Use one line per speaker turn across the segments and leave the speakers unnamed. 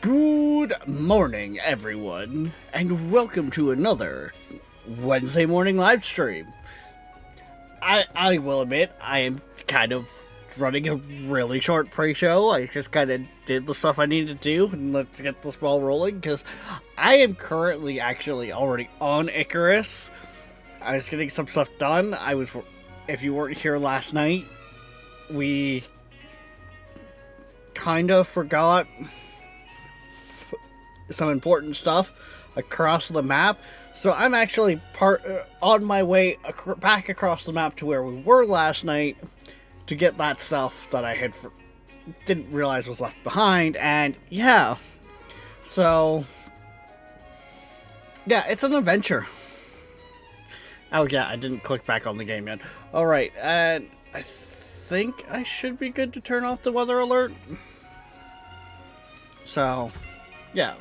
Good morning, everyone, and welcome to another Wednesday morning live stream. I will admit, I am kind of running a really short pre-show. I just kind of did the stuff I needed to do, and let's get this ball rolling, because I am currently actually already on Icarus. I was getting some stuff done. If you weren't here last night, we kind of forgot some important stuff across the map, so I'm actually on my way back across the map to where we were last night to get that stuff that I didn't realize was left behind. And yeah, so yeah, it's an adventure. Oh yeah, I didn't click back on the game yet. Alright, and I think I should be good to turn off the weather alert. So yeah,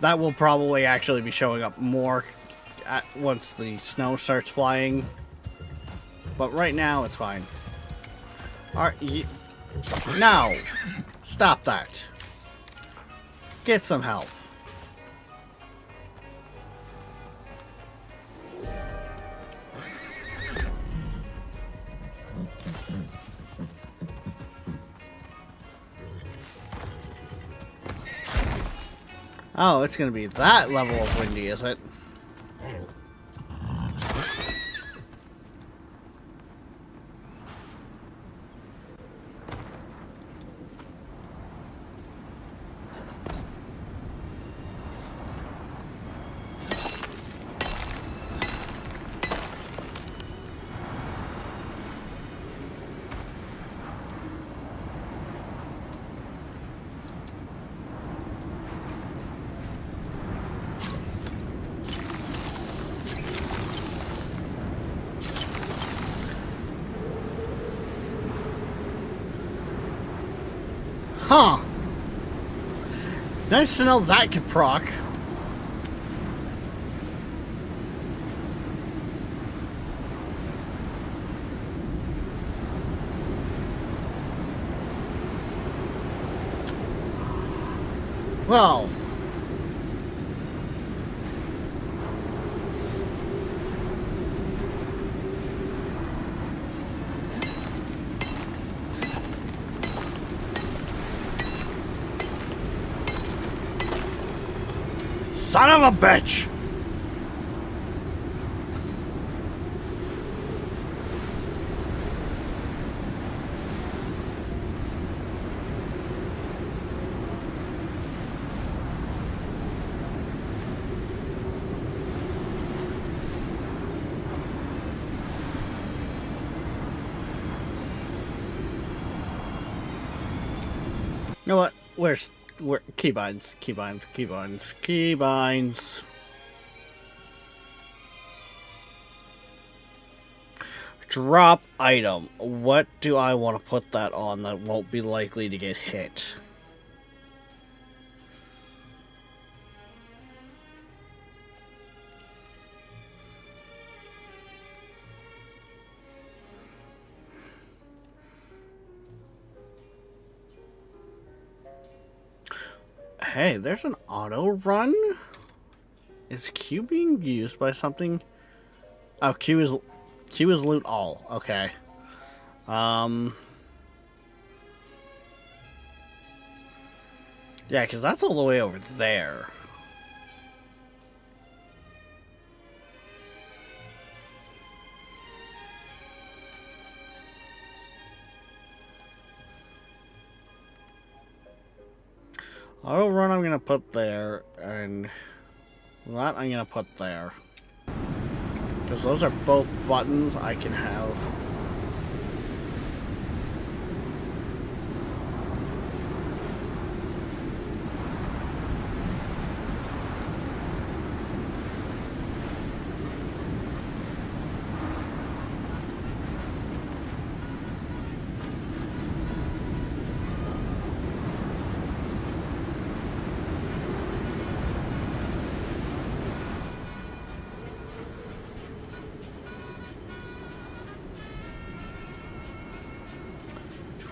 that will probably actually be showing up more once the snow starts flying. But right now, it's fine. Alright, now, stop that. Get some help. Oh, it's gonna be that level of windy, is it? Huh. Nice to know that could proc. Well. Son of a bitch! You know what? Where keybinds. Drop item. What do I want to put that on that won't be likely to get hit? Hey, there's an auto run? Is Q being used by something? Oh, Q is loot all. Okay. Yeah, because that's all the way over there. Auto run I'm gonna put there, and that I'm gonna put there. Because those are both buttons I can have.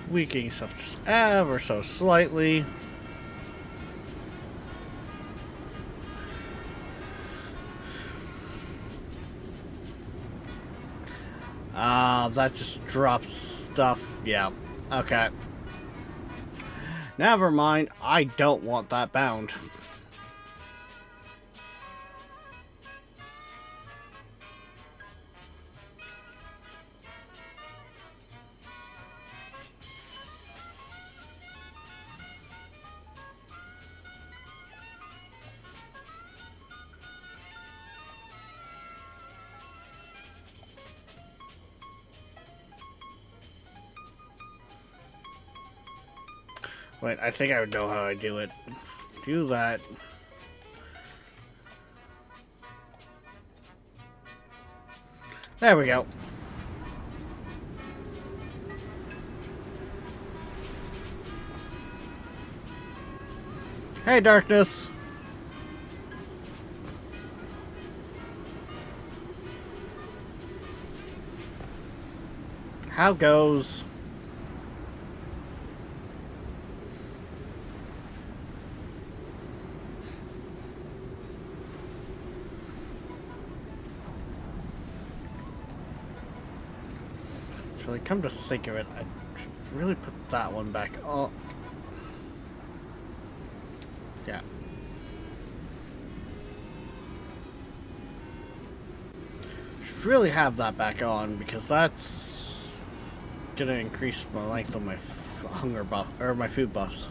tweaking stuff just ever so slightly. That just drops stuff. Yeah. Okay. Never mind. I don't want that bound. Wait, I think I would know how I do it. Do that. There we go. Hey, darkness. How goes? Actually, come to think of it, I should really put that one back on. Yeah. Should really have that back on because that's gonna increase my length of my hunger buff or my food buffs.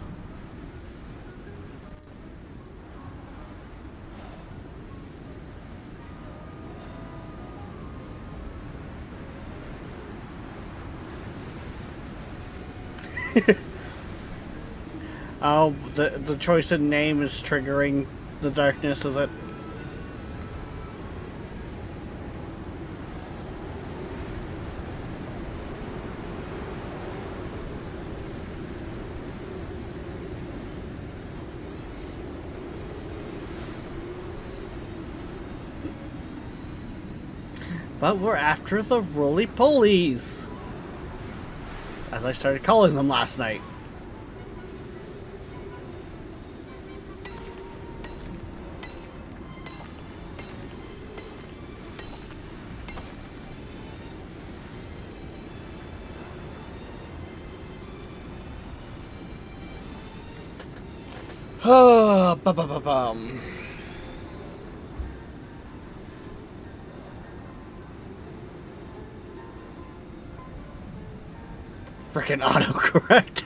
Oh, the choice of name is triggering the darkness, is it? But we're after the roly-polies, as I started calling them last night. Oh, ba-ba-ba-bum. Frickin' autocorrect.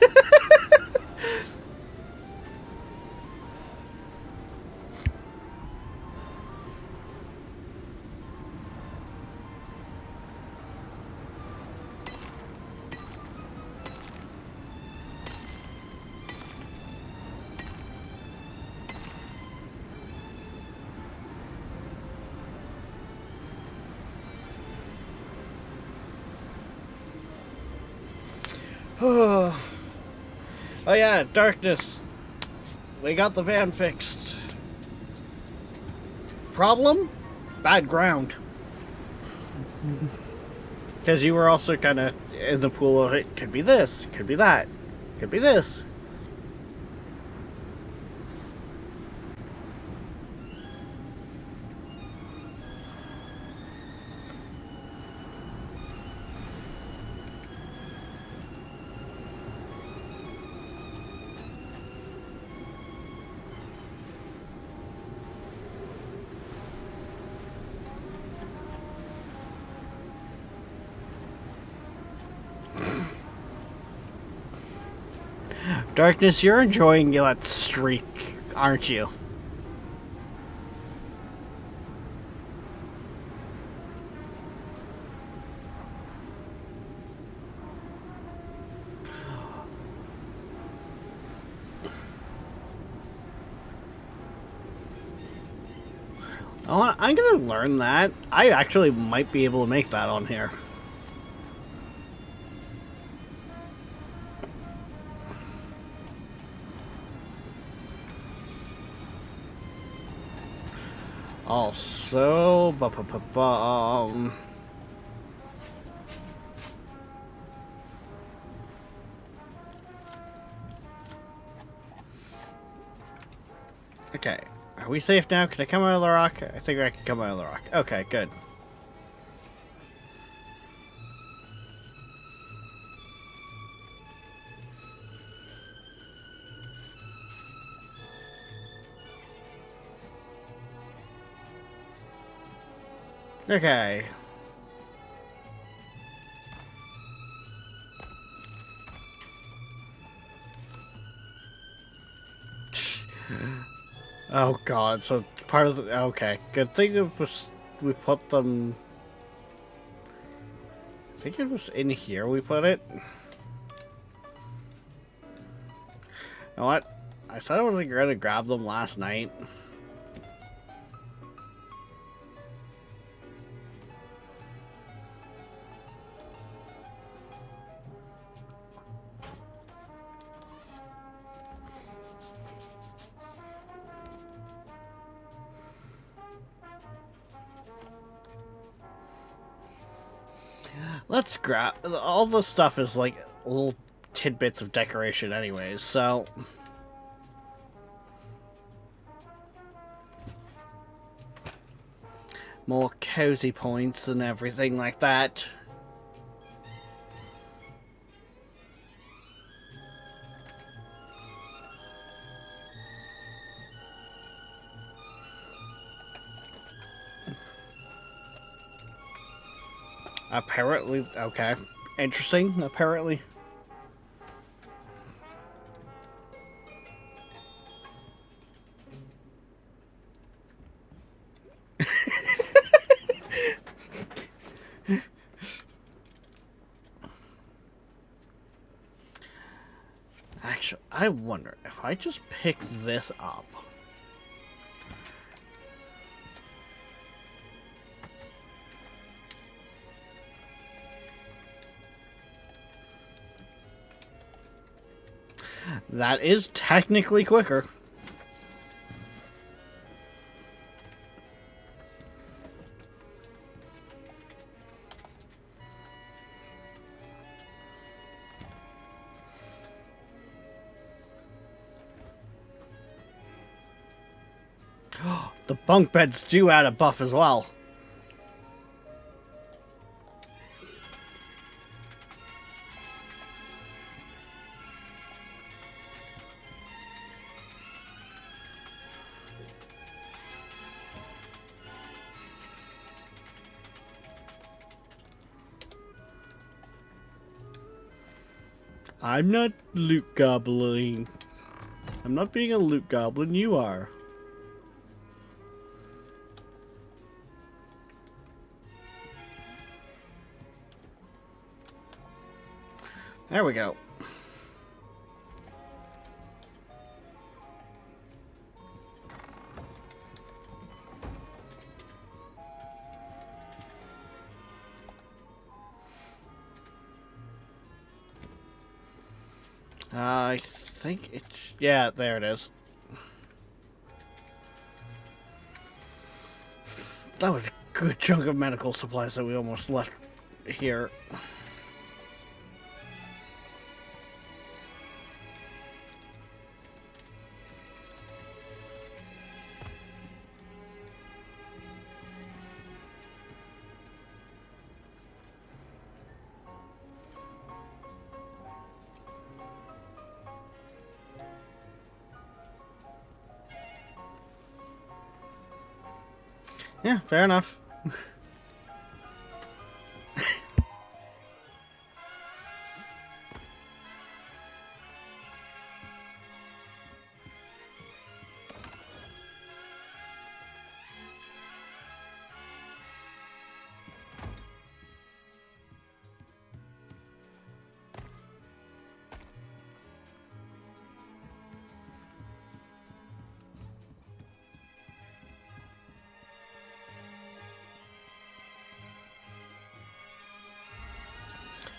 Oh yeah, darkness. We got the van fixed. Problem? Bad ground. Because you were also kind of in the pool of it. Could be this, could be that, could be this. Darkness, you're enjoying that streak, aren't you? Oh, I'm gonna learn that. I actually might be able to make that on here. Also, Okay. Are we safe now? Can I come out of the rock? I think I can come out of the rock. Okay, good. Okay. Oh god, so part of the... Okay, good thing it was... We put them... I think it was in here we put it. You know what? I said I wasn't going to grab them last night. Let's grab... All this stuff is like little tidbits of decoration anyways, so... More cozy points and everything like that. Apparently, okay. Interesting, apparently. Actually, I wonder if I just pick this up. That is technically quicker. The bunk beds do add a buff as well. I'm not loot gobbling. I'm not being a loot goblin, you are. There we go. I think it's... Yeah, there it is. That was a good chunk of medical supplies that we almost left here. Yeah, fair enough.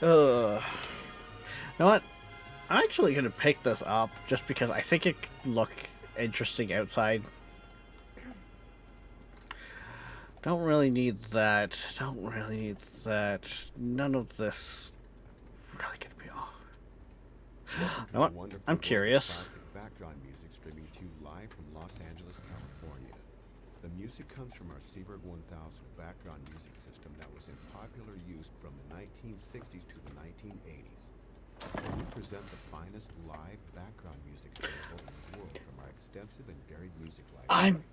You know what? I'm actually gonna pick this up just because I think it could look interesting outside. Don't really need that. Don't really need that. None of this really gonna be all. You know what? I'm curious.
Background music's streaming to you live from Los Angeles, California. The music comes from our Seaberg 1000 background music system that was in popular use from the 1960s to the 1980s. We present the finest live background music available in the world from our extensive and varied music library.
I'm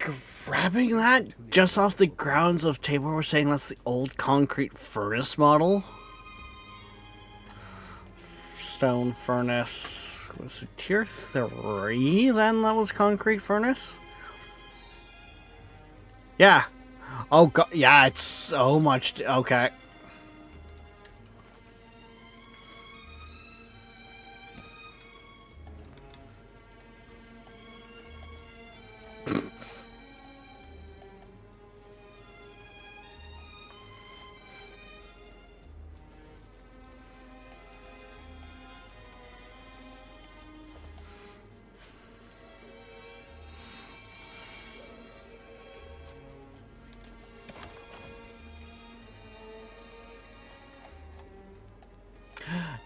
grabbing that just off the grounds of Tabor was saying that's the old concrete furnace model. Stone furnace. Was it tier 3 then that was concrete furnace? Yeah. Oh god, yeah, it's so much. Okay.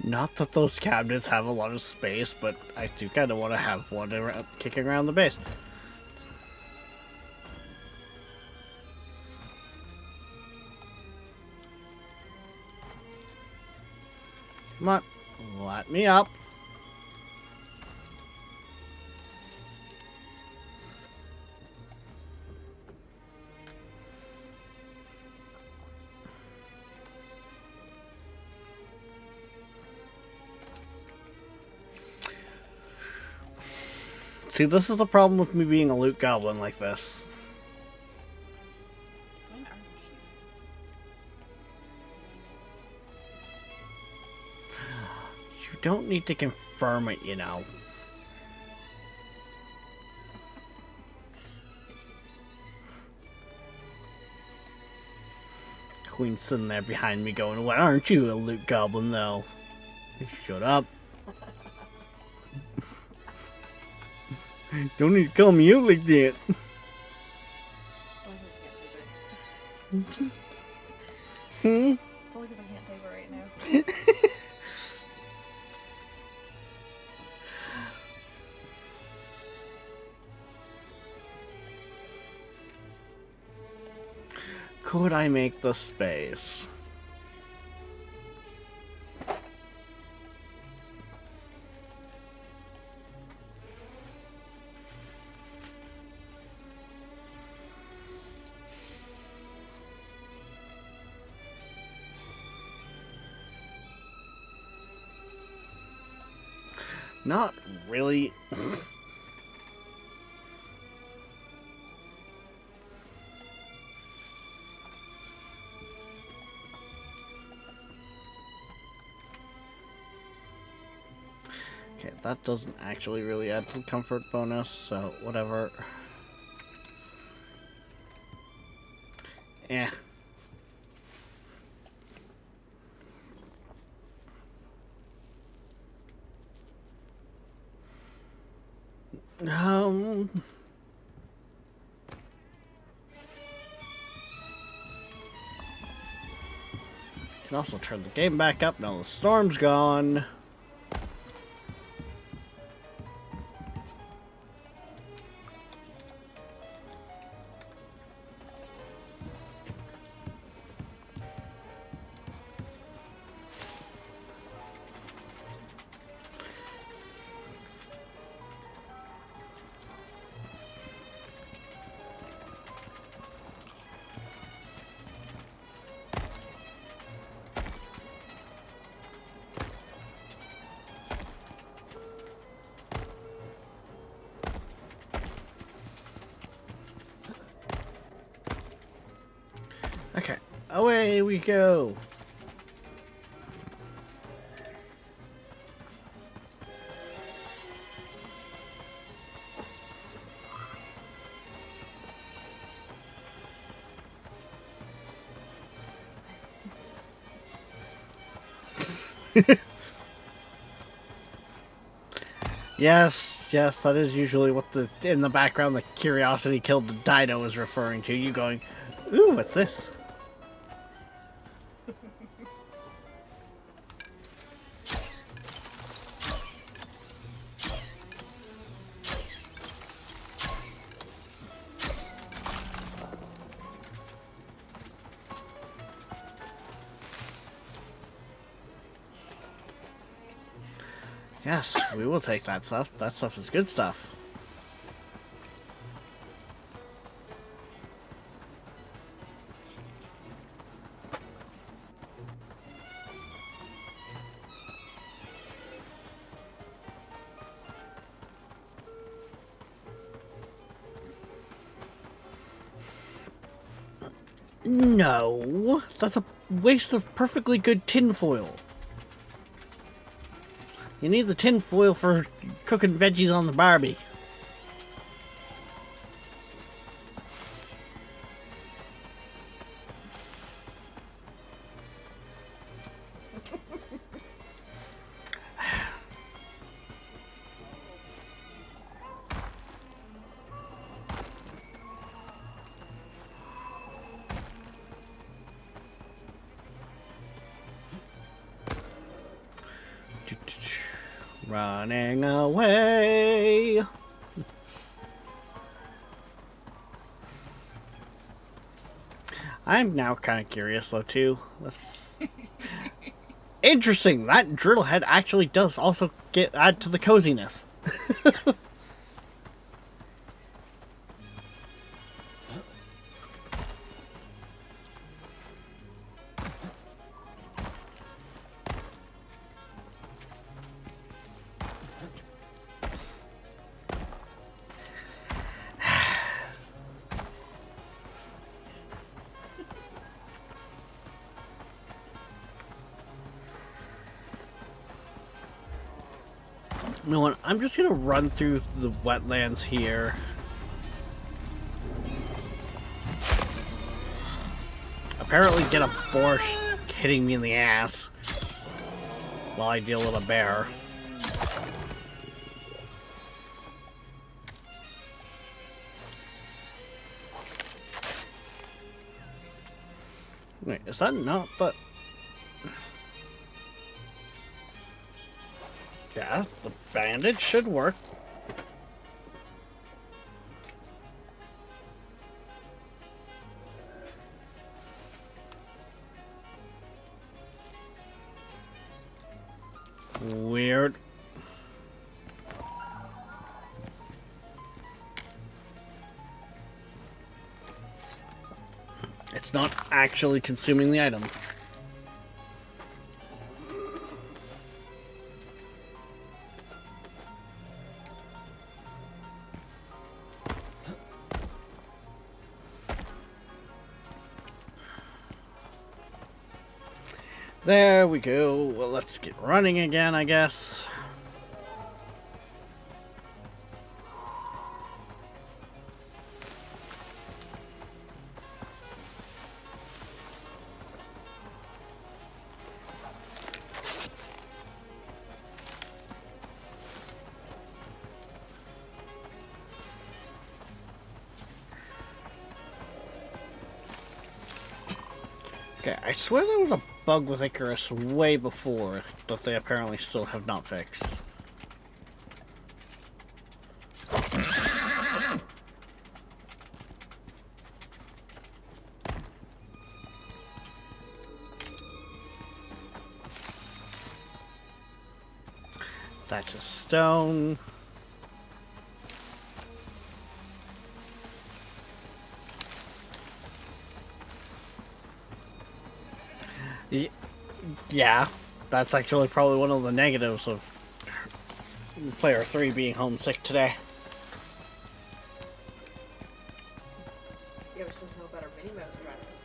Not that those cabinets have a lot of space, but I do kind of want to have one around, kicking around the base. Come on, let me up. See, this is the problem with me being a loot goblin like this.
When aren't you?
You don't need to confirm it, you know. Queen's sitting there behind me going, "Why aren't you a loot goblin, though?" Shut up. Don't need to call me out like that.
It's only because I can't type it right now.
Could I make the space? Not really. Okay, that doesn't actually really add to the comfort bonus, so whatever. Eh. Can also turn the game back up now the storm's gone. Okay, away we go. Yes, that is usually what in the background the curiosity killed the dino is referring to. You going, ooh, what's this? Yes, we will take that stuff. That stuff is good stuff. No, that's a waste of perfectly good tinfoil. You need the tinfoil for cooking veggies on the barbie. Running away. I'm now kind of curious though too. Interesting. That drill head actually does also add to the coziness. You know what? I'm just gonna run through the wetlands here. Apparently get a boar hitting me in the ass while I deal with a bear. Wait, is that not the... Yeah, the bandage should work. Weird. It's not actually consuming the item. There we go. Well, let's get running again, I guess. Okay, I swear there was a bug with Icarus way before that they apparently still have not fixed. That's a stone. Yeah, that's actually probably one of the negatives of player 3 being homesick today.
Yeah, but she doesn't know about her Minnie Mouse dress.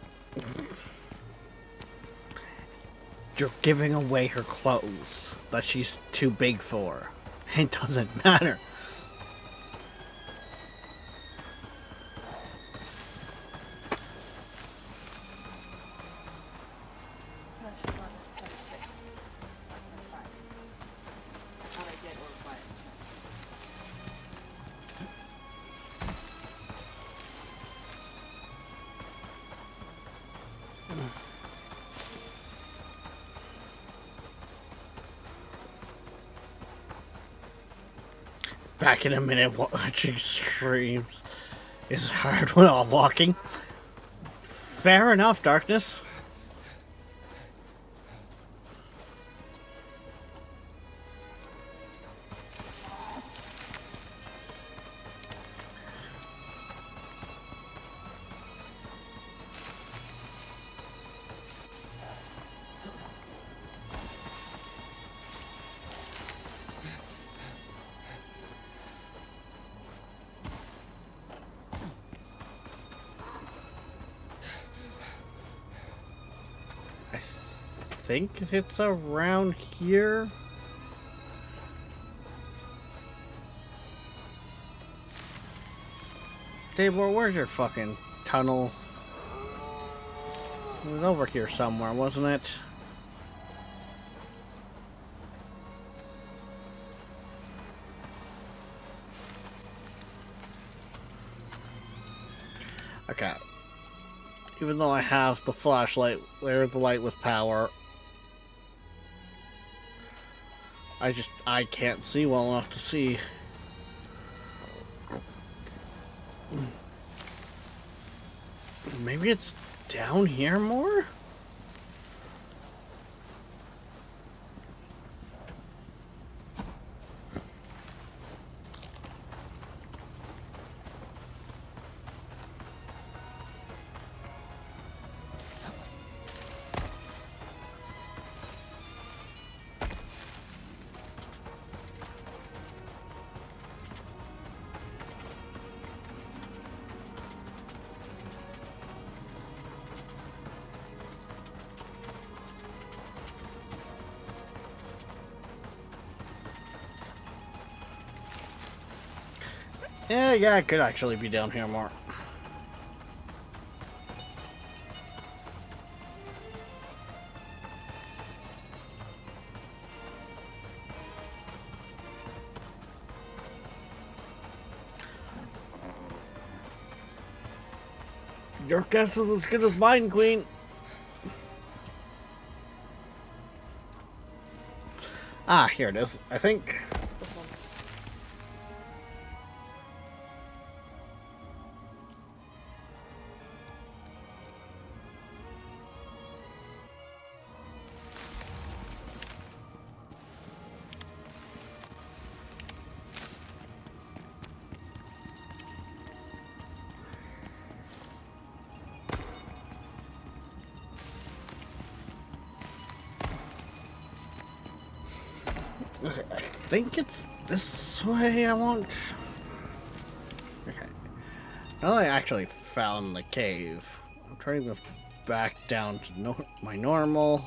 You're giving away her clothes that she's too big for. It doesn't matter.
No, she's not. It's at 6. That's 5. I thought I did order 5. It's at 6.
Back in a minute, watching streams is hard when I'm walking. Fair enough, Darkness. think it's around here. Tabor, where's your fucking tunnel? It was over here somewhere, wasn't it? Okay. Even though I have the flashlight, or the light with power, I can't see well enough to see. Maybe it's down here more? Yeah, it could actually be down here more. Your guess is as good as mine, Queen. Ah, here it is, I think.
This one.
Okay, I think it's this way I want. Okay. Now that I actually found the cave, I'm turning this back down to my normal.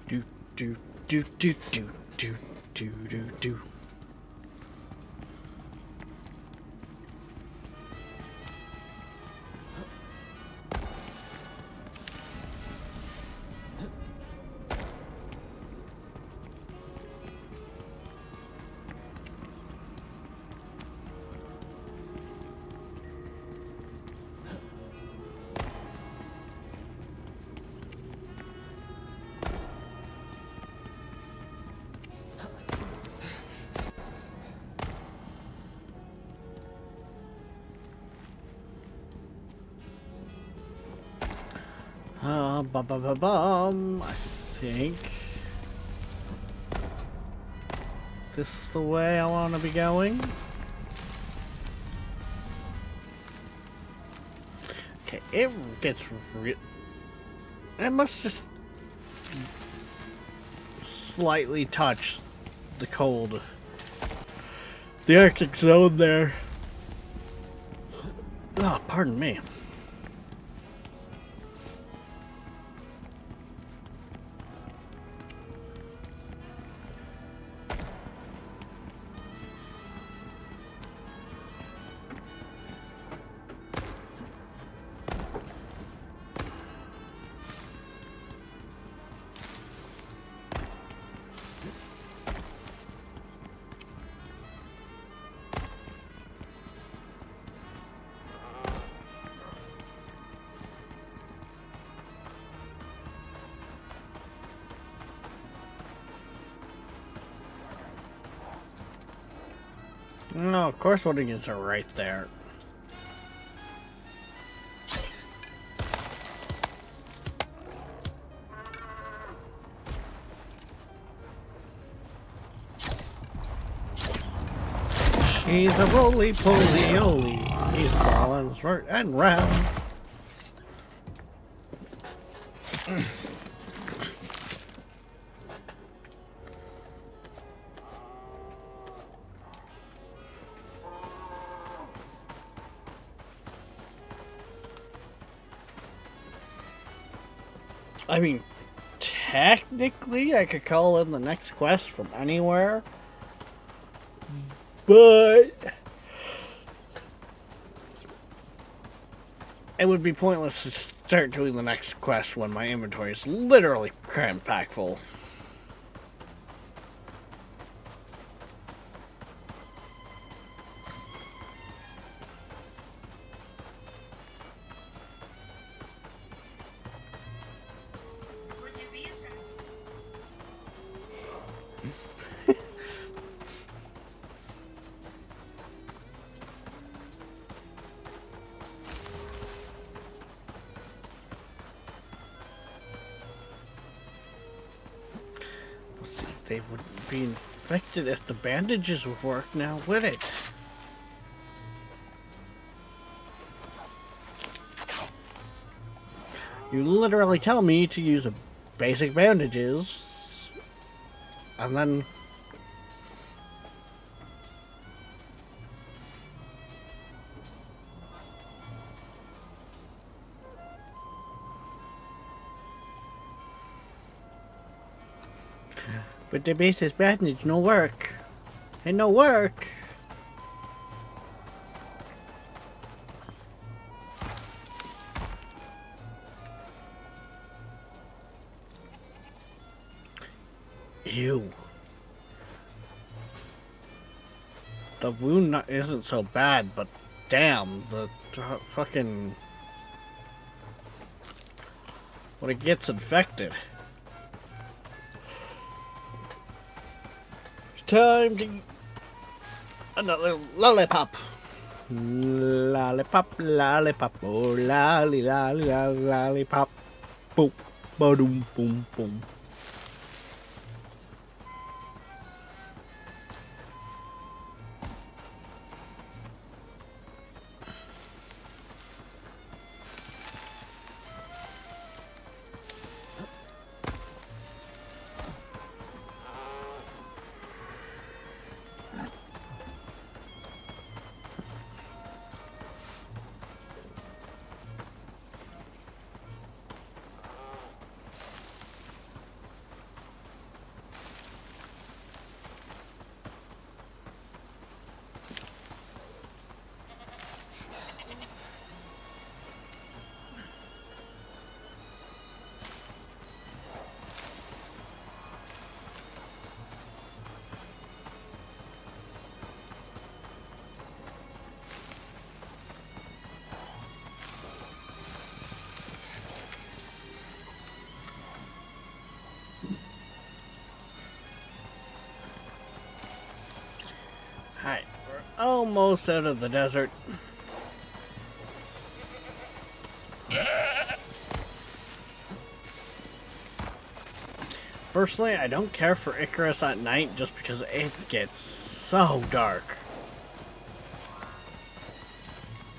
Do do do do do do do do do. I think this is the way I want to be going. Okay, it gets it must just slightly touch the cold, the Arctic zone there. Oh, pardon me. No, of course one is right there. He's a roly-poly-oly. He's small and short and round. I mean, technically, I could call in the next quest from anywhere. But it would be pointless to start doing the next quest when my inventory is literally crammed packed full.
Would you be interested?
Let's see, they wouldn't be infected if the bandages would work now, would it? You literally tell me to use a basic bandages, and then but the basic bandage no work. And no work. Ew. The wound isn't so bad, but damn, the fucking... when it gets infected. It's time to... another lollipop. Lollipop, lollipop, oh lolly, lolly, lolly, lollipop. Boom, ba-doom, boom, boom. Alright, we're almost out of the desert. Personally, I don't care for Icarus at night just because it gets so dark.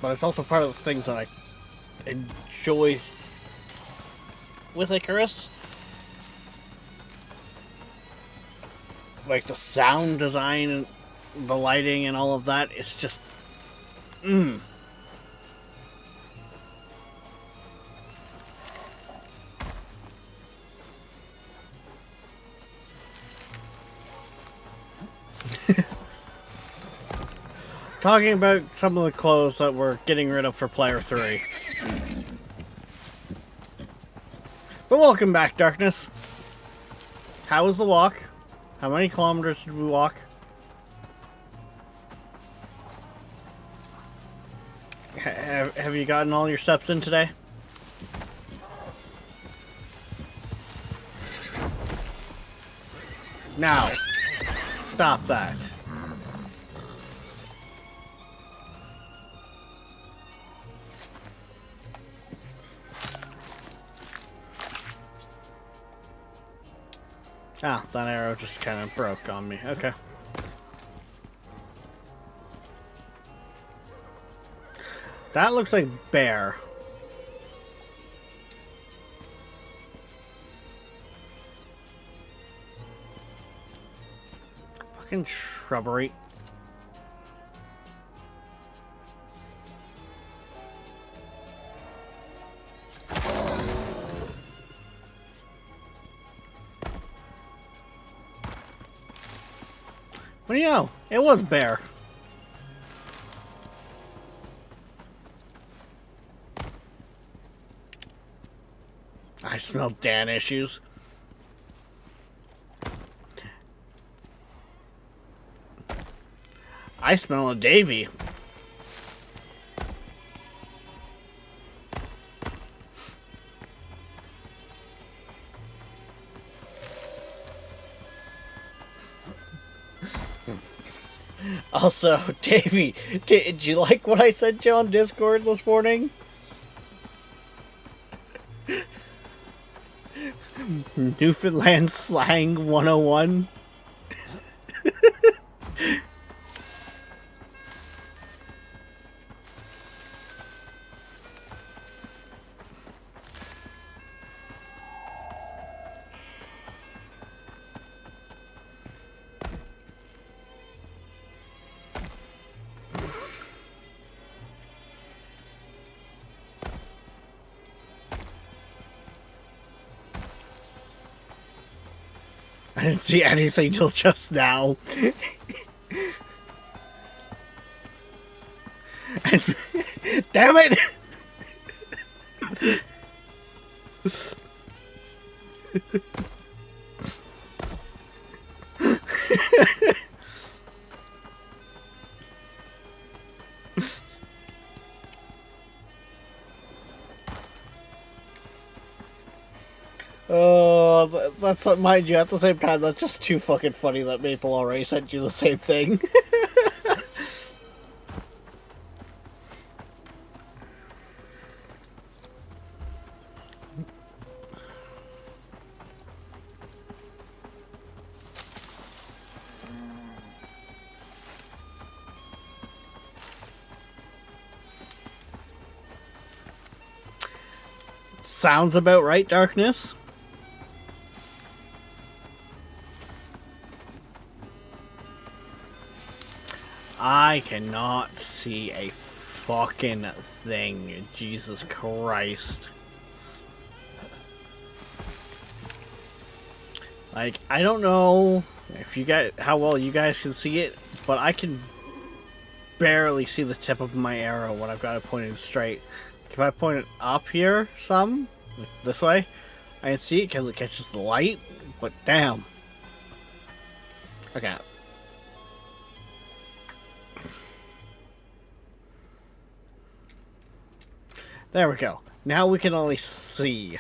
But it's also part of the things that I enjoy with Icarus. Like the sound design and the lighting and all of that, it's just... Talking about some of the clothes that we're getting rid of for Player 3. But welcome back, Darkness. How was the walk? How many kilometers did we walk? Have you gotten all your steps in today? Now, stop that. Ah, that arrow just kind of broke on me. Okay. That looks like bear. Fucking shrubbery. What do you know? It was bear. I smell Dan issues. I smell a Davy. Also, Davey, did you like what I sent you on Discord this morning? Newfoundland slang 101. I didn't see anything till just now. And, damn it! Oh, that's mind you. At the same time, that's just too fucking funny that Maple already sent you the same thing. Sounds about right, Darkness. I cannot see a fucking thing. Jesus Christ. Like, I don't know if you guys, how well you guys can see it, but I can barely see the tip of my arrow when I've got it pointed straight. If I point it up here some, like this way, I can see it because it catches the light, but damn. Okay. There we go. Now we can only see.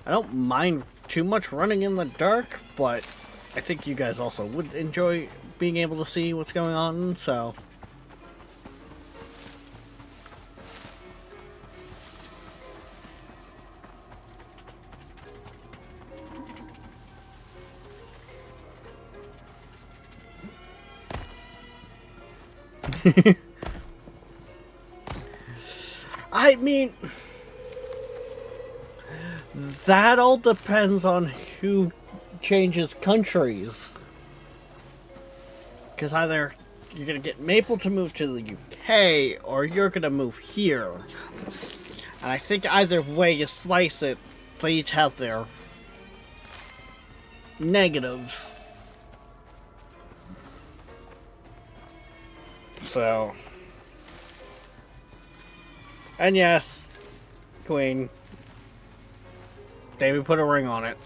I don't mind too much running in the dark, but I think you guys also would enjoy being able to see what's going on, so... I mean, that all depends on who changes countries. Because either you're going to get Maple to move to the UK, or you're going to move here. And I think either way you slice it, they each have their negatives. So, and yes, Queen, David put a ring on it.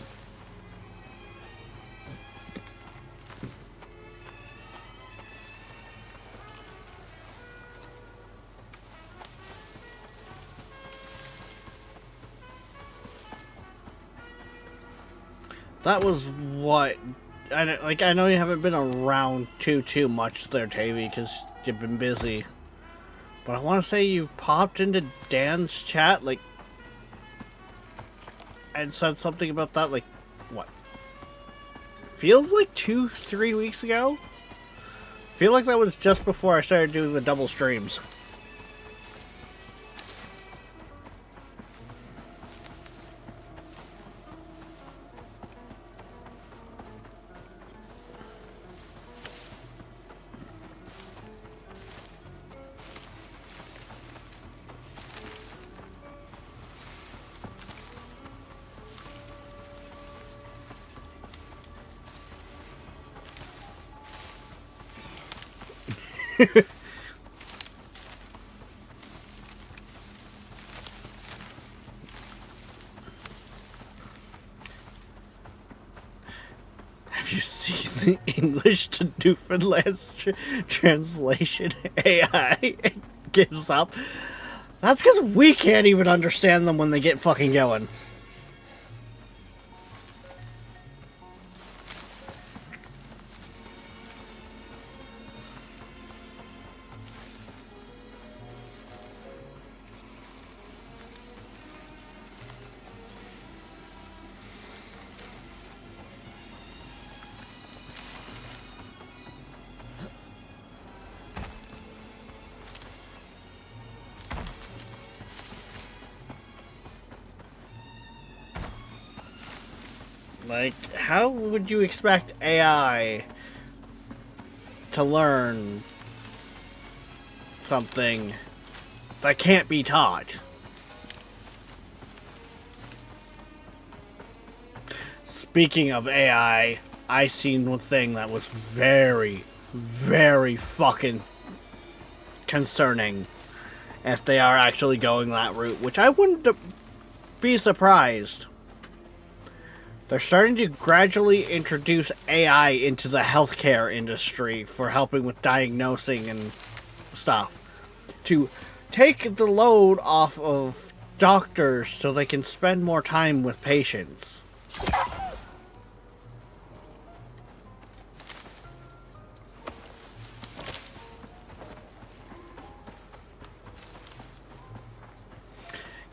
That was what I know you haven't been around too much there, Tavy, because you've been busy. But I want to say you popped into Dan's chat like and said something about that, like, what? Feels like 2-3 weeks ago? Feel like that was just before I started doing the double streams. Have you seen the English to Newfoundland translation AI gives up? That's because we can't even understand them when they get fucking going. Like, how would you expect AI to learn something that can't be taught? Speaking of AI, I seen one thing that was very, very fucking concerning if they are actually going that route, which I wouldn't be surprised. They're starting to gradually introduce AI into the healthcare industry for helping with diagnosing and stuff. To take the load off of doctors so they can spend more time with patients.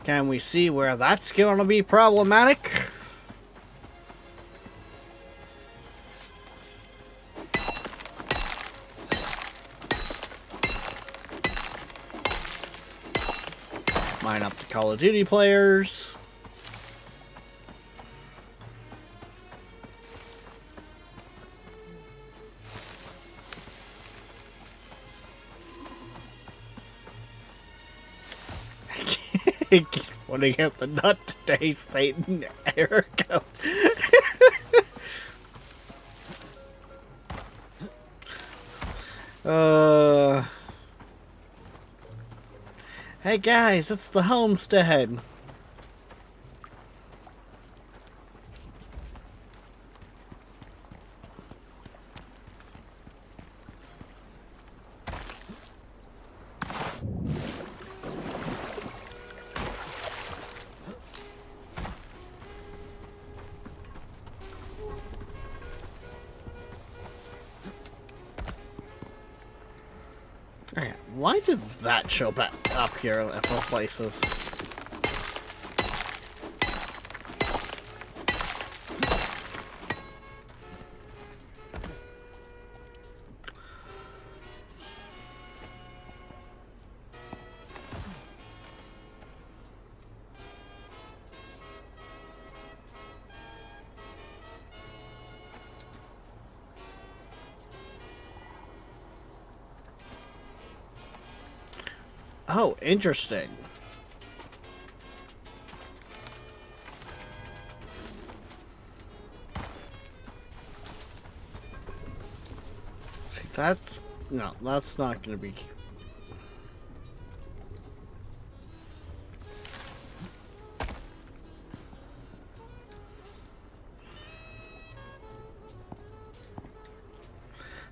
Can we see where that's going to be problematic? Line up the Call of Duty players. I keep pointing out the nut today, Satan error code. Hey guys, it's the homestead. Why did that show back up here at both places? Oh, interesting. See, that's... No, that's not going to be...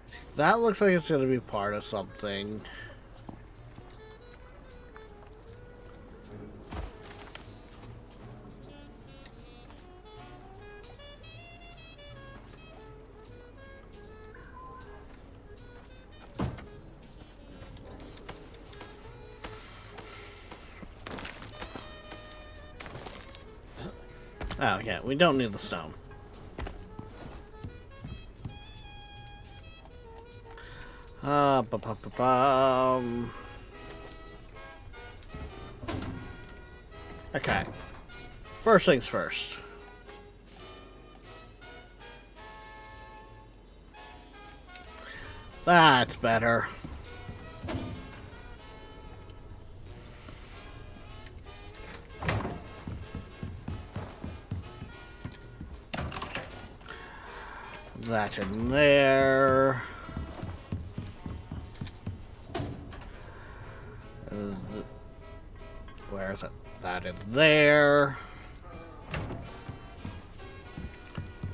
See, that looks like it's going to be part of something. Oh, yeah, we don't need the stone. Ba-ba-ba-bum. Okay. First things first. That's better. That in there. Where is it? That in there.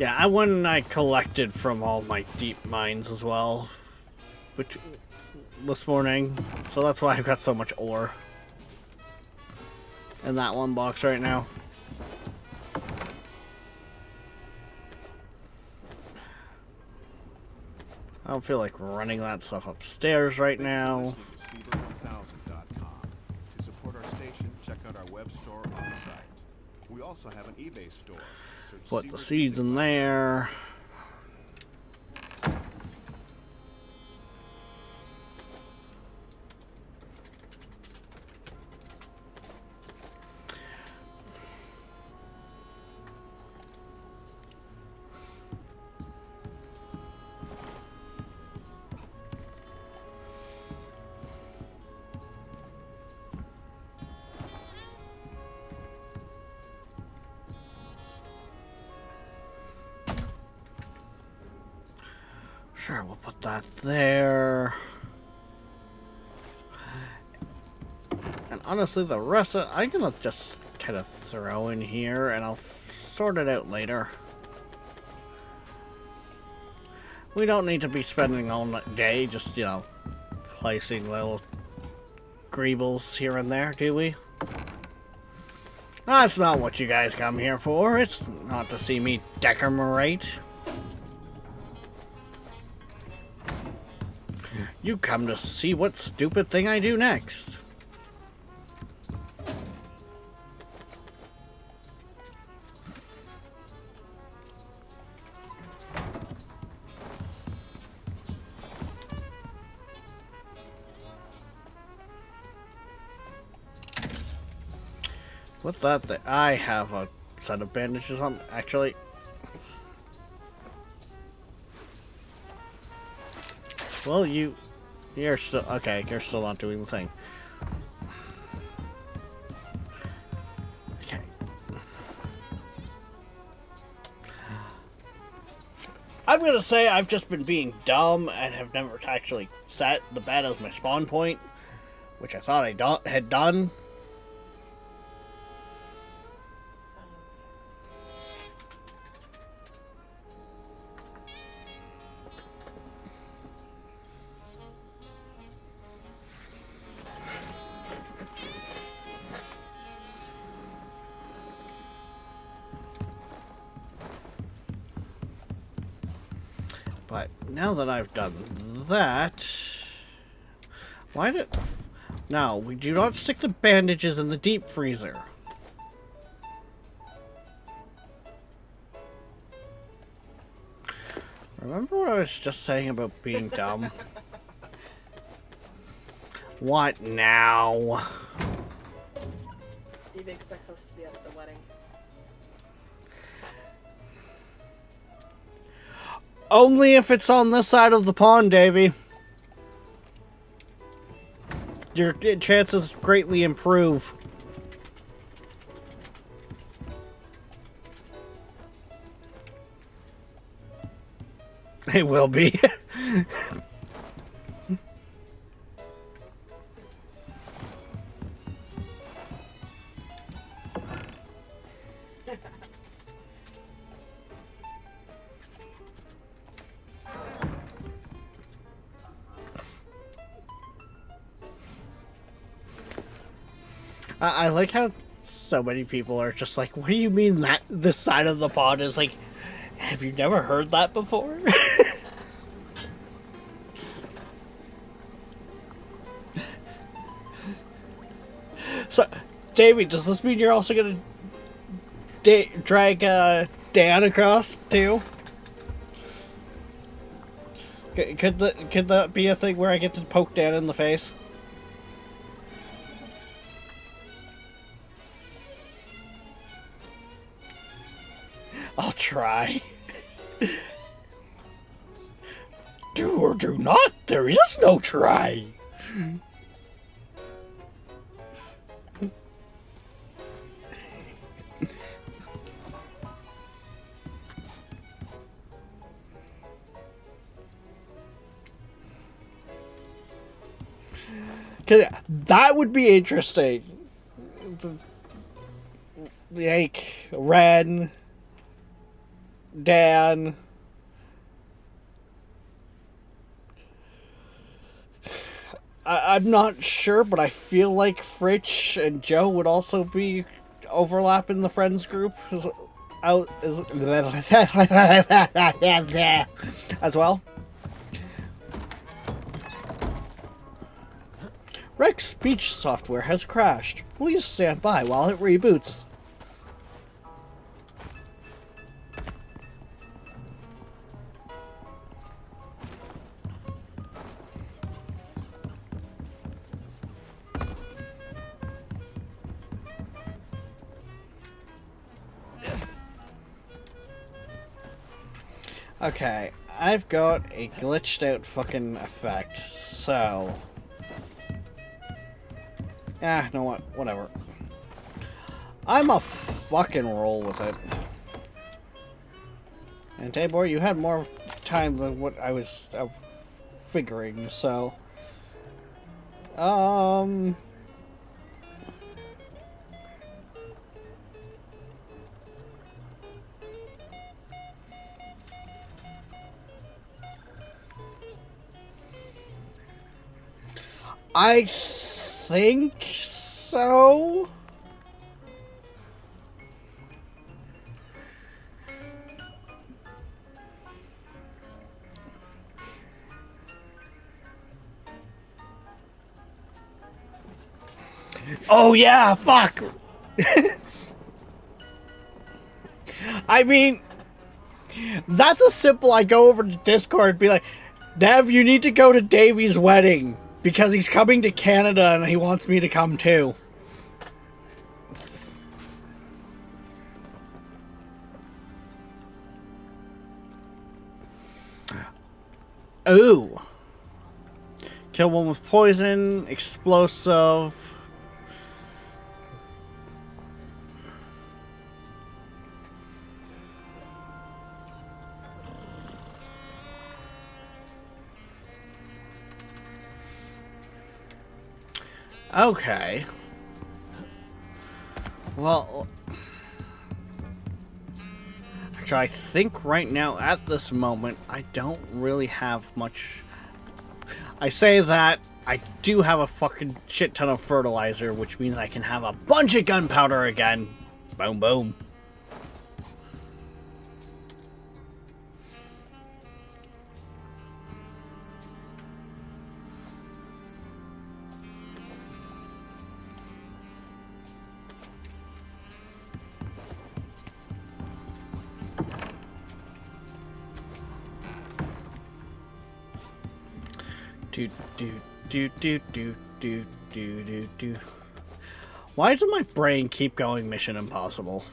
Yeah, I went and I collected from all my deep mines as well, which this morning. So that's why I've got so much ore in that one box right now. I don't feel like running that stuff upstairs right now.
To support our station, check out our web store on the site. We also have an eBay store. Search
Put the
Seabird
seeds
Music
in there. Sure, we'll put that there. And honestly, the rest of I'm gonna just kind of throw in here and I'll sort it out later. We don't need to be spending all day just, you know, placing little greebles here and there, do we? That's not what you guys come here for. It's not to see me decorate. You come to see what stupid thing I do next. With that, I have a set of bandages on, actually. Well, you're still, okay, you're still not doing the thing. Okay. I'm gonna say I've just been being dumb and have never actually set the bed as my spawn point, which I thought I had done. But now that I've done that, why did... No, we do not stick the bandages in the deep freezer. Remember what I was just saying about being dumb? What now?
Eve expects us to be at the wedding.
Only if it's on this side of the pond, Davy. Your chances greatly improve. They will be. I like how so many people are just like, what do you mean that this side of the pond is like, have you never heard that before? So, Davey, does this mean you're also gonna drag Dan across too? Could that be a thing where I get to poke Dan in the face? I'll try. Do or do not. There is no try. Cause that would be interesting. Like Ren, Dan. I'm not sure, but I feel like Fritch and Joe would also be overlap in the friends group as well. Rex speech software has crashed. Please stand by while it reboots. Okay, I've got a glitched out fucking effect, so... you know what? Whatever. I'm a fucking roll with it. And Tabor, you had more time than what I was figuring, so... I think so. Oh yeah, fuck. I mean, that's a simple. I go over to Discord and be like, Dev, you need to go to Davy's wedding because he's coming to Canada and he wants me to come too. Ooh. Kill one with poison, explosive. Okay. Well, actually, I think right now, at this moment, I don't really have much. I say that, I do have a fucking shit ton of fertilizer, which means I can have a bunch of gunpowder again. Boom, boom. Do. Why does my brain keep going Mission Impossible?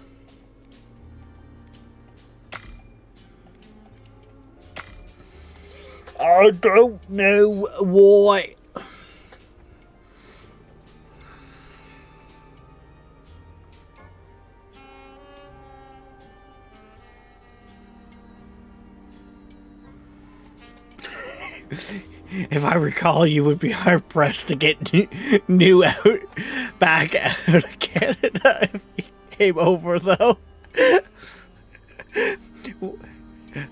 I don't know why. If I recall, you would be hard pressed to get new out back out of Canada if he came over, though.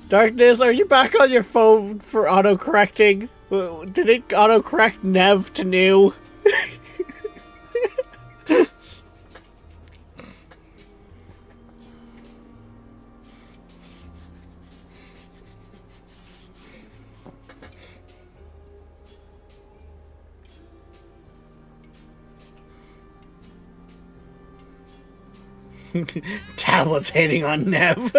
Darkness, are you back on your phone for auto-correcting? Did it auto-correct Nev to new? Tablets hating on Nev.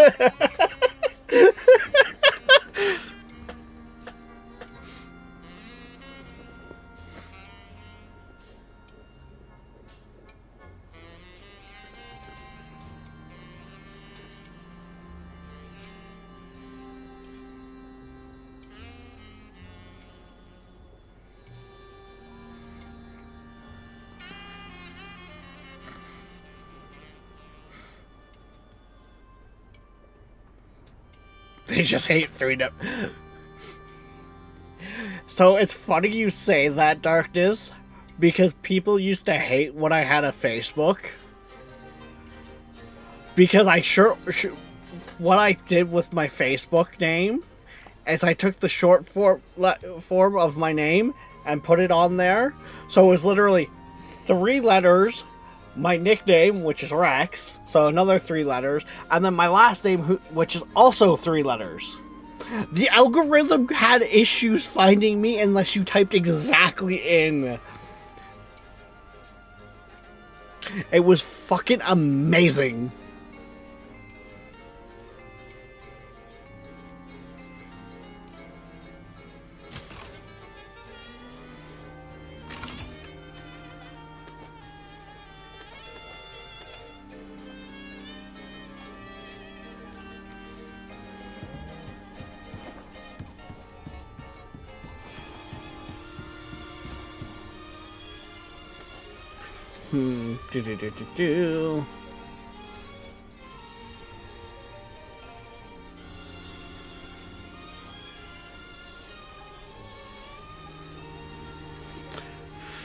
They just hate 3W. So it's funny you say that, Darkness, because people used to hate when I had a Facebook. Because what I did with my Facebook name is I took the short form of my name and put it on there. So it was literally 3 letters, my nickname, which is Rex, so another 3 letters, and then my last name, which is also 3 letters. The algorithm had issues finding me unless you typed exactly in. It was fucking amazing. Do.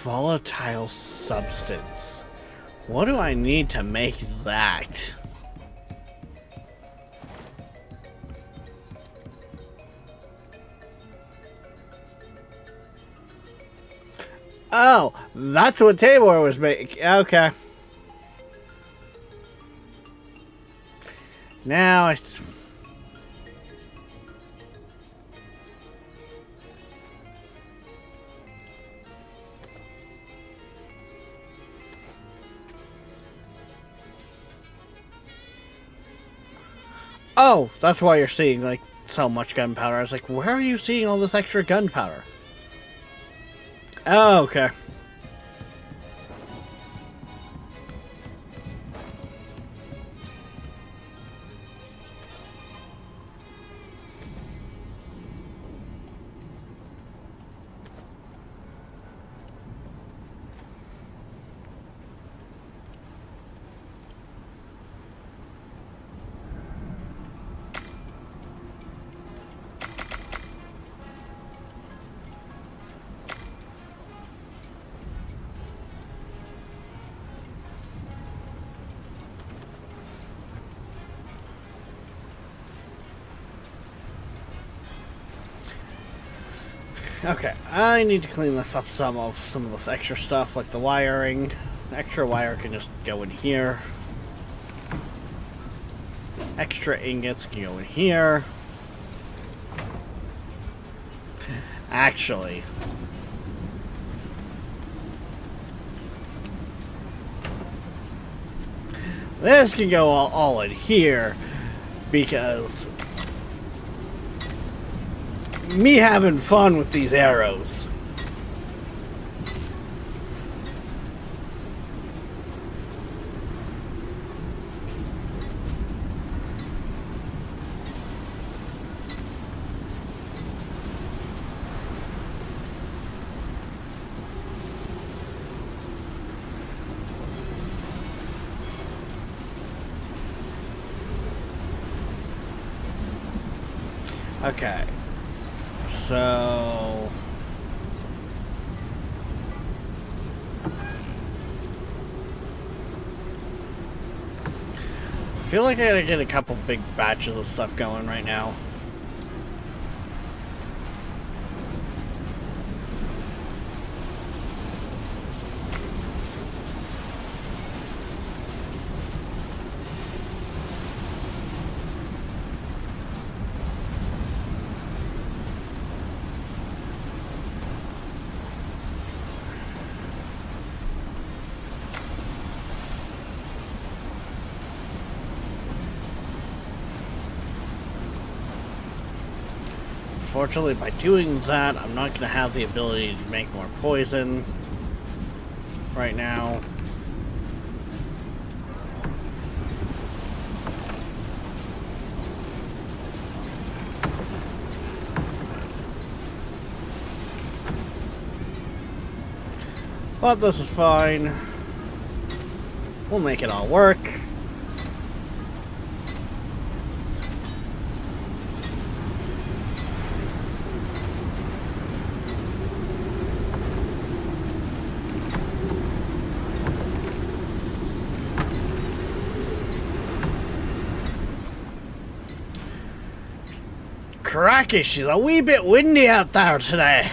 Volatile substance. What do I need to make that? Oh, that's what Tabor was making. Okay. Now I. Oh, that's why you're seeing like so much gunpowder. I was like, where are you seeing all this extra gunpowder? Oh, okay. Okay, I need to clean this up some of this extra stuff, like the wiring. Extra wire can just go in here. Extra ingots can go in here. Actually, this can go all in here, because me having fun with these arrows. Okay. So I feel like I gotta get a couple big batches of stuff going right now. Unfortunately, by doing that, I'm not going to have the ability to make more poison right now. But this is fine. We'll make it all work. Cracky, she's a wee bit windy out there today.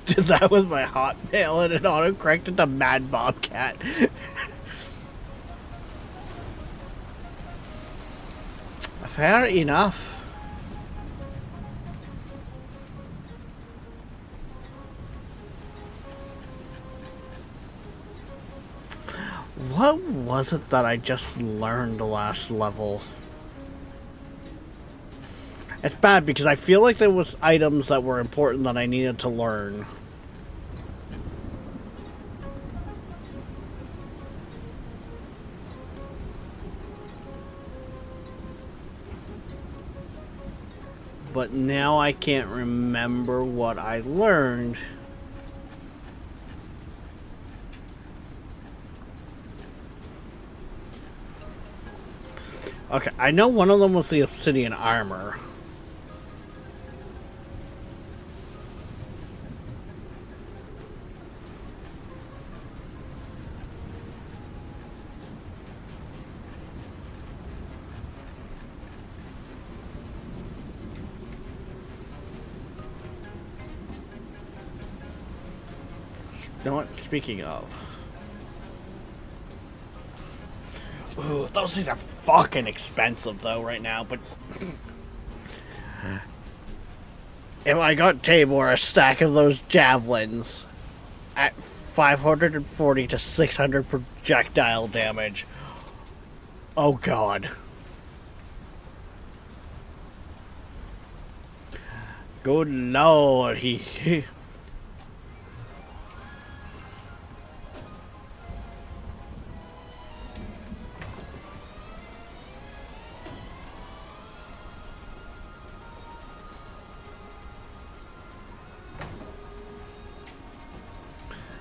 Did that with my Hotmail and it auto-corrected to Mad Bobcat. Fair enough. What was it that I just learned last level? It's bad because I feel like there was items that were important that I needed to learn. But now I can't remember what I learned. Okay, I know one of them was the obsidian armor. You know what? Speaking of. Ooh, those things are fucking expensive though right now, but if I got Tabor a stack of those javelins at 540 to 600 projectile damage. Oh god. Good lord, he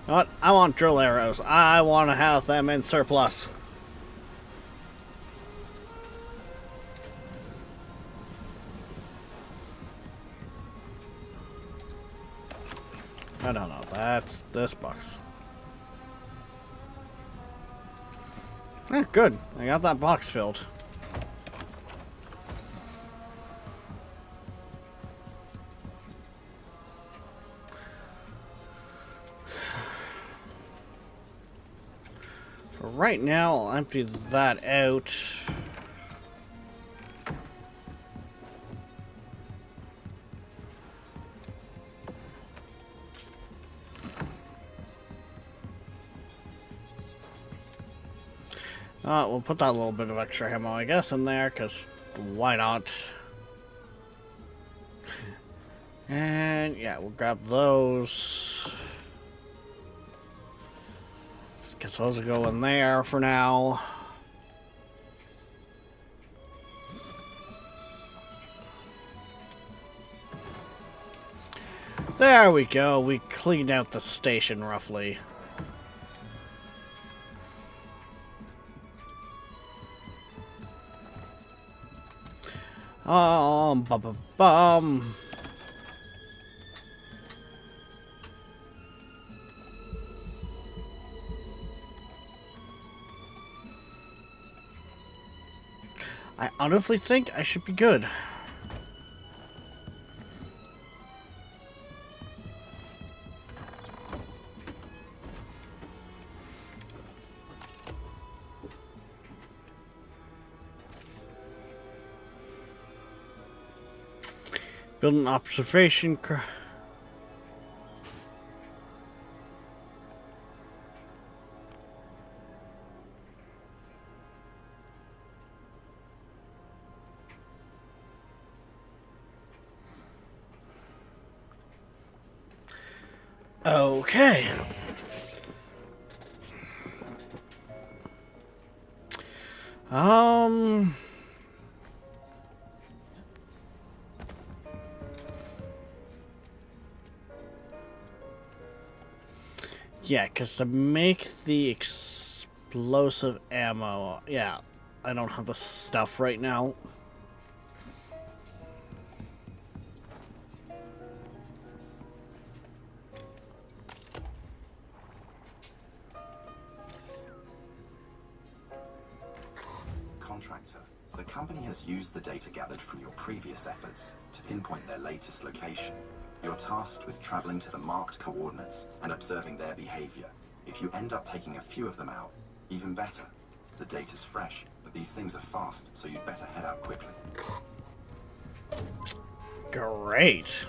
What? I want drill arrows. I want to have them in surplus. I don't know. That's this box. Good. I got that box filled. For right now, I'll empty that out. We'll put that little bit of extra ammo, I guess, in there, because why not? And, yeah, we'll grab those. Guess those will go in there for now. There we go. We cleaned out the station, roughly. Bum. I honestly think I should be good. Build an observation. Okay. Yeah, because to make the explosive ammo, yeah, I don't have the stuff right now.
Contractor, the company has used the data gathered from your previous efforts to pinpoint their latest location. You're tasked with traveling to the marked coordinates and observing their behavior. If you end up taking a few of them out, even better. The data's fresh, but these things are fast, so you'd better head out quickly.
Great.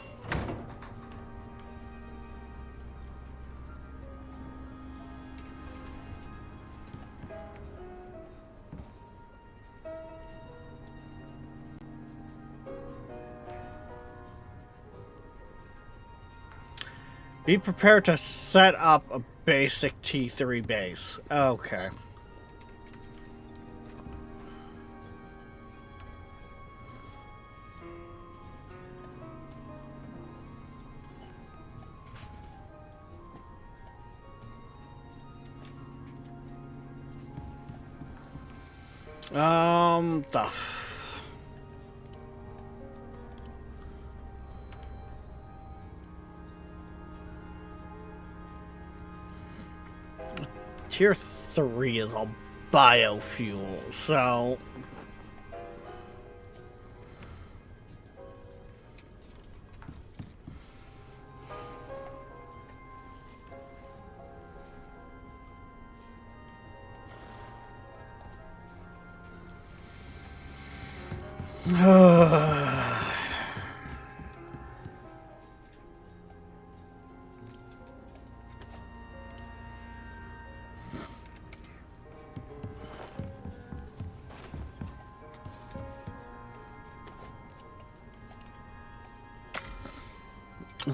Be prepared to set up a basic T3 base. Okay. The Tier 3 is all biofuel, so...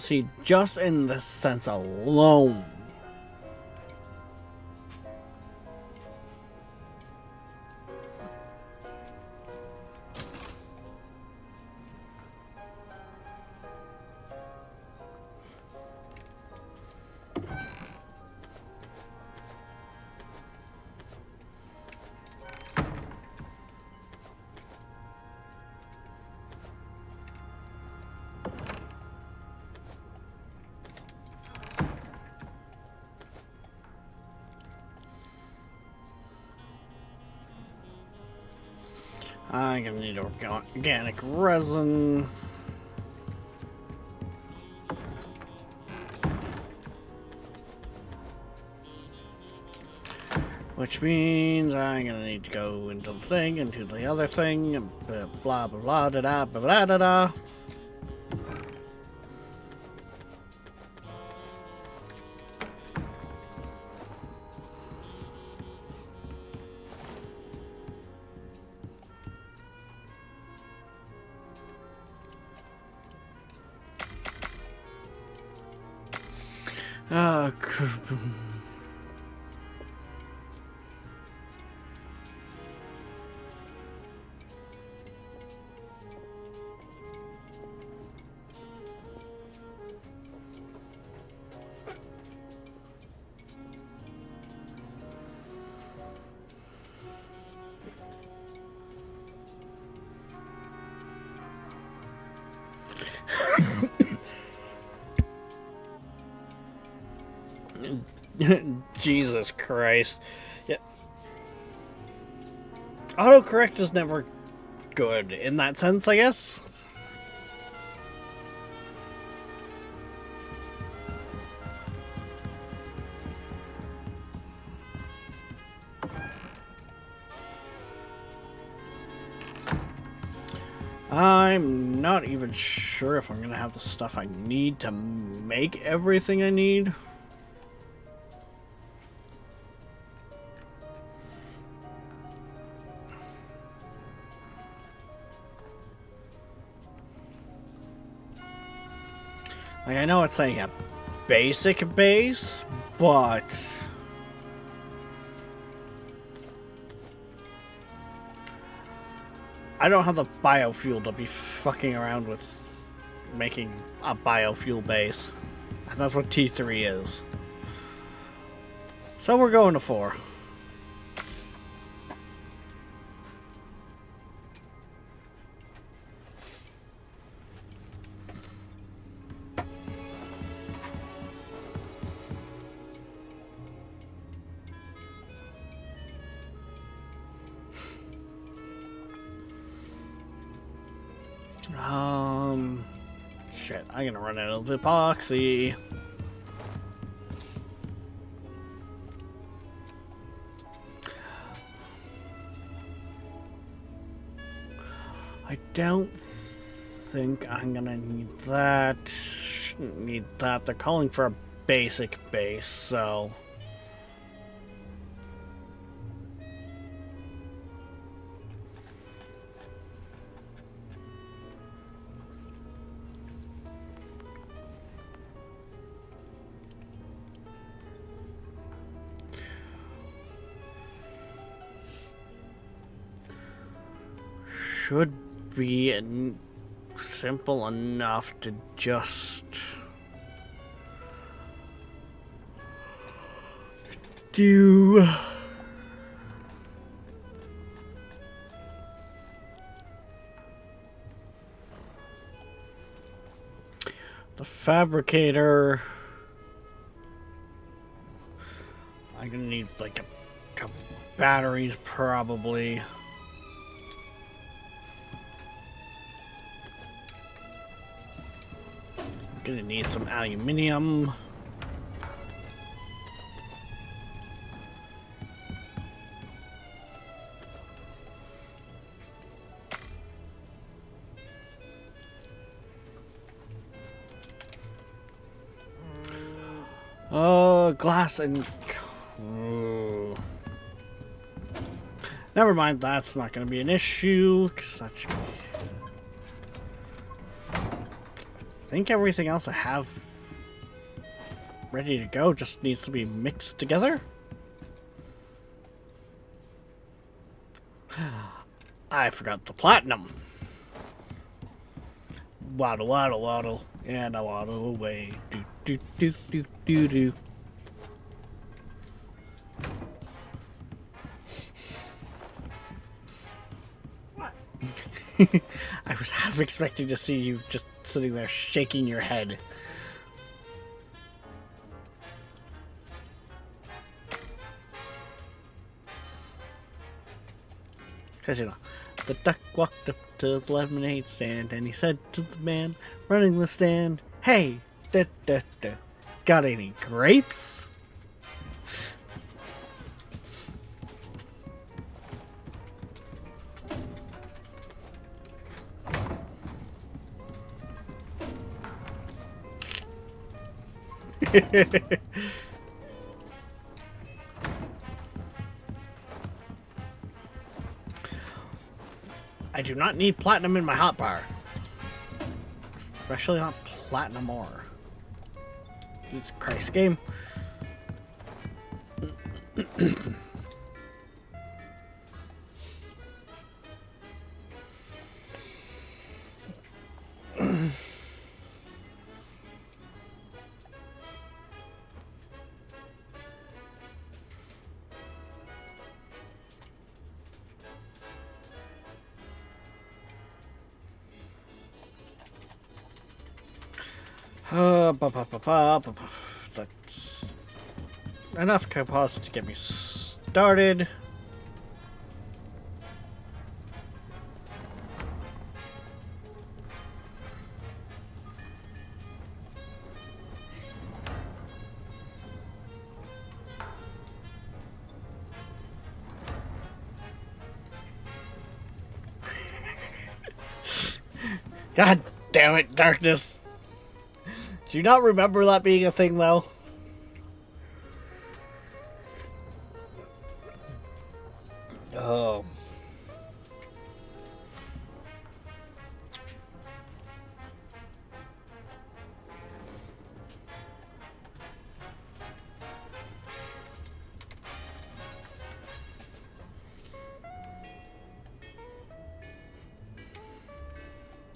See, just in this sense alone. I'm gonna need organic resin. Which means I'm gonna need to go into the thing, into the other thing, and blah blah blah da da blah blah da da. Jesus Christ. Yeah. Autocorrect is never good in that sense, I guess. I'm not even sure if I'm gonna have the stuff I need to make everything I need. Like, I know it's saying a basic base, but I don't have the biofuel to be fucking around with making a biofuel base. And that's what T3 is. So we're going to 4. Shit, I'm gonna run out of epoxy. I don't think I'm gonna need that. Shouldn't need that. They're calling for a basic base, so. Should be simple enough to just do. The fabricator. I'm gonna need like a couple batteries probably. Gonna need some aluminium. Glass and... Never mind, that's not gonna be an issue, 'cause that should be... I think everything else I have ready to go just needs to be mixed together. I forgot the platinum. Waddle, waddle, waddle, and I waddle away. Do, do, do, do, do, do.
What?
I was half expecting to see you just sitting there shaking your head. Because, you know, the duck walked up to the lemonade stand and he said to the man running the stand, "Hey, got any grapes?" I do not need platinum in my hotbar. Especially not platinum ore. Jesus Christ, game. That's enough composite to get me started. God damn it, darkness. Do you not remember that being a thing, though? Oh.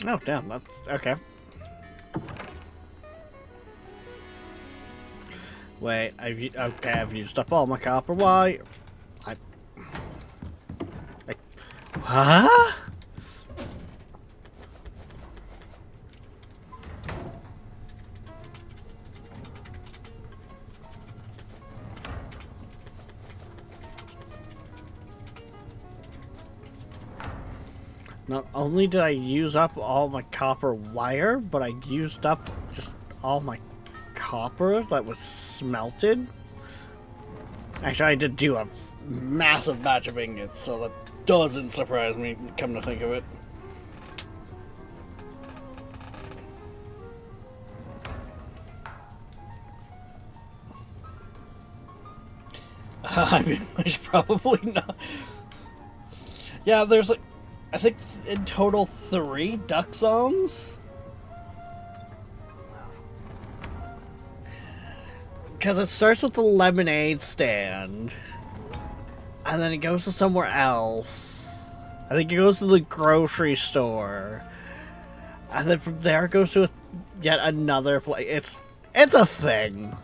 Oh, damn, that's okay. Wait, I've used up all my copper wire. Huh? Not only did I use up all my copper wire, but I used up just all my copper that was smelted. Actually, I did do a massive batch of ingots, so that doesn't surprise me, come to think of it. I mean, I should probably not. Yeah, there's like, I think in total 3 duck songs. Because it starts with the lemonade stand, and then it goes to somewhere else. I think it goes to the grocery store, and then from there it goes to yet another place. It's a thing.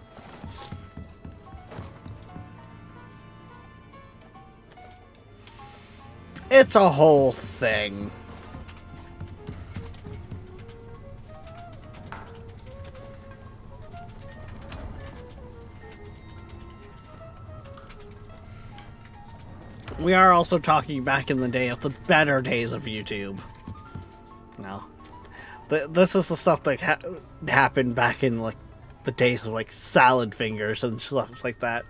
It's a whole thing. We are also talking back in the day of the better days of YouTube. No. This is the stuff that happened back in, like, the days of, like, salad fingers and stuff like that.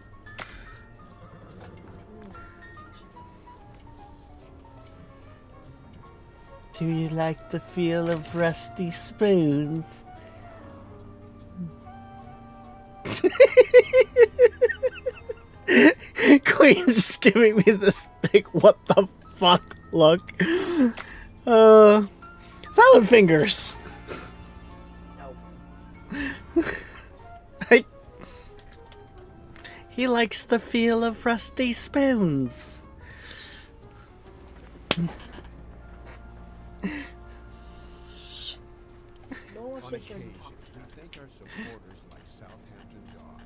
Do you like the feel of rusty spoons? Queen's just giving me this big what the fuck look. Salad fingers.
No.
He likes the feel of rusty spoons.
No one wants
On
to hear
occasion,
me.
we thank our supporters like Southampton Dog, a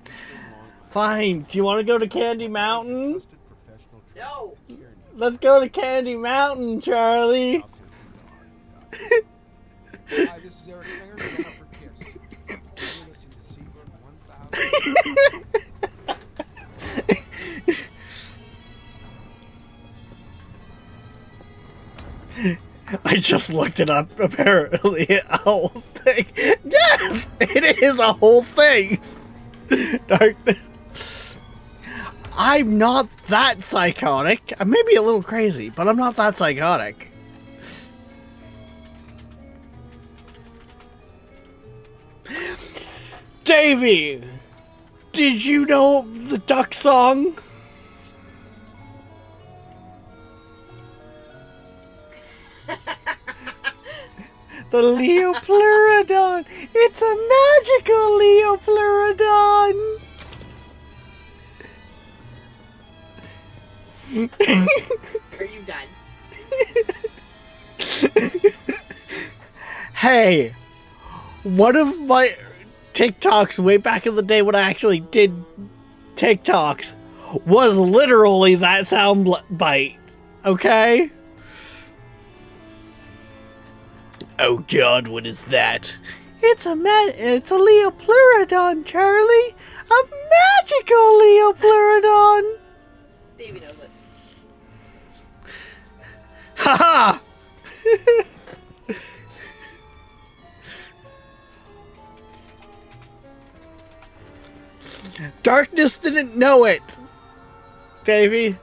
Bristol Long
Fine. Do you want to go to Candy Mountain?
trusted professional
No.
care needs.
Let's go to Candy Mountain, Charlie.
Southampton Dog.
Hi, this is Eric Singer, drummer for Kiss. You're listening to Seabird 1000.
I just looked it up. Apparently, a whole thing. Yes, it is a whole thing. Darkness. I'm not that psychotic. I may be a little crazy, but I'm not that psychotic. Davey, did you know the duck song? The Leopleurodon! It's a magical Leopleurodon!
Are you done?
Hey, one of my TikToks way back in the day when I actually did TikToks was literally that sound bite. Okay? Oh god, what is that? It's a Leopleurodon, Charlie! A magical Leopleurodon!
Davey knows it.
Haha! Darkness didn't know it! Davey.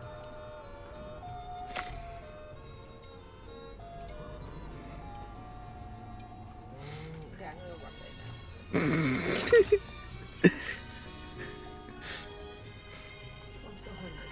still hungry.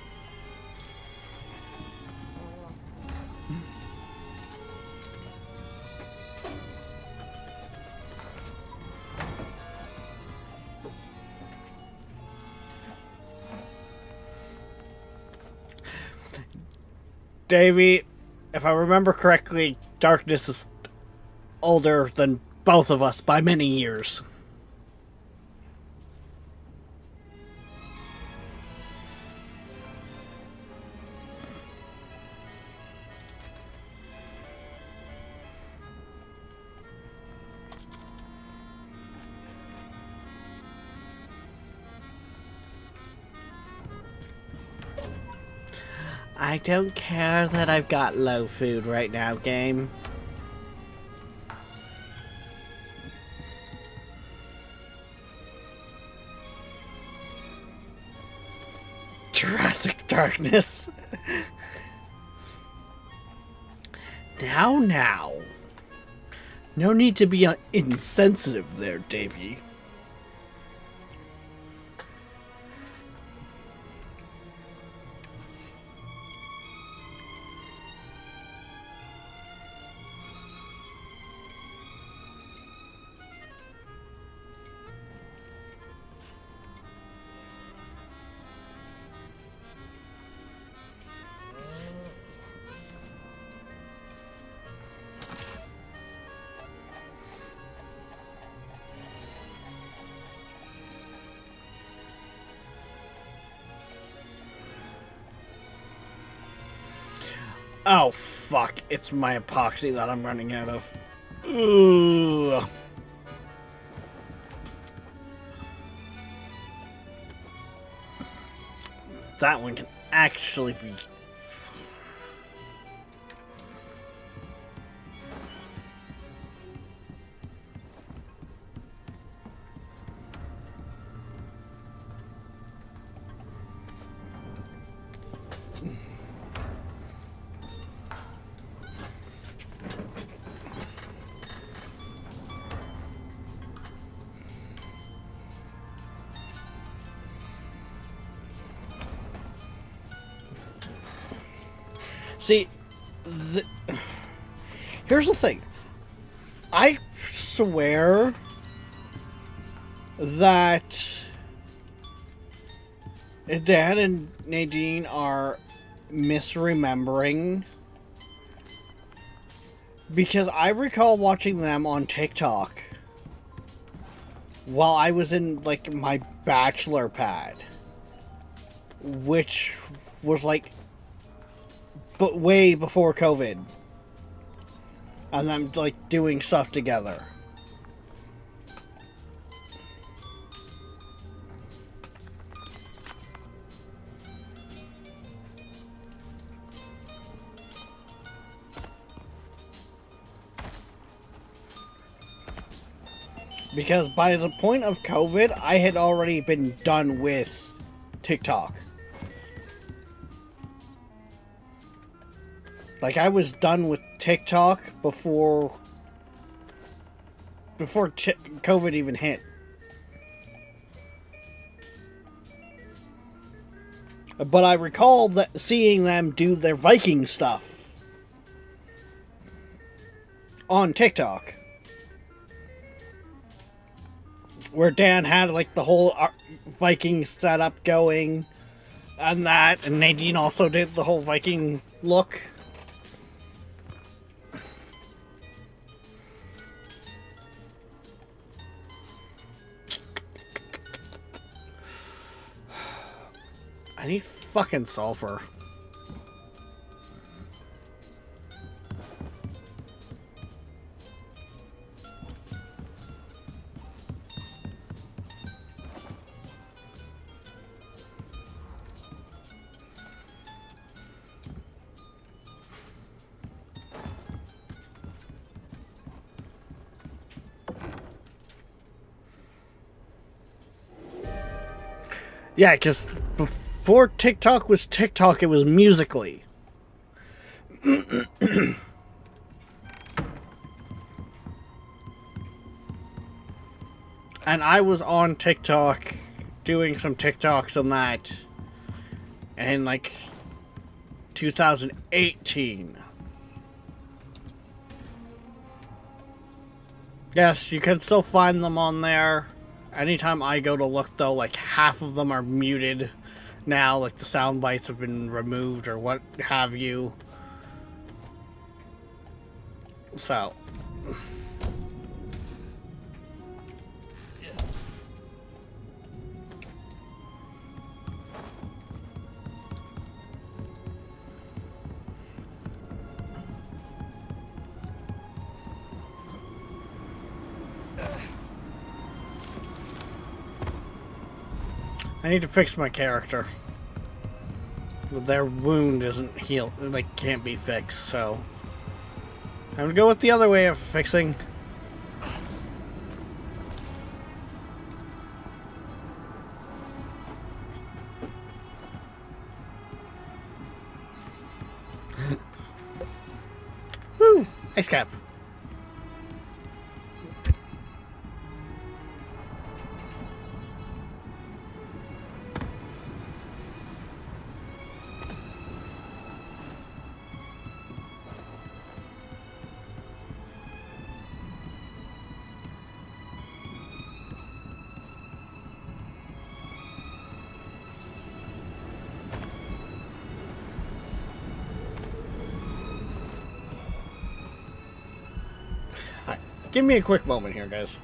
Davey, if I remember correctly, darkness is older than both of us by many years. I don't care that I've got low food right now, game. Jurassic Darkness. Now. No need to be insensitive there, Davey. Oh, fuck. It's my epoxy that I'm running out of. Ugh. That one can actually be... See, here's the thing. I swear that Dan and Nadine are misremembering, because I recall watching them on TikTok while I was in, like, my bachelor pad, which was, like, but way before COVID. And them, like, doing stuff together. Because by the point of COVID, I had already been done with TikTok. Like, I was done with TikTok before COVID even hit. But I recall that seeing them do their Viking stuff on TikTok, where Dan had, like, the whole Viking setup going, and that, and Nadine also did the whole Viking look. I need fucking sulfur. Yeah, because before TikTok was TikTok, it was Musically. And I was on TikTok doing some TikToks on that in like 2018. Yes, you can still find them on there. Anytime I go to look, though, like half of them are muted now, like the sound bites have been removed or what have you. So. I need to fix my character. Their wound isn't healed, like, can't be fixed, so I'm gonna go with the other way of fixing. Woo! Ice cap. Alright, give me a quick moment here, guys.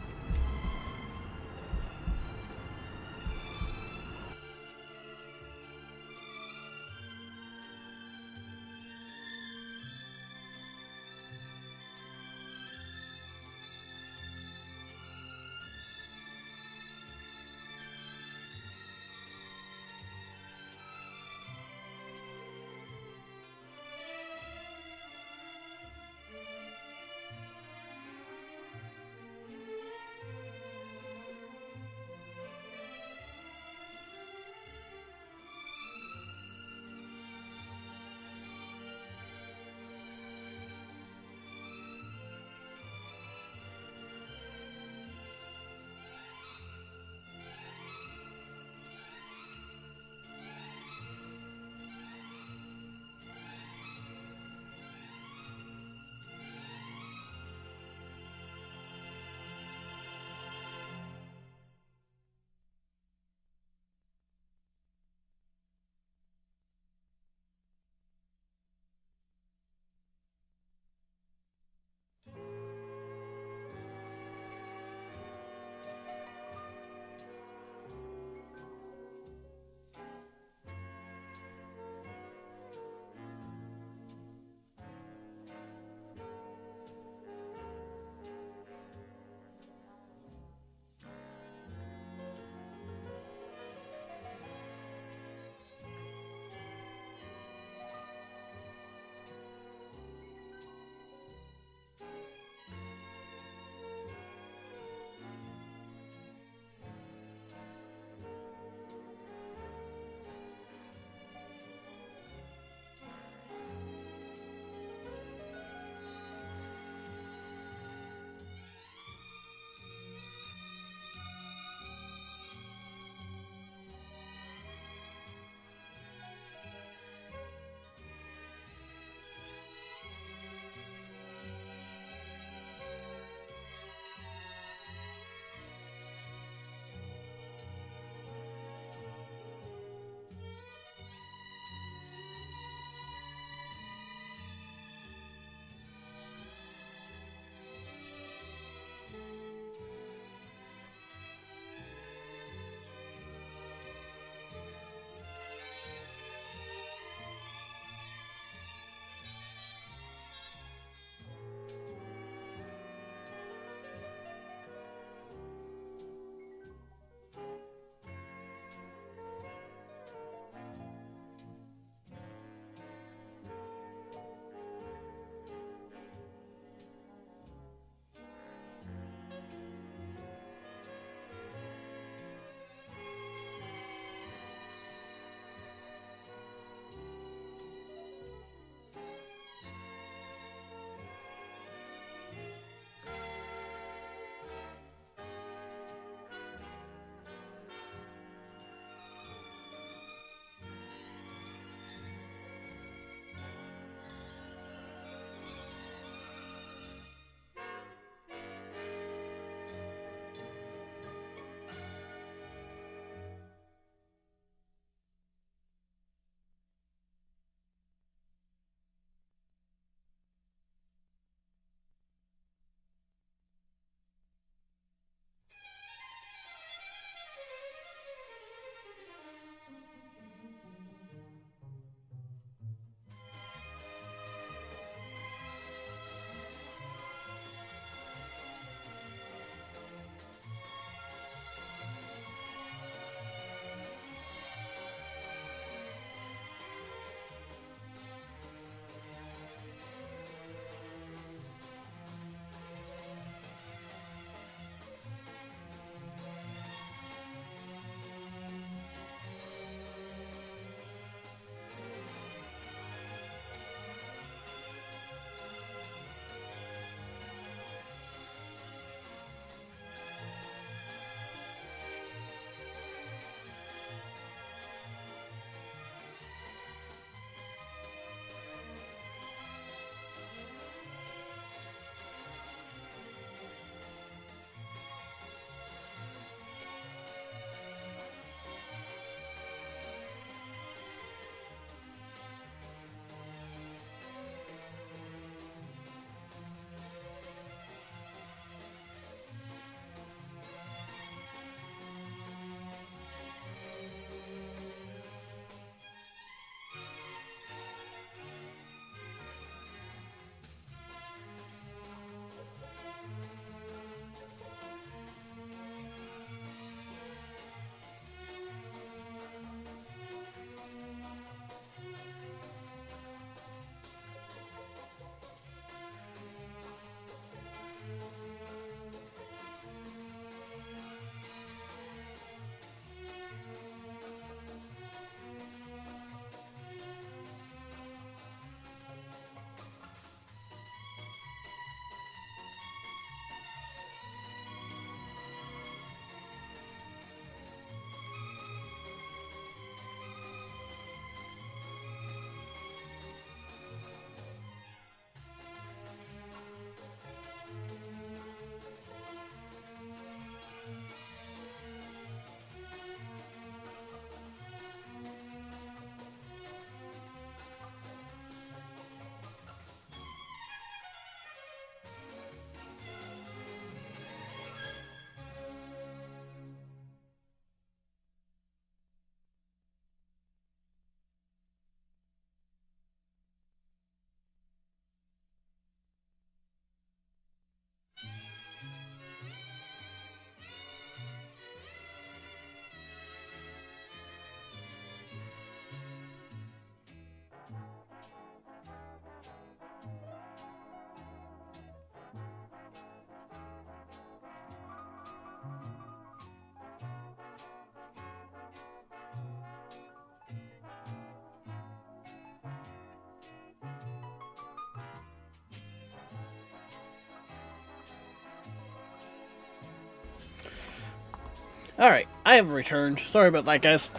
Alright, I have returned. Sorry about that, guys.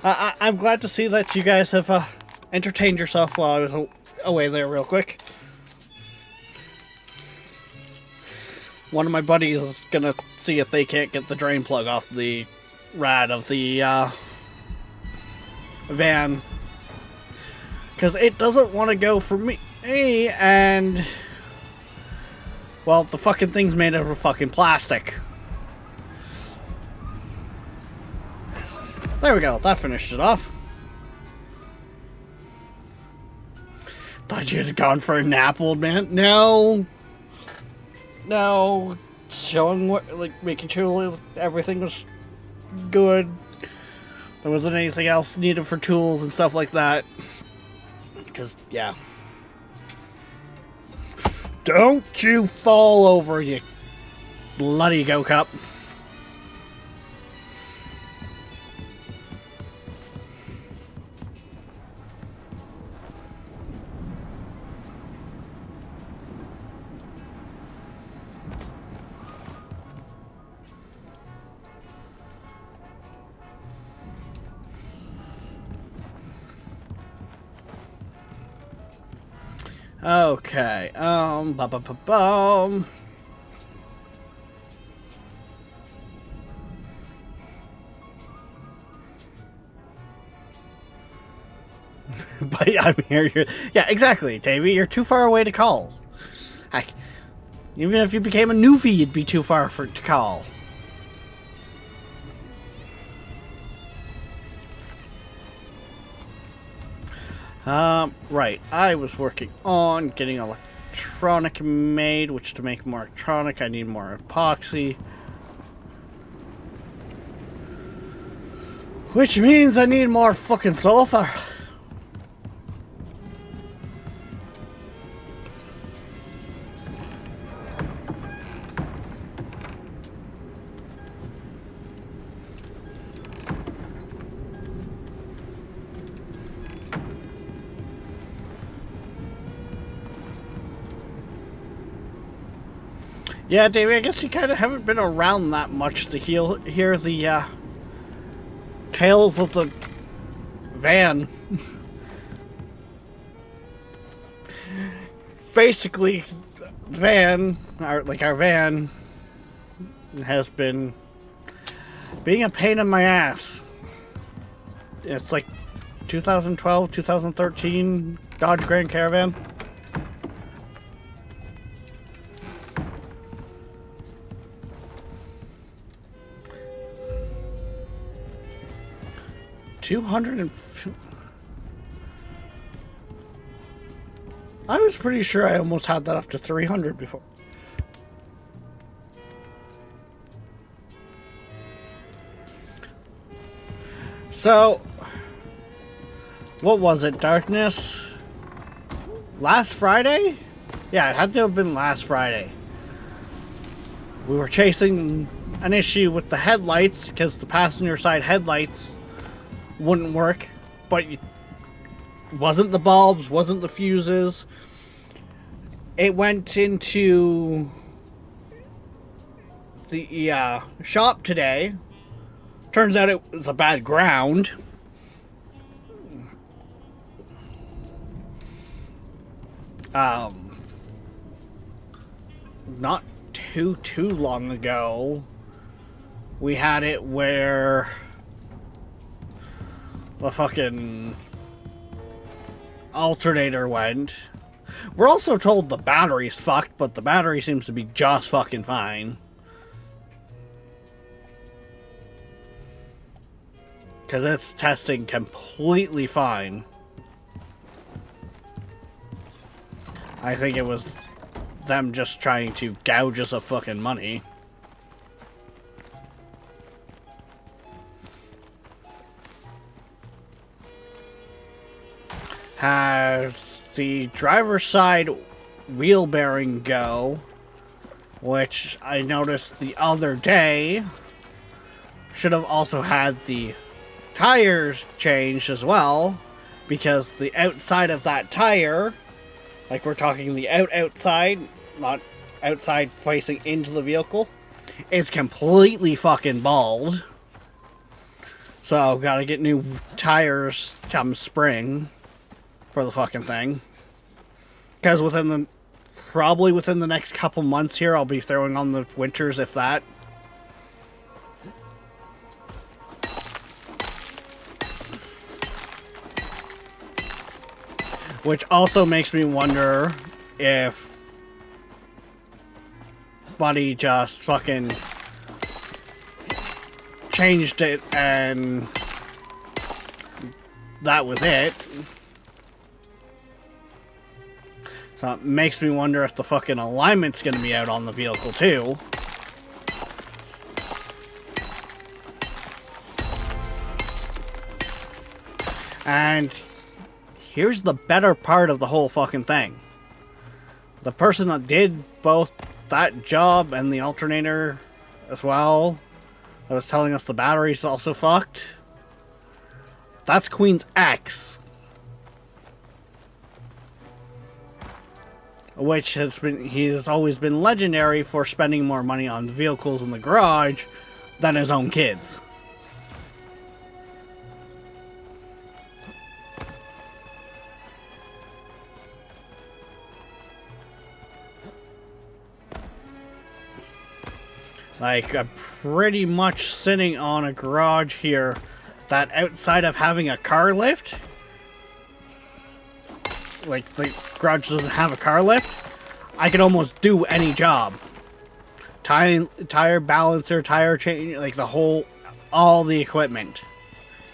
I'm glad to see that you guys have entertained yourself while I was away there real quick. One of my buddies is gonna see if they can't get the drain plug off the rad of the van. Because it doesn't want to go for me, and... well, the fucking thing's made out of fucking plastic. There we go, that finished it off. Thought you had gone for a nap, old man. No. No. Showing what, like, making sure everything was good. There wasn't anything else needed for tools and stuff like that. Because, yeah. Don't you fall over, you bloody go-cup. Okay, ba-ba-ba-bum. But I'm here. Yeah, exactly, Davey. You're too far away to call. Heck, even if you became a newfie, you'd be too far to call. Right. I was working on getting electronic made, which to make more electronic, I need more epoxy. Which means I need more fucking sulfur. Yeah, Davey, I guess you kind of haven't been around that much to hear the tales of the van. Basically, our van, has been being a pain in my ass. It's like 2012, 2013 Dodge Grand Caravan. I was pretty sure I almost had that up to 300 before. So, what was it? Darkness? Last Friday? Yeah, it had to have been last Friday. We were chasing an issue with the headlights because the passenger side headlights wouldn't work, but it wasn't the bulbs, wasn't the fuses. It went into the shop today. Turns out it was a bad ground. Not too long ago, we had it where the fucking alternator went. We're also told the battery's fucked, but the battery seems to be just fucking fine. Because it's testing completely fine. I think it was them just trying to gouge us of fucking money. Has the driver's side wheel bearing go, which I noticed the other day. Should have also had the tires changed as well, because the outside of that tire, like we're talking the outside, not outside facing into the vehicle is completely fucking bald. So, gotta get new tires come spring for the fucking thing. Because probably within the next couple months here, I'll be throwing on the winters, if that. Which also makes me wonder if Buddy just fucking changed it and that was it. So it makes me wonder if the fucking alignment's gonna be out on the vehicle too. And here's the better part of the whole fucking thing. The person that did both that job and the alternator as well, that was telling us the battery's also fucked, that's Queen's ex. Which he has always been legendary for spending more money on vehicles in the garage than his own kids. Like, I'm pretty much sitting on a garage here that outside of having a car lift, like, the garage doesn't have a car lift, I can almost do any job. Tire balancer, tire change, like all the equipment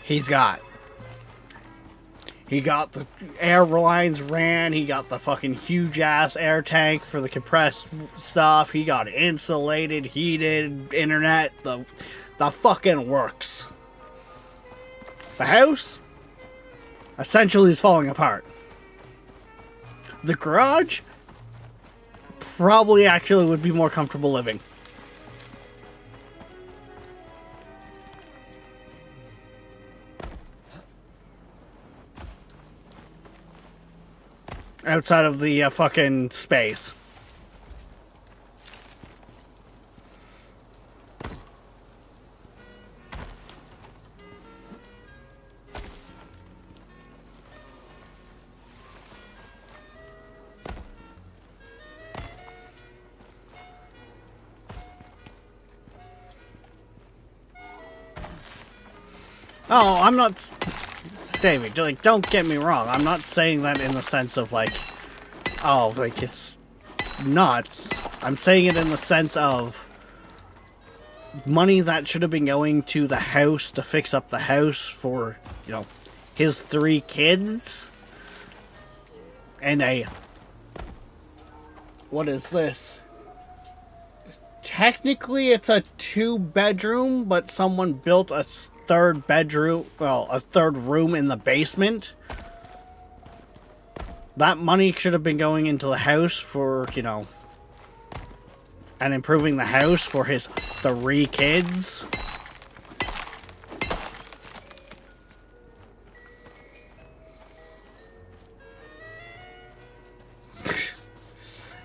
he's got. He got the air lines ran, he got the fucking huge ass air tank for the compressed stuff, he got insulated, heated, internet, the fucking works. The house essentially is falling apart. The garage probably actually would be more comfortable living. Outside of the fucking space. Oh, I'm not... David, like, don't get me wrong. I'm not saying that in the sense of, like, oh, like, it's nuts. I'm saying it in the sense of money that should have been going to the house to fix up the house for, you know, his 3 kids. And what is this? Technically, it's a 2-bedroom, but someone built a 3rd bedroom, well, a 3rd room in the basement. That money should have been going into the house for, you know, and improving the house for his 3 kids.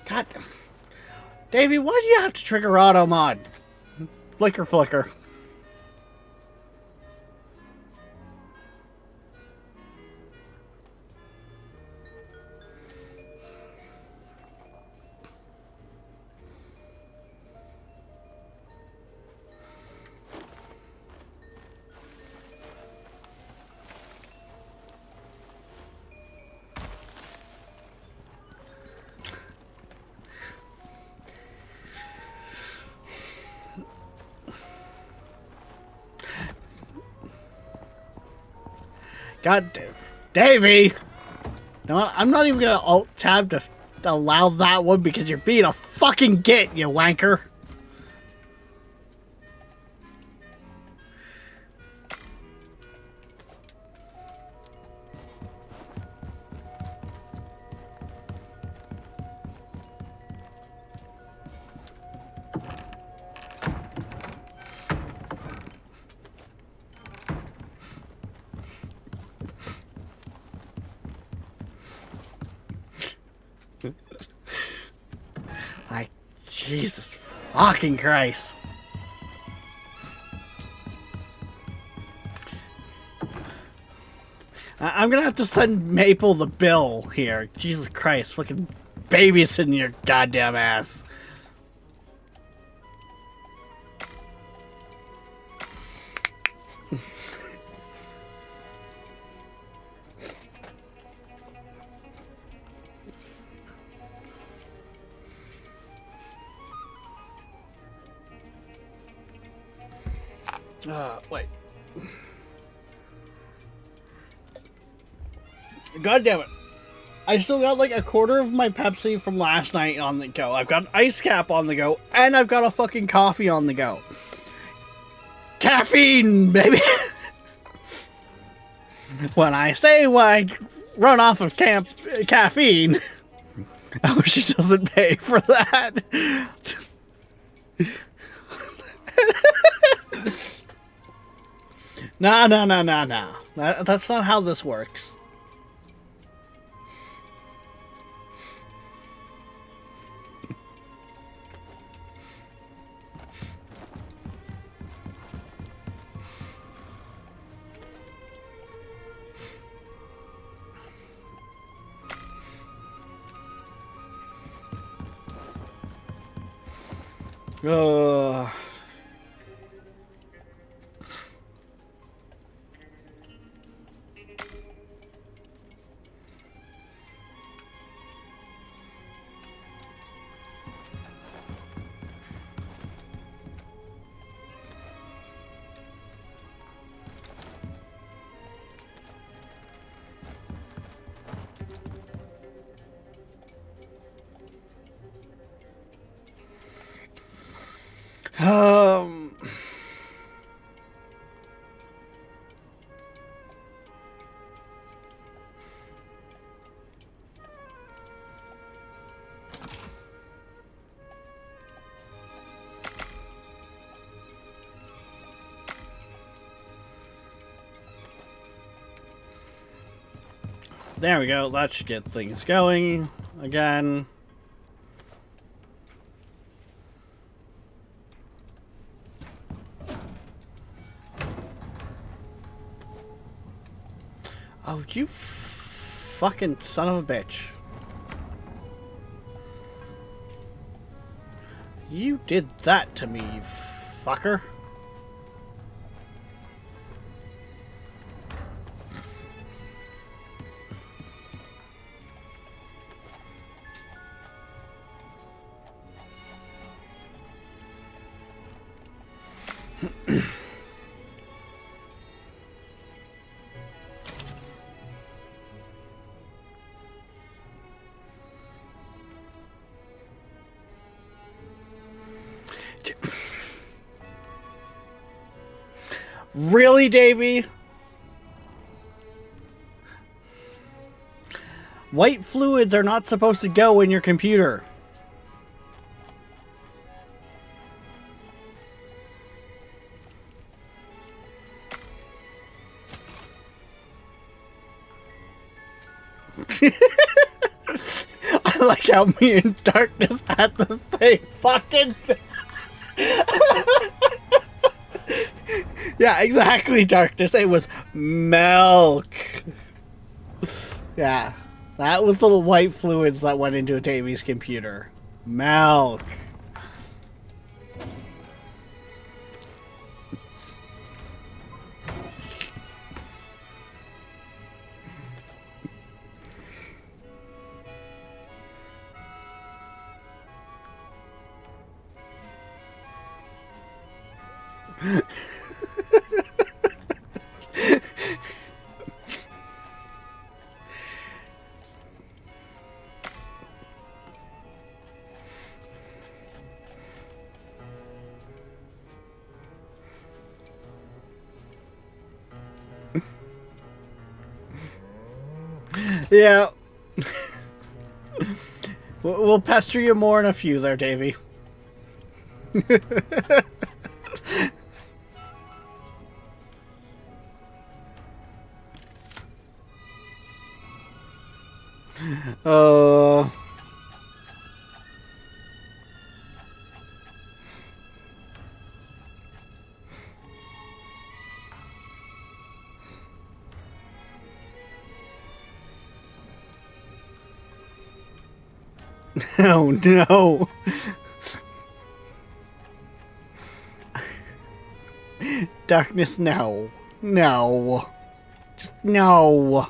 God. Davey, why do you have to trigger auto mod? Flicker. God damn. Davey! You know what? I'm not even gonna alt-tab to allow that one because you're being a fucking git, you wanker. Jesus fucking Christ. I'm gonna have to send Maple the bill here. Jesus Christ, fucking babysitting your goddamn ass. Wait. God damn it. I still got like a quarter of my Pepsi from last night on the go. I've got ice cap on the go, and I've got a fucking coffee on the go. Caffeine, baby! When I say I run off of caffeine, oh, she doesn't pay for that. No. That's not how this works. Um, there we go. That should get things going again. Oh, you fucking son of a bitch. You did that to me, you fucker. Really, Davey? White fluids are not supposed to go in your computer. I like how me and Darkness had the same fucking thing. Yeah, exactly, Darkness. It was milk. Yeah, that was the white fluids that went into Davey's computer. Milk. Yeah. We'll pester you more in a few there, Davey. Oh no. Darkness, no. No. Just no.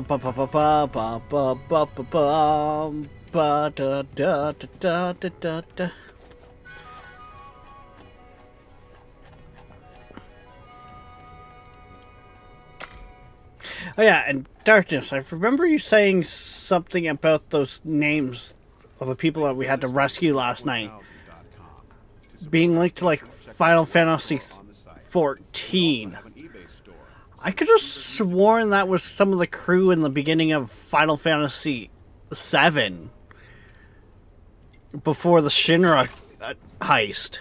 Ba ba ba ba ba ba ba ba ba ba da da da da da da da. Oh yeah, and Darkness, I remember you saying something about those names of the people that we had to rescue last night being linked to like Final Fantasy 14. I could have sworn that was some of the crew in the beginning of Final Fantasy 7 before the Shinra heist.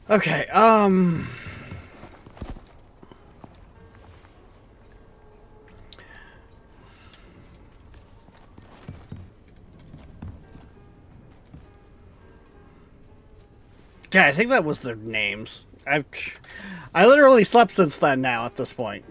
Okay, yeah, I think that was their names. I literally slept since then now at this point.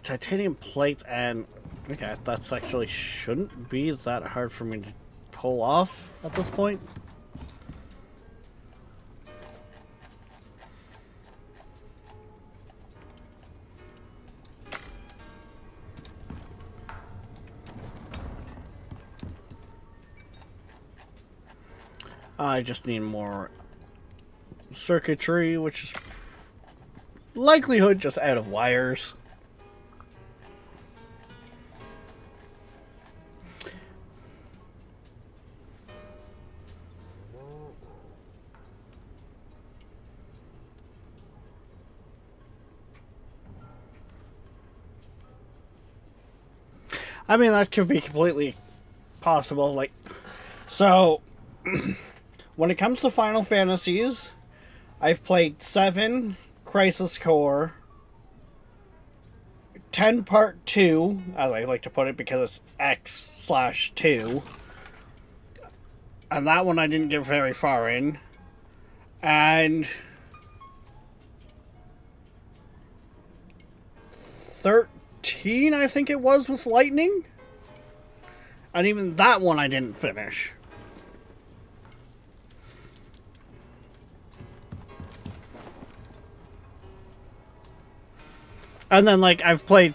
Titanium plate and... Okay, that's actually shouldn't be that hard for me to pull off at this point. I just need more circuitry, which is likelihood just out of wires. I mean, that could be completely possible. Like, so, when it comes to Final Fantasies, I've played 7, Crisis Core, 10 Part 2, as I like to put it because it's X/2, and that one I didn't get very far in, and 13, I think it was, with Lightning. And even that one I didn't finish. And then, like, I've played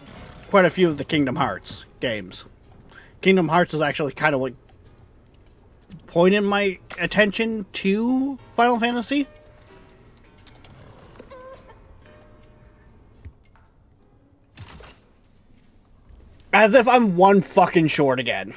quite a few of the Kingdom Hearts games. Kingdom Hearts is actually kind of what pointed my attention to Final Fantasy. As if I'm one fucking short again.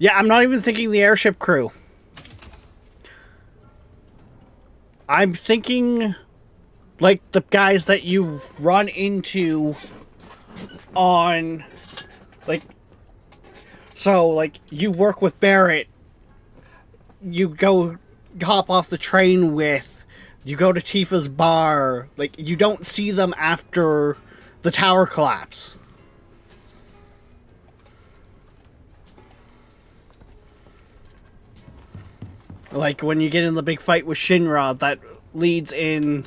Yeah, I'm not even thinking the airship crew. I'm thinking, like, the guys that you run into on, like, so, like, you work with Barrett, you go hop off the train with, you go to Tifa's bar, like, you don't see them after the tower collapse. Like when you get in the big fight with Shinra that leads in...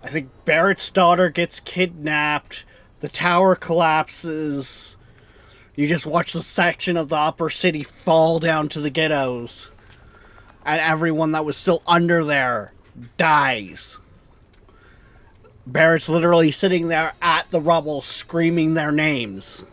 I think Barrett's daughter gets kidnapped, the tower collapses, you just watch the section of the upper city fall down to the ghettos, and everyone that was still under there dies. Barrett's literally sitting there at the rubble screaming their names.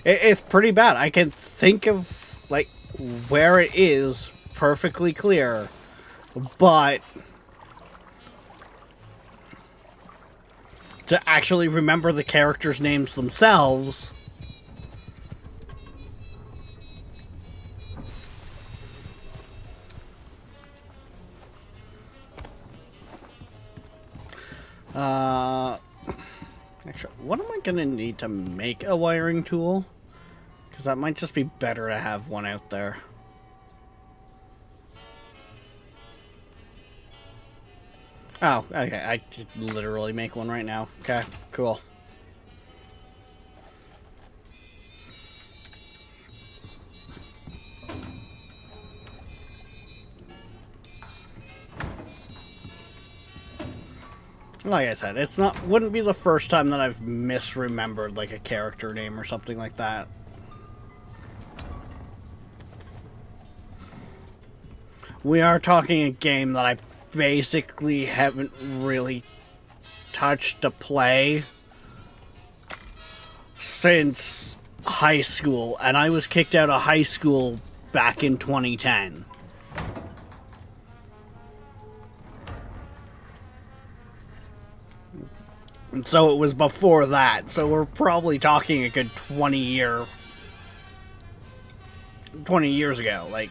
It's pretty bad. I can think of, like, where it is perfectly clear, but to actually remember the characters' names themselves... Actually, what am I gonna need to make a wiring tool? Because that might just be better to have one out there. Oh, okay, I could literally make one right now. Okay, cool. Like I said, wouldn't be the first time that I've misremembered like a character name or something like that. We are talking a game that I basically haven't really touched to play since high school, and I was kicked out of high school back in 2010. And so it was before that, so we're probably talking a good 20 years ago, like...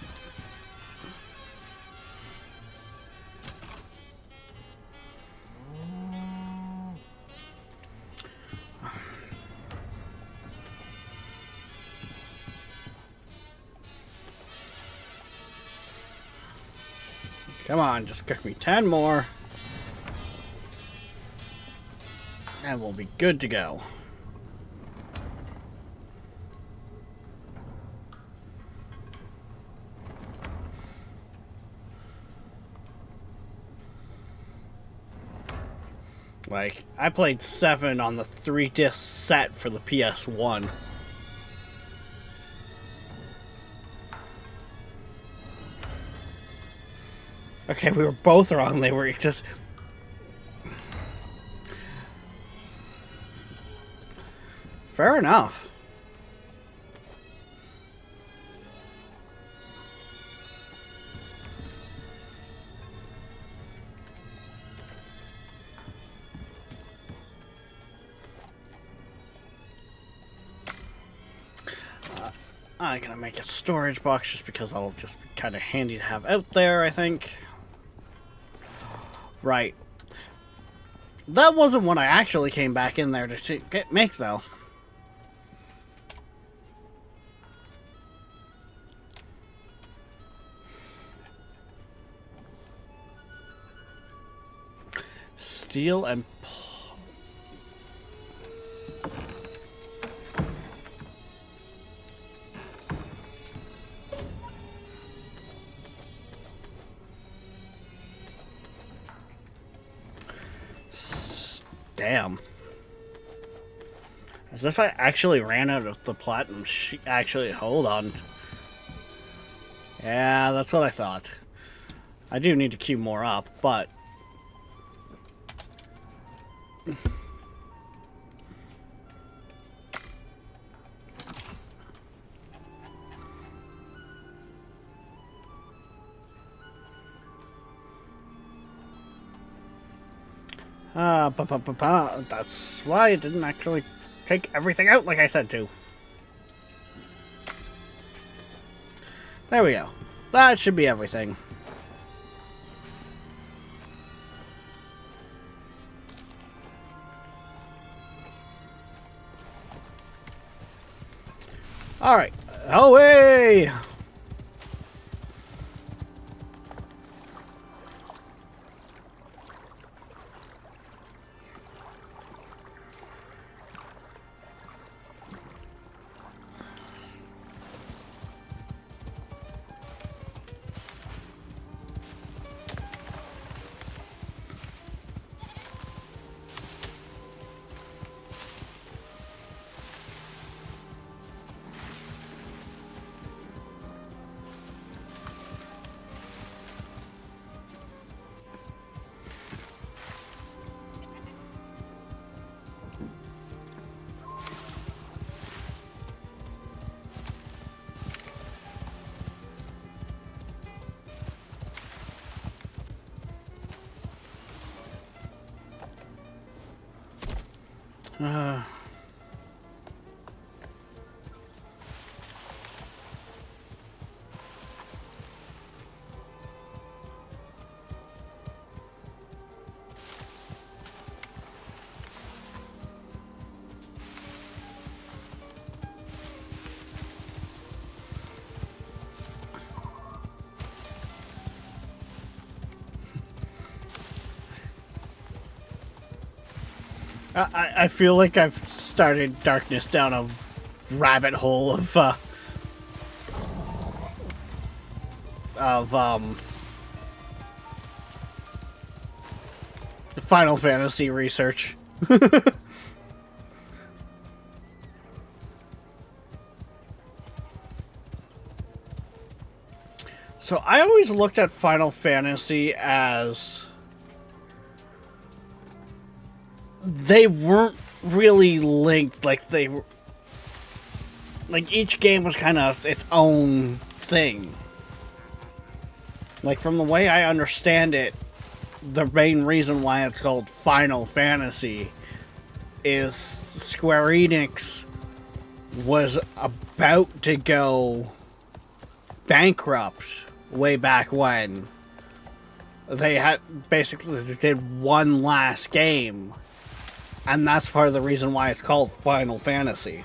Come on, just cook me 10 more. And we'll be good to go. Like, I played 7 on the 3-disc set for the PS1. Okay, we were both wrong. They were just... Fair enough. I'm gonna make a storage box just because I'll just be kind of handy to have out there, I think. Right. That wasn't what I actually came back in there to make, though. Steel and... Damn. As if I actually ran out of the platinum sheet. Actually, hold on. Yeah, that's what I thought. I do need to queue more up, but... That's why I didn't actually take everything out like I said to. There we go. That should be everything. Alright. Away! Uh, I feel like I've started Darkness down a rabbit hole of Final Fantasy research. So I always looked at Final Fantasy as they weren't really linked. Like each game was kind of its own thing. Like, from the way I understand it, the main reason why it's called Final Fantasy is Square Enix was about to go bankrupt way back when. They did one last game, and that's part of the reason why it's called Final Fantasy.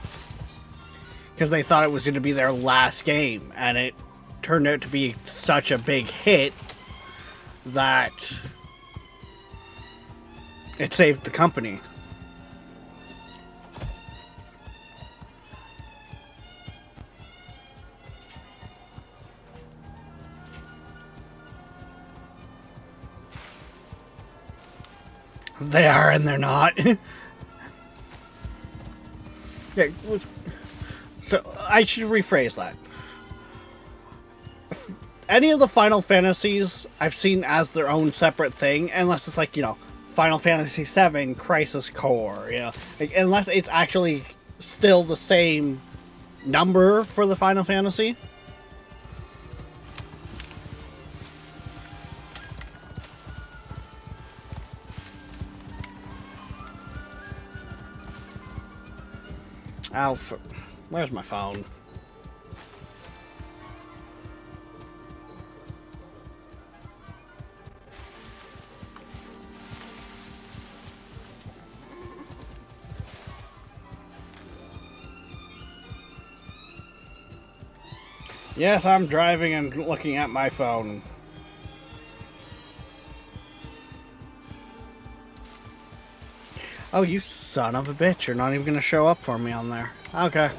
Because they thought it was going to be their last game, and it turned out to be such a big hit that it saved the company. They are and they're not. Yeah, so I should rephrase that. Any of the Final Fantasies I've seen as their own separate thing, unless it's like, Final Fantasy VII Crisis Core, like, unless it's actually still the same number for the Final Fantasy. Where's my phone? Yes, I'm driving and looking at my phone. Oh, you son of a bitch. You're not even going to show up for me on there. Okay.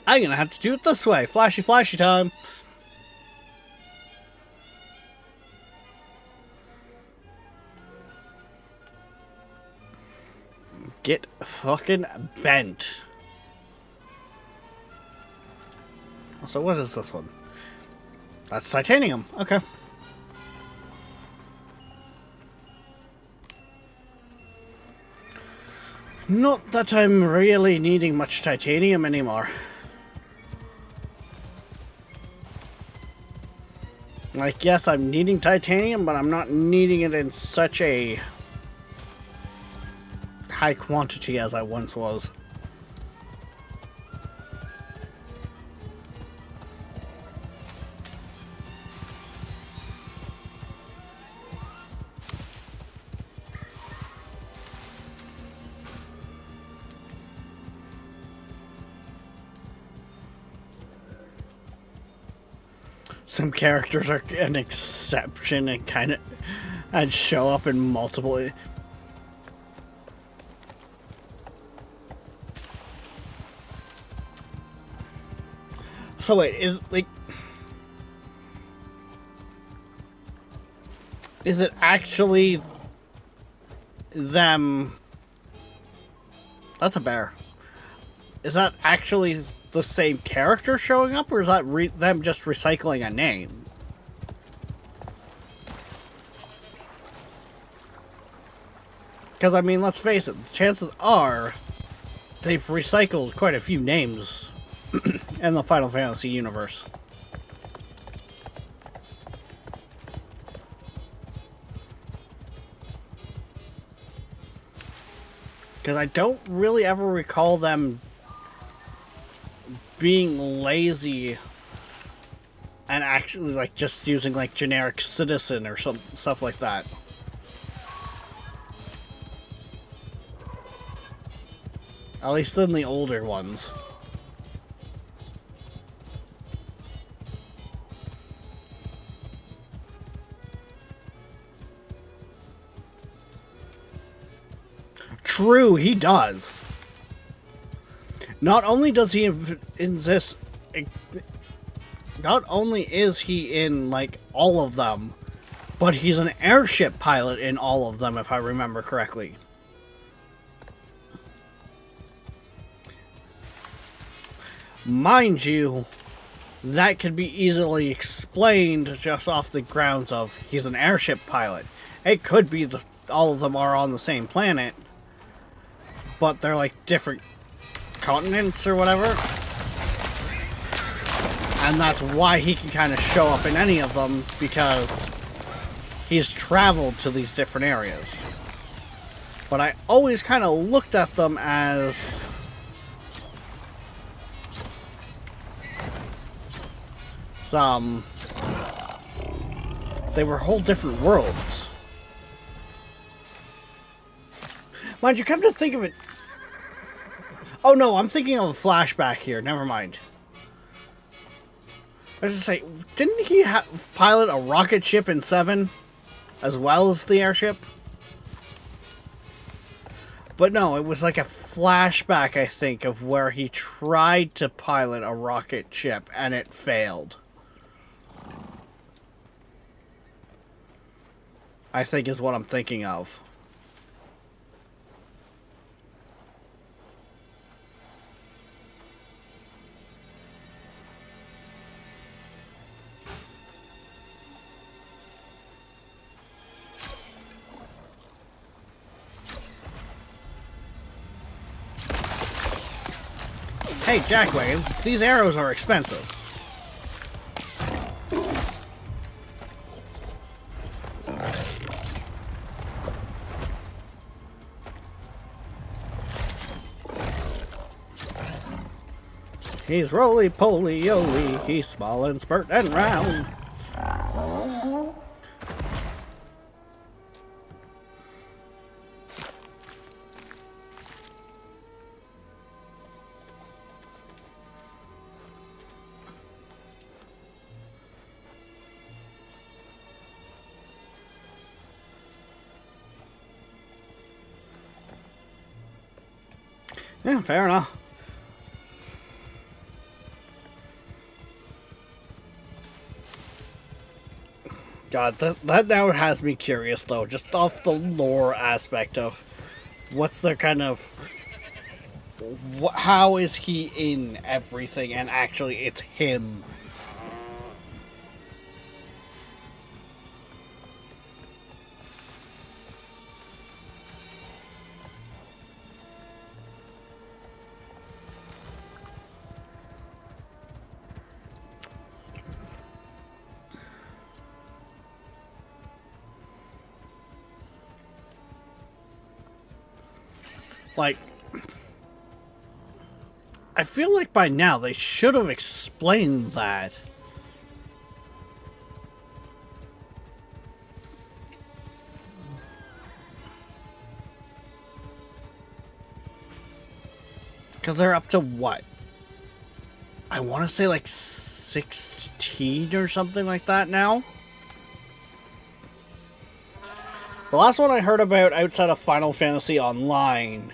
I'm going to have to do it this way. Flashy, flashy time. Get fucking bent. So what is this one? That's titanium. Okay. Not that I'm really needing much titanium anymore. Like, yes, I'm needing titanium, but I'm not needing it in such a high quantity as I once was. some characters are an exception and kind of and show up in multiple. So wait, is it actually them? That's a bear. Is that actually the same character showing up, or is that them just recycling a name? Because, I mean, let's face it, chances are they've recycled quite a few names in the Final Fantasy universe. Because I don't really ever recall them being lazy and actually, like, just using, like, generic citizen or some stuff like that. At least in the older ones. True, he does. Not only does he exist, not only is he in, like, all of them, but he's an airship pilot in all of them, if I remember correctly. Mind you, that could be easily explained just off the grounds of he's an airship pilot. It could be all of them are on the same planet, but they're like different continents or whatever. And that's why he can kind of show up in any of them, because he's traveled to these different areas. But I always kind of looked at them as they were whole different worlds. Mind you, come to think of it. Oh no, I'm thinking of a flashback here. Never mind. I was gonna say, didn't he pilot a rocket ship in 7 as well as the airship? But no, it was like a flashback, I think, of where he tried to pilot a rocket ship and it failed. I think is what I'm thinking of. Hey, Jackway, these arrows are expensive. He's roly-poly-oly, he's small and spurt and round. Yeah, fair enough. God, that now has me curious, though, just off the lore aspect of what's their kind of... how is he in everything, and actually it's him? Like, I feel like by now they should have explained that. Because they're up to what? I want to say like 16 or something like that now. The last one I heard about outside of Final Fantasy Online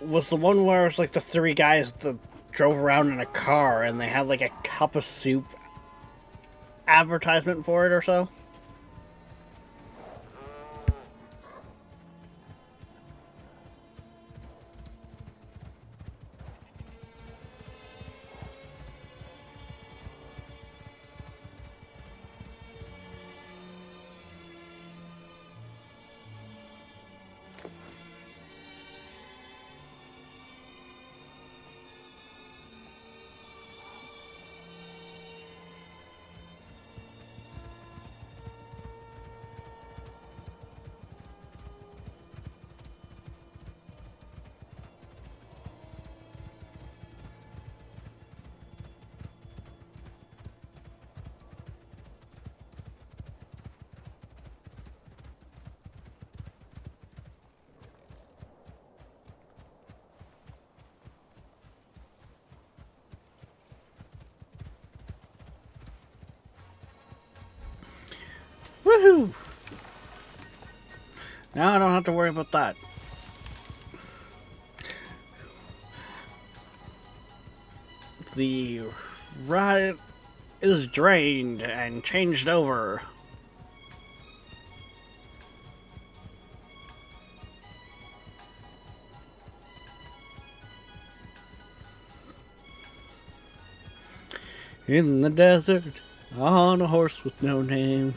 was the one where it's like the three guys that drove around in a car and they had like a cup of soup advertisement for it or so. Woohoo! Now I don't have to worry about that. The ride is drained and changed over. In the desert, on a horse with no name.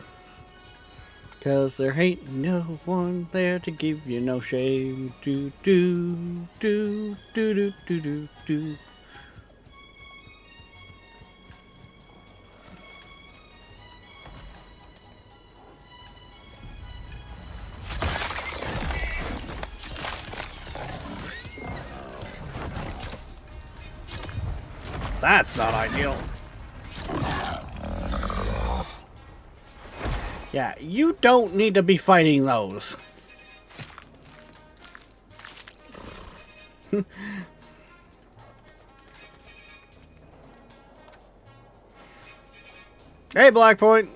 'Cause there ain't no one there to give you no shame. Do do do do do do do do. That's not ideal. Yeah, you don't need to be fighting those. Hey, Blackpoint.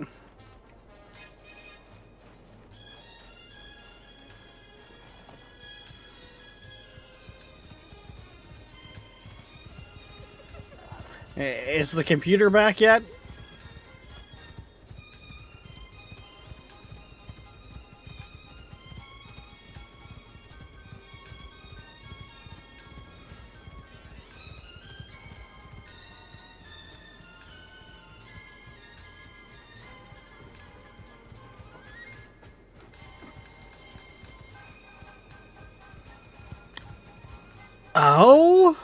Is the computer back yet? Oh?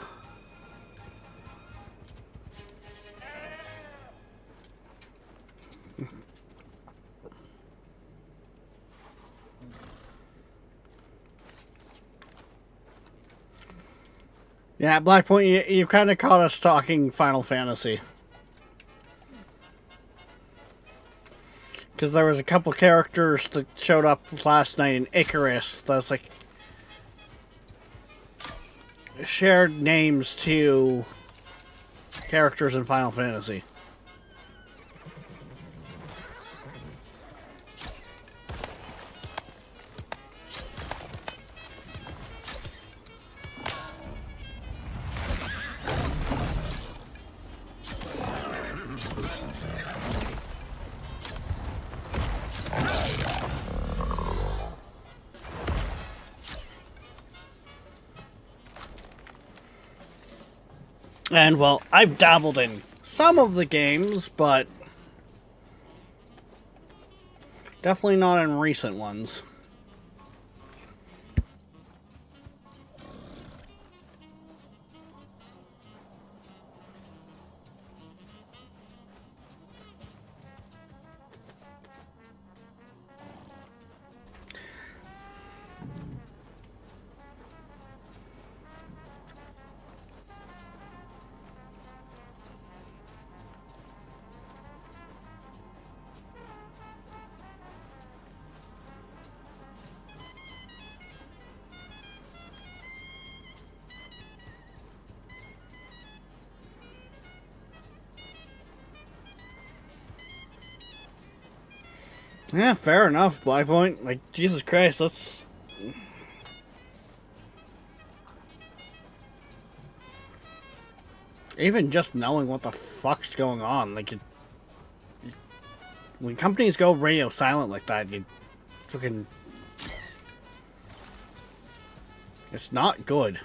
Yeah, Blackpoint, you kind of caught us talking Final Fantasy. Because there was a couple characters that showed up last night in Icarus that's like shared names to characters in Final Fantasy. And, well, I've dabbled in some of the games, but definitely not in recent ones. Yeah, fair enough, Black Point. Like, Jesus Christ, let's... Even just knowing what the fuck's going on, like, when companies go radio silent like that, you fucking... It's not good.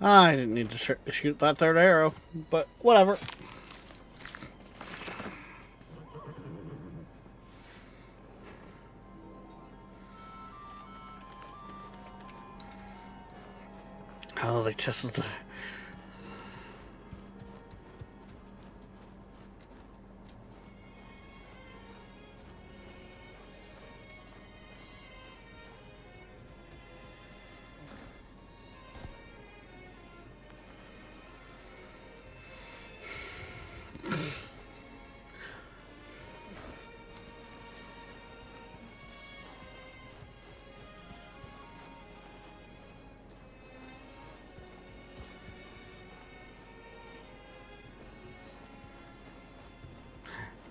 I didn't need to shoot that third arrow, but whatever. Oh, like this is the...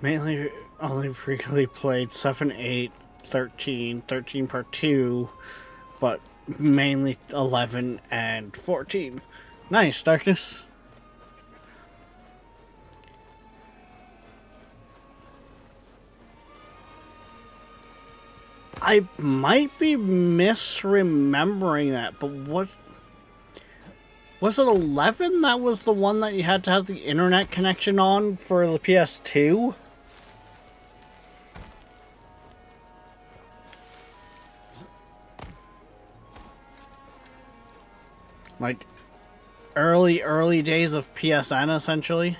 Mainly only frequently played 7, 8, 13, 13 part 2, but mainly 11 and 14. Nice, Darkness. I might be misremembering that, but was it 11 that was the one that you had to have the internet connection on for the PS2? Like, early days of PSN, essentially.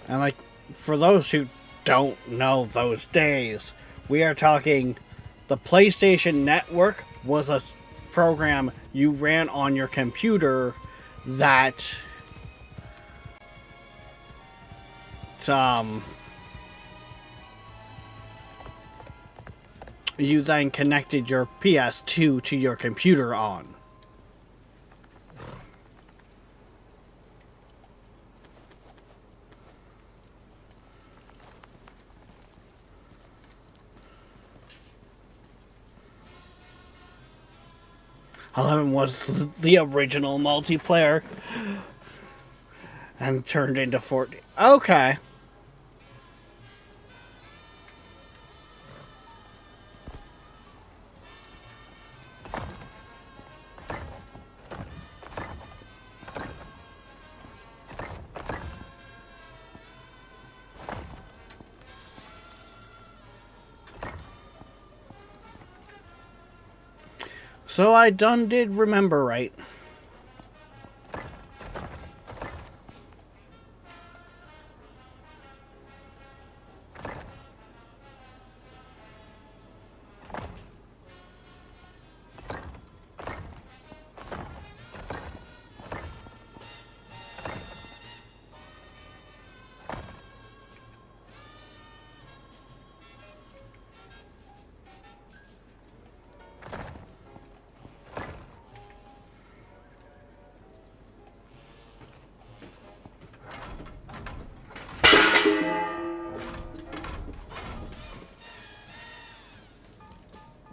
And, like, for those who don't know those days, we are talking the PlayStation Network was a program you ran on your computer that you then connected your PS2 to your computer on. Eleven was the original multiplayer and turned into 14. Okay. So I done did remember right.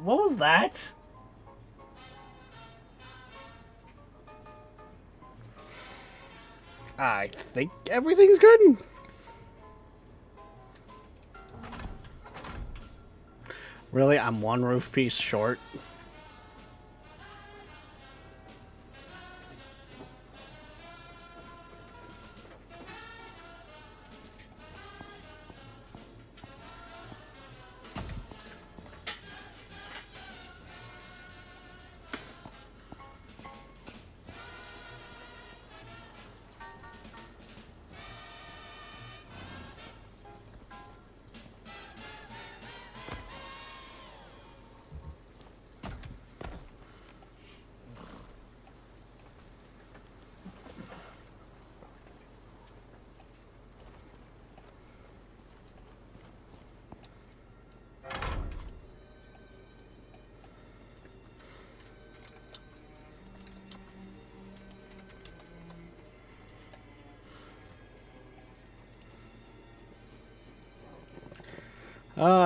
What was that? I think everything's good. Really, I'm one roof piece short.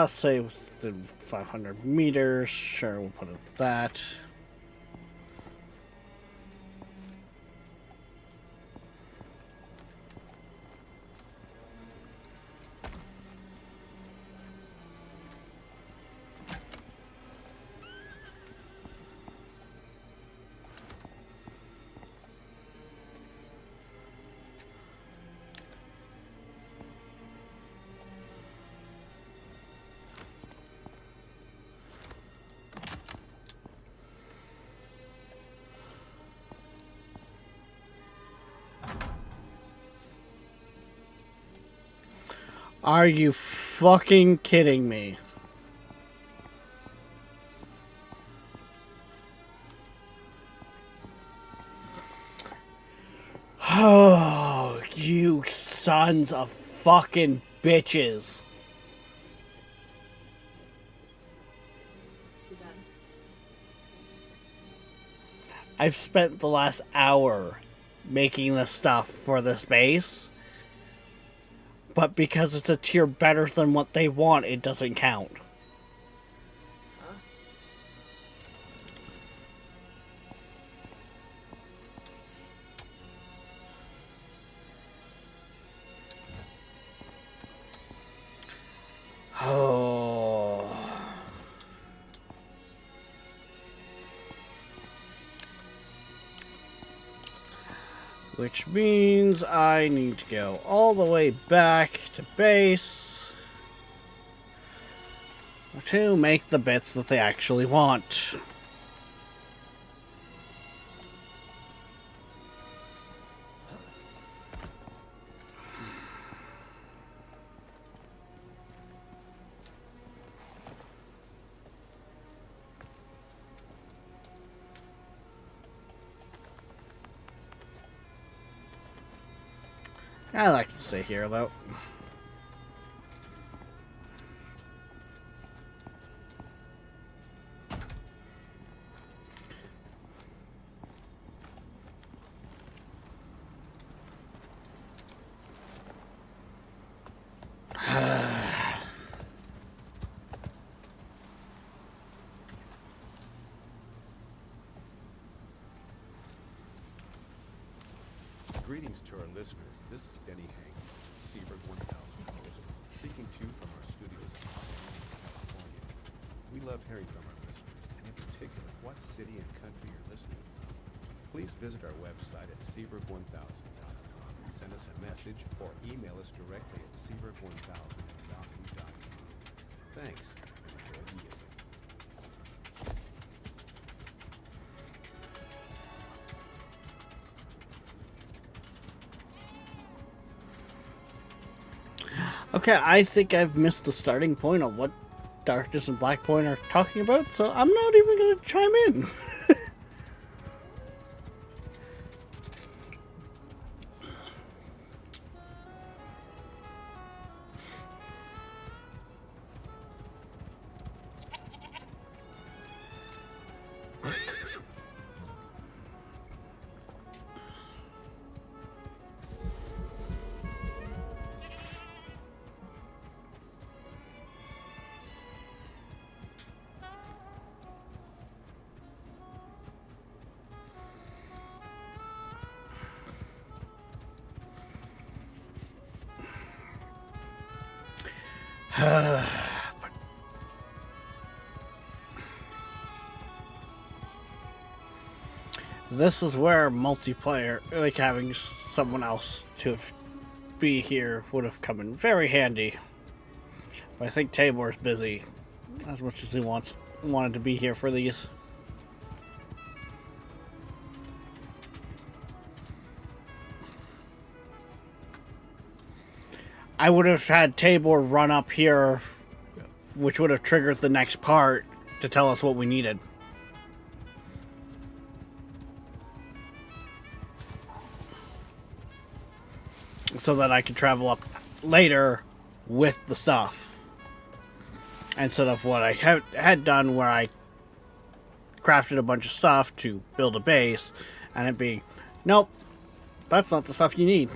Say within 500 meters. Sure, we'll put it at that. Are you fucking kidding me? Oh, you sons of fucking bitches.
You done?
I've spent the last hour making the stuff for this base, but because it's a tier better than what they want, it doesn't count.
Huh?
Oh. Which means I need to go all the way back to base to make the bits that they actually want. I like to stay here, though.
Greetings to our listeners. This is Denny Hank, Seabird 1000 host, speaking to you from our studios in Los Angeles, California. We love hearing from our listeners, and in particular, what city and country you're listening from. Please visit our website at seabird1000.com and send us a message or email us directly at seabird1000@yahoo.com. Thanks, and enjoy the music.
Okay, I think I've missed the starting point of what Darkness and Blackpoint are talking about, so I'm not even going to chime in. This is where multiplayer, like having someone else to be here, would have come in very handy. But I think Tabor's busy as much as he wanted to be here for these. I would have had Tabor run up here, which would have triggered the next part to tell us what we needed. So that I could travel up later with the stuff. Instead of what I had done where I crafted a bunch of stuff to build a base, and it be, nope, that's not the stuff you need.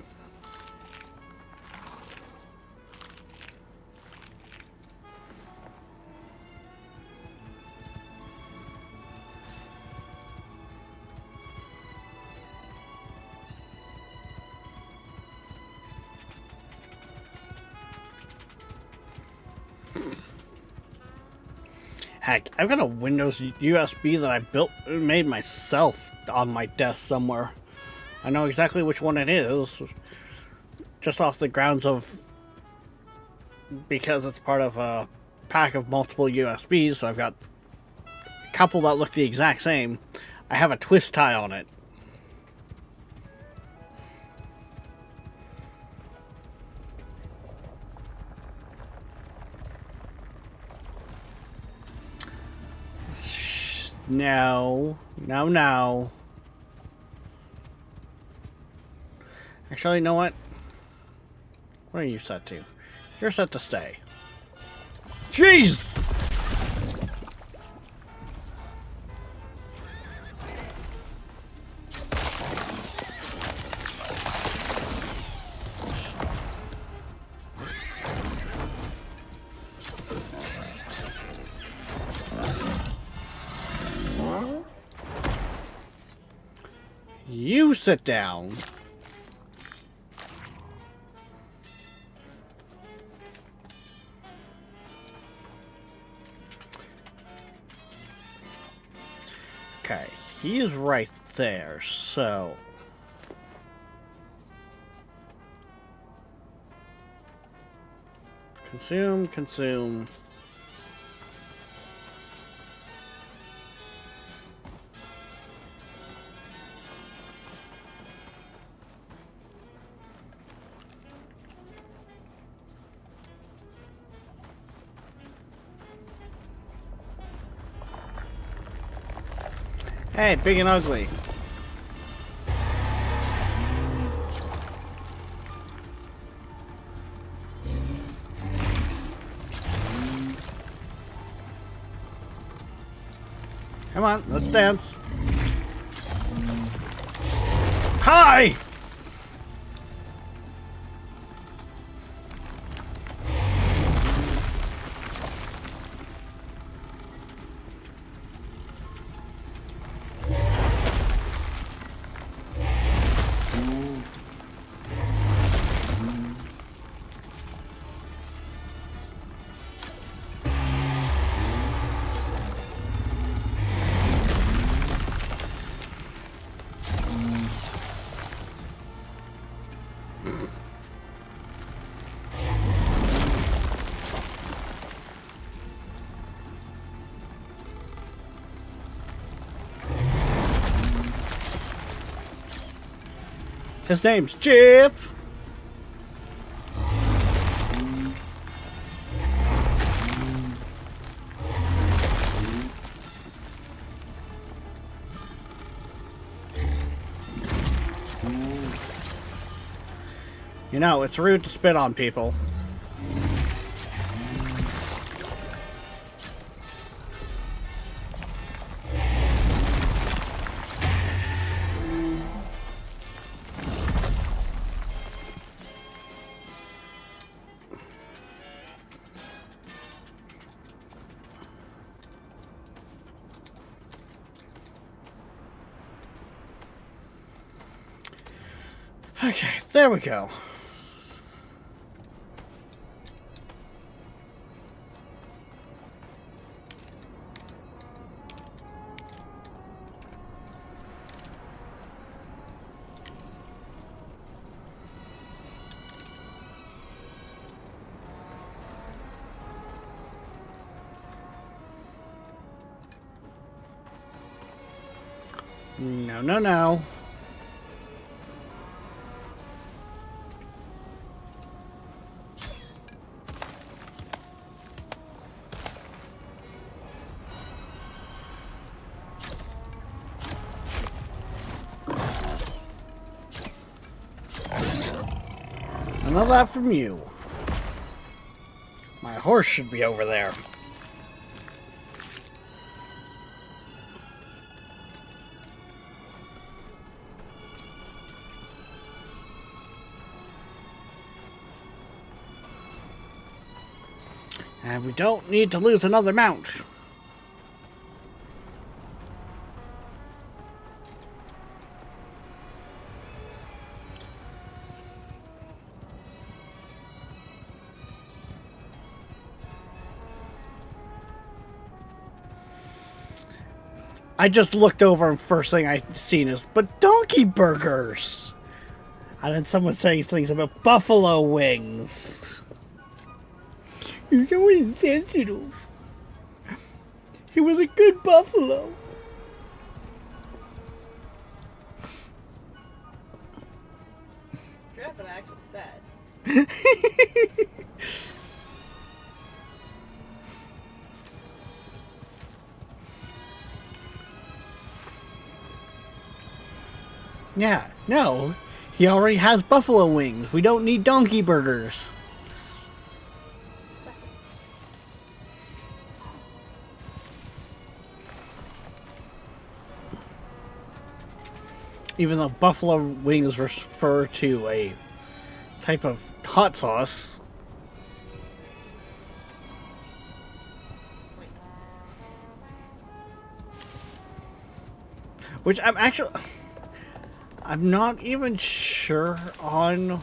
Heck, I've got a Windows USB that I made myself on my desk somewhere. I know exactly which one it is, just off the grounds of because it's part of a pack of multiple USBs. So I've got a couple that look the exact same. I have a twist tie on it. No. Actually, you know what? What are you set to? You're set to stay. Jeez! You sit down. Okay, he's right there, so... Consume. Hey, big and ugly. Come on, let's dance. Hi! His name's Jeff. You know, it's rude to spit on people. Okay, there we go. No. None of that from you. My horse should be over there. And we don't need to lose another mount. I just looked over and first thing I seen is, but donkey burgers! And then someone saying things about buffalo wings. You're so insensitive. He was a good buffalo.
Forgot what I actually said.
Yeah, no. He already has buffalo wings. We don't need donkey burgers. Even though buffalo wings refer to a type of hot sauce.
Wait.
Which I'm not even sure on.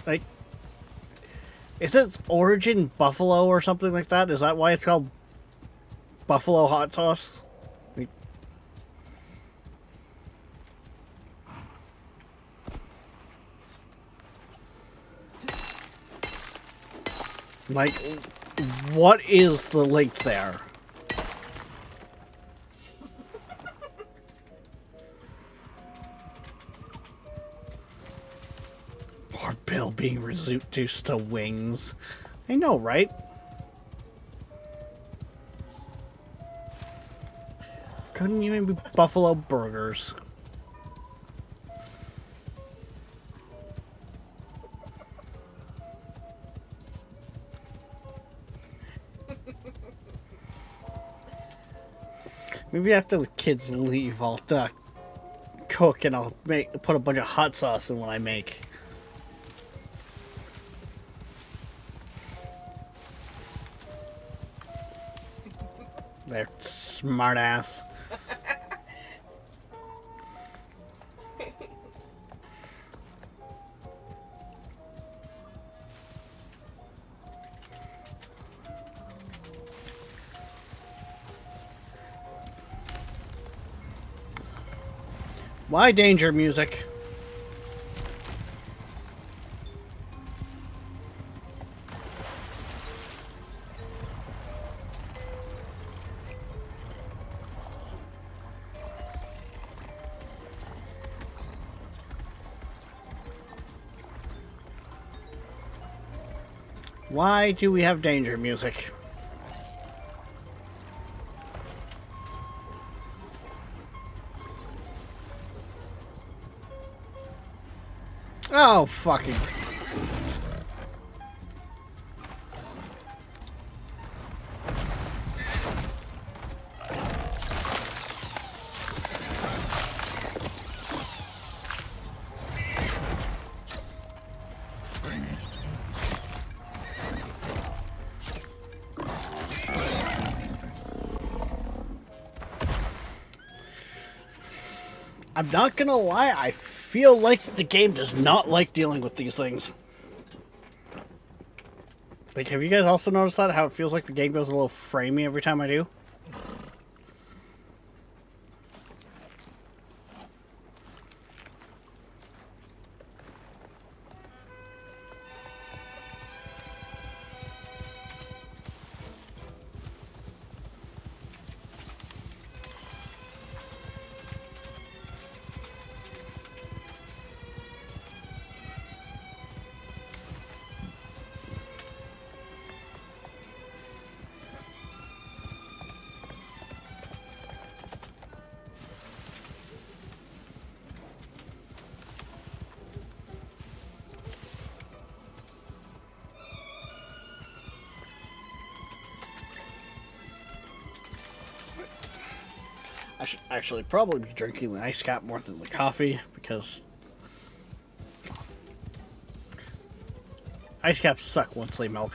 Like, is its origin buffalo or something like that? Is that why it's called buffalo hot sauce? Like, what is the link there? Poor Bill being reduced to wings. I know, right? Couldn't even be buffalo burgers. Maybe after the kids leave, I'll cook and I'll put a bunch of hot sauce in what I make. There, smart ass. Why danger music? Why do we have danger music? Oh, fucking. I'm not gonna lie, I feel like the game does not like dealing with these things. Like, have you guys also noticed that? How it feels like the game goes a little framey every time I do? I should actually probably be drinking the ice cap more than the coffee, because ice caps suck once they melt.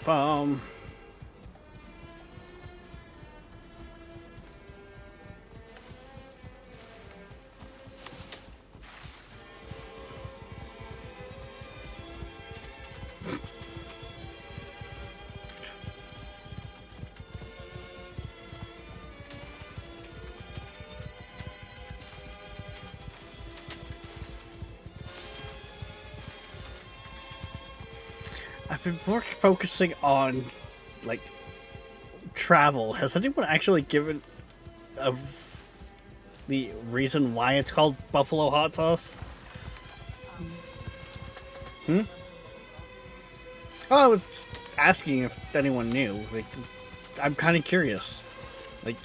Bum. I've been more focusing on, like, travel. Has anyone actually given a, the reason why it's called buffalo hot sauce? Hmm? Oh, I was asking if anyone knew. Like, I'm kind of curious. Like,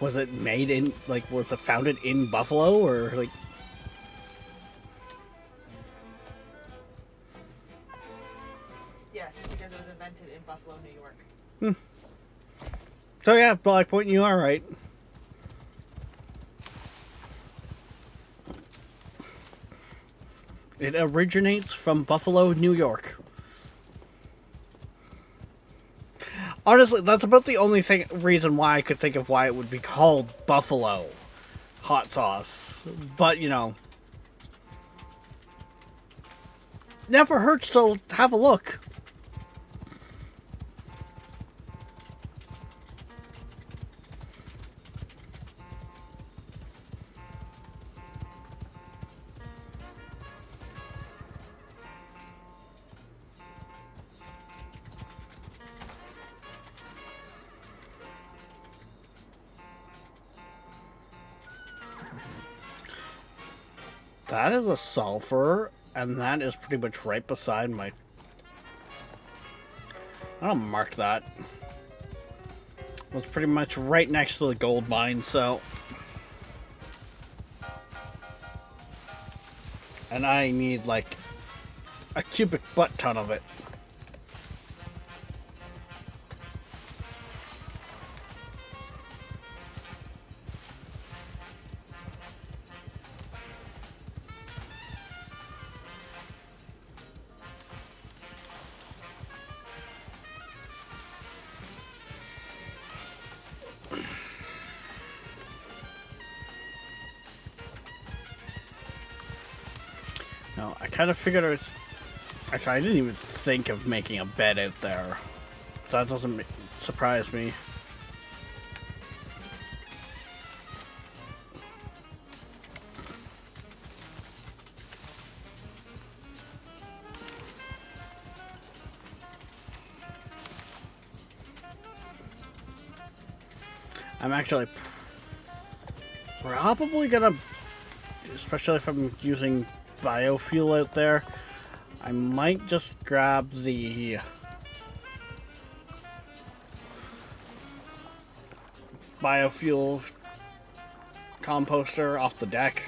was it made in, like, was it founded in Buffalo, or, like...
Yes, because it was invented in Buffalo, New York.
So yeah, Black Point, you are right. It originates from Buffalo, New York. Honestly, that's about the only reason why I could think of why it would be called Buffalo hot sauce. But, you know, never hurts to have a look. That is a sulfur, and that is pretty much right beside my... I'll mark that. It's pretty much right next to the gold mine, so... And I need, like, a cubic butt ton of it. No, I kind of figured it's... Actually, I didn't even think of making a bed out there. That doesn't surprise me. I'm actually probably gonna, especially if I'm using biofuel out there, I might just grab the biofuel composter off the deck.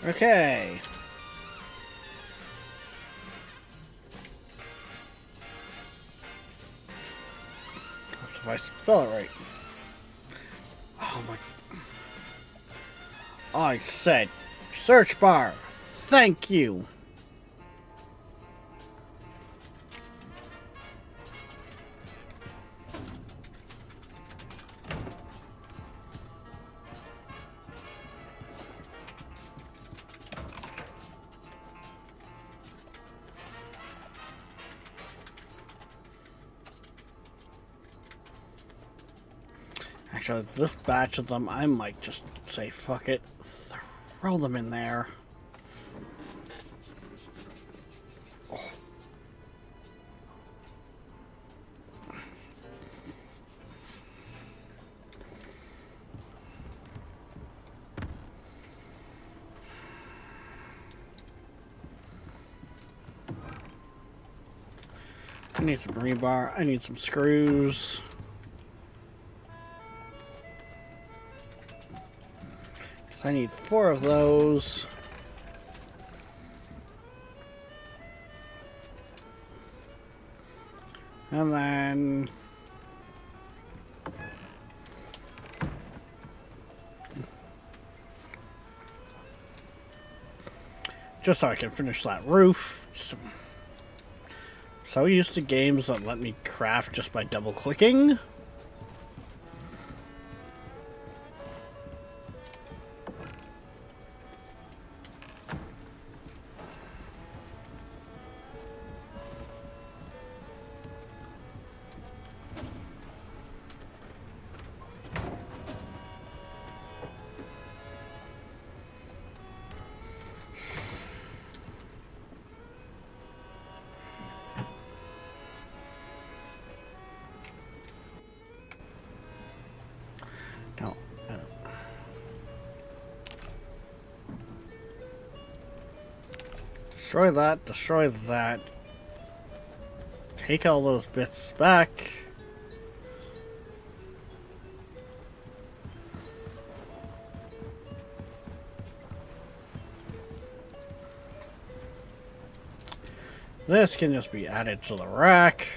Okay. If I spell it right. Oh my. I said search bar. Thank you. Actually, this batch of them, I might just say fuck it. Throw them in there. Oh. I need some rebar. I need some screws. So I need 4 of those. And then just so I can finish that roof. So used to games that let me craft just by double clicking. No, I don't. Destroy that, destroy that. Take all those bits back. This can just be added to the rack.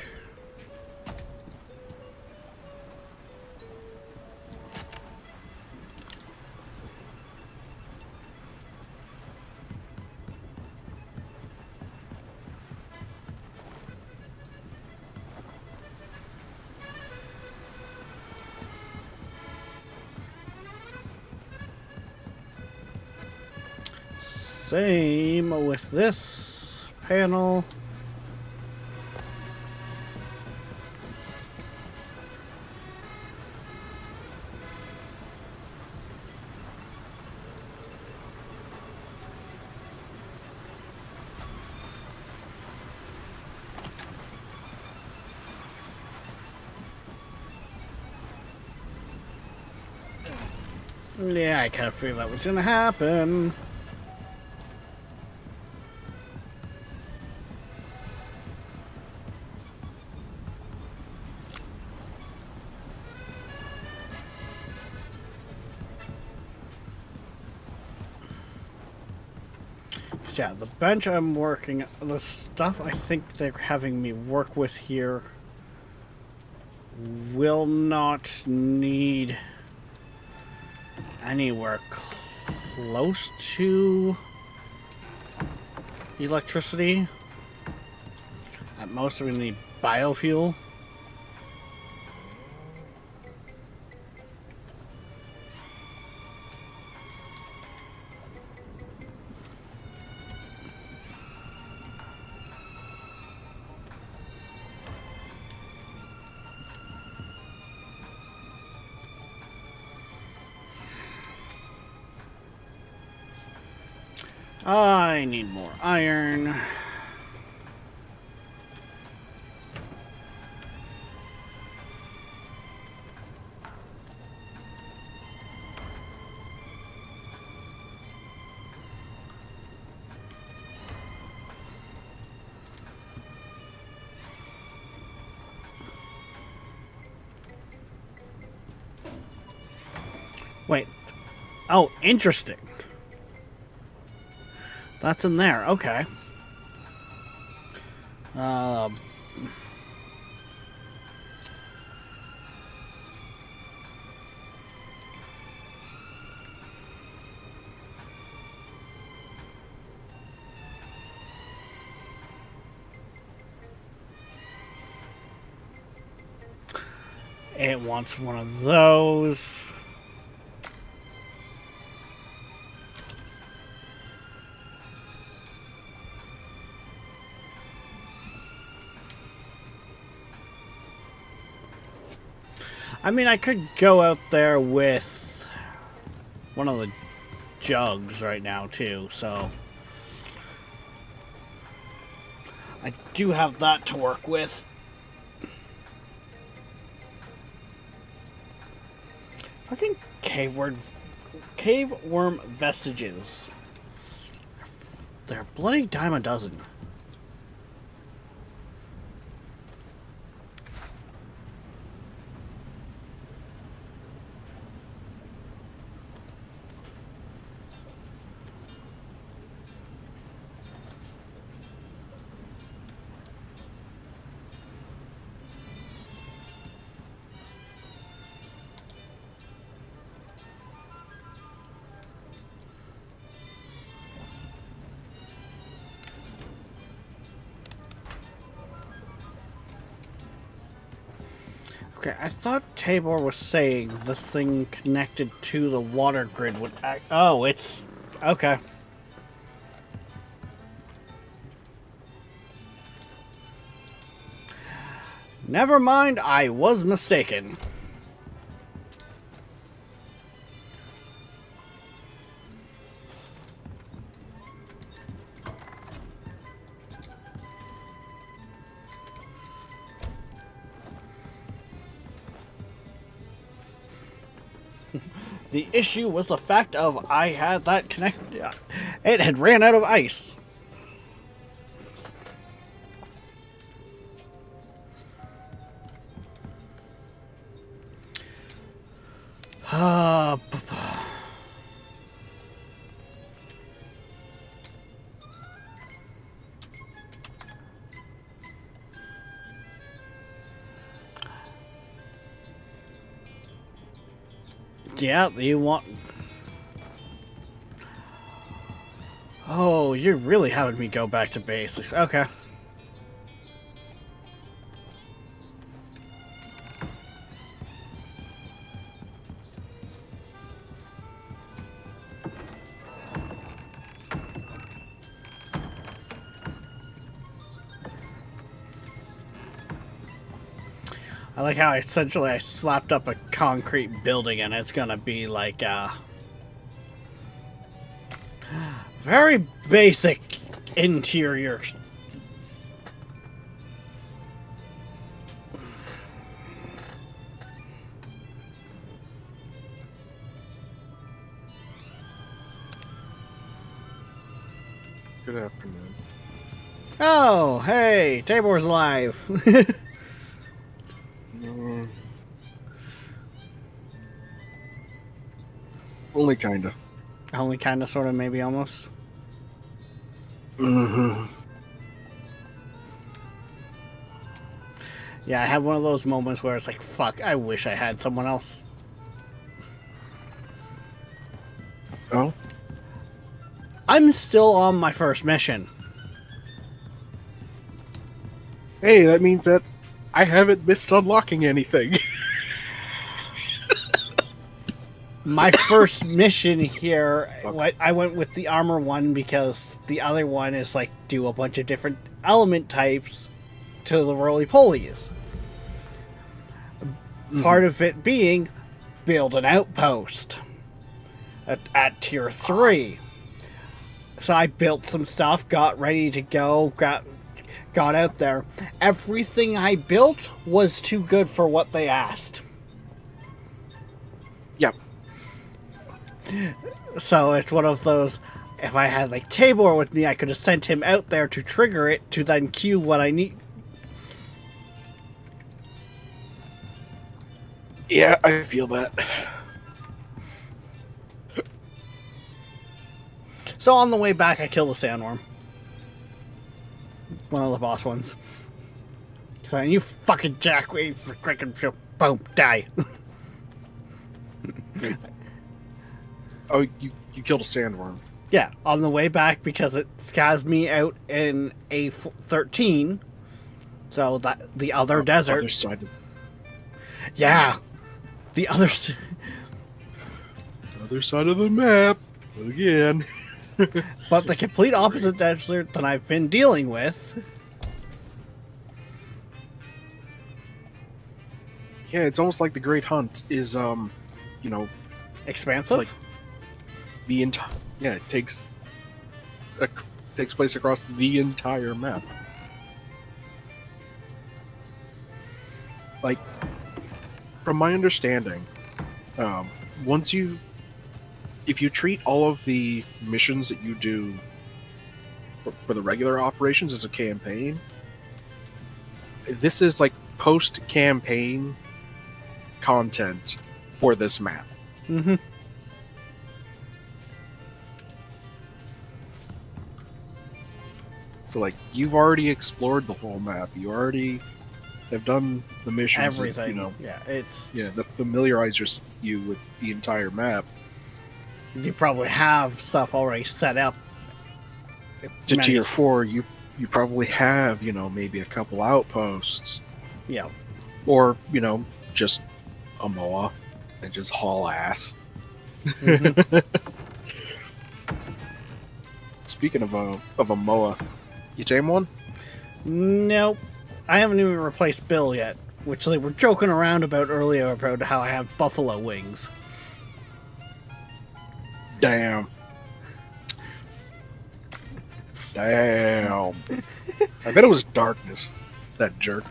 Same with this panel. Yeah, I kind of figured that was going to happen. Yeah, the bench I'm working, the stuff I think they're having me work with here will not need anywhere close to electricity. At most, we need biofuel. I need more iron. Wait. Oh, interesting. That's in there. Okay. It wants one of those. I mean, I could go out there with one of the jugs right now, too, so I do have that to work with. Fucking cave worm vestiges. They're bloody dime a dozen. Okay, I thought Tabor was saying this thing connected to the water grid would act. Oh, it's. Okay. Never mind, I was mistaken. The issue was the fact of I had that connect. It had ran out of ice. Yeah, you want. Oh, you're really having me go back to basics. Okay. I like how essentially I slapped up a concrete building and it's gonna be like very basic interior.
Good afternoon.
Oh, hey, Tabor's live.
Mm, only kinda.
Only kind of, sort of, maybe almost.
Mm-hmm.
Yeah, I had one of those moments where it's like, fuck, I wish I had someone else.
Oh?
I'm still on my first mission.
Hey, that means that I haven't missed unlocking anything.
My first mission here,
Fuck.
I went with the armor one because the other one is like do a bunch of different element types to the roly-polies. Part of it being build an outpost at tier 3. So I built some stuff, got ready to go, got out there. Everything I built was too good for what they asked.
Yep.
So it's one of those, if I had like Tabor with me, I could have sent him out there to trigger it to then cue what I need.
Yeah, I feel that.
So on the way back, I killed a sandworm. One of the boss ones. So you fucking jackwave for freaking boom, die.
Oh, you killed a sandworm.
Yeah, on the way back because it scars me out in a 13. So that the other desert.
Other side of,
Yeah, the other.
other side of the map. Again.
But the complete opposite desert than I've been dealing with.
Yeah, it's almost like the Great Hunt is, you know,
Expansive.
Like, the entire. Yeah, it takes place across the entire map. Like, from my understanding, once you, if you treat all of the missions that you do for the regular operations as a campaign, this is like post-campaign content for this map.
Mm-hmm.
So, like, you've already explored the whole map. You already have done the missions.
Everything.
That, you know,
Yeah, it's.
yeah, that familiarize you with the entire map.
You probably have stuff already set up.
To tier 4, you probably have, you know, maybe a couple outposts,
Yeah.
or, you know, just a moa and just haul ass.
Mhm.
Speaking of a moa, you tame one?
Nope. I haven't even replaced Bill yet, which they were joking around about earlier about how I have buffalo wings.
Damn. Damn. I bet it was darkness. That jerk.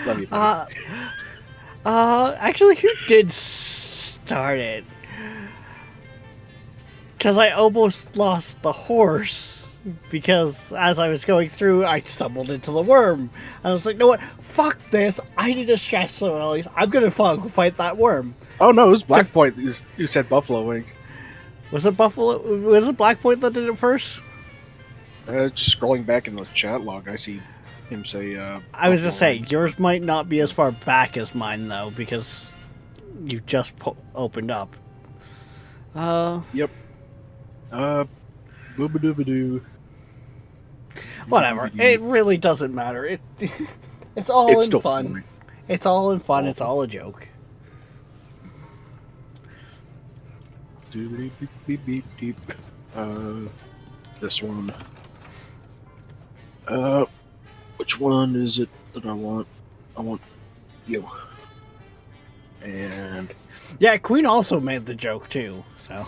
Love you, buddy.
Actually, who did start it? Because I almost lost the horse. Because as I was going through, I stumbled into the worm. I was like, no what? Fuck this. I need to stress some release. I'm gonna fight that worm.
Oh no, it was Black Point. You said buffalo wings.
Was it Buffalo? Was it Black Point that did it first?
Just scrolling back in the chat log, I see him say.
I was just
buffalo
saying,
wings.
yours might not be as far back as mine, though, because you just opened up.
Yep. Boobadoo.
Whatever. It really doesn't matter. It's all
It's
in
still
fun.
funny.
It's all in fun. It's all a joke.
Doobity beep beep beep deep. This one. Which one is it that I want? I want you. And
Yeah, Queen also made the joke too. So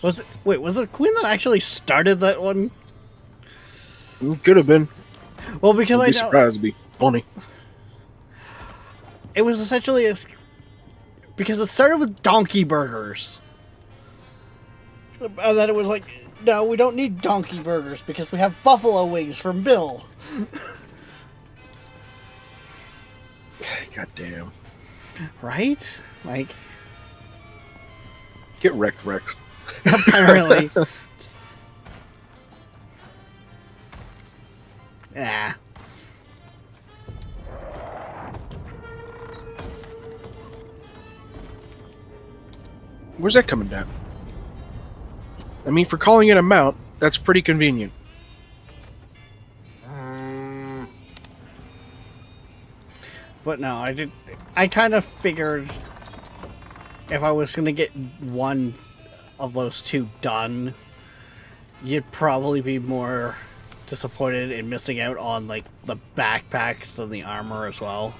was it? Wait, was it Queen that actually started that one?
could have been.
Well, because
I'd
I
be
know
surprised. It'd be funny.
it was essentially because it started with donkey burgers, and then it was like, no, we don't need donkey burgers because we have buffalo wings from Bill.
God damn.
Right? Like,
Get wrecked, Rex.
apparently. Yeah.
Where's that coming down? I mean, for calling it a mount, that's pretty convenient.
But no, I kind of figured if I was going to get one of those two done, you'd probably be more disappointed in missing out on, like, the backpack than the armor as well.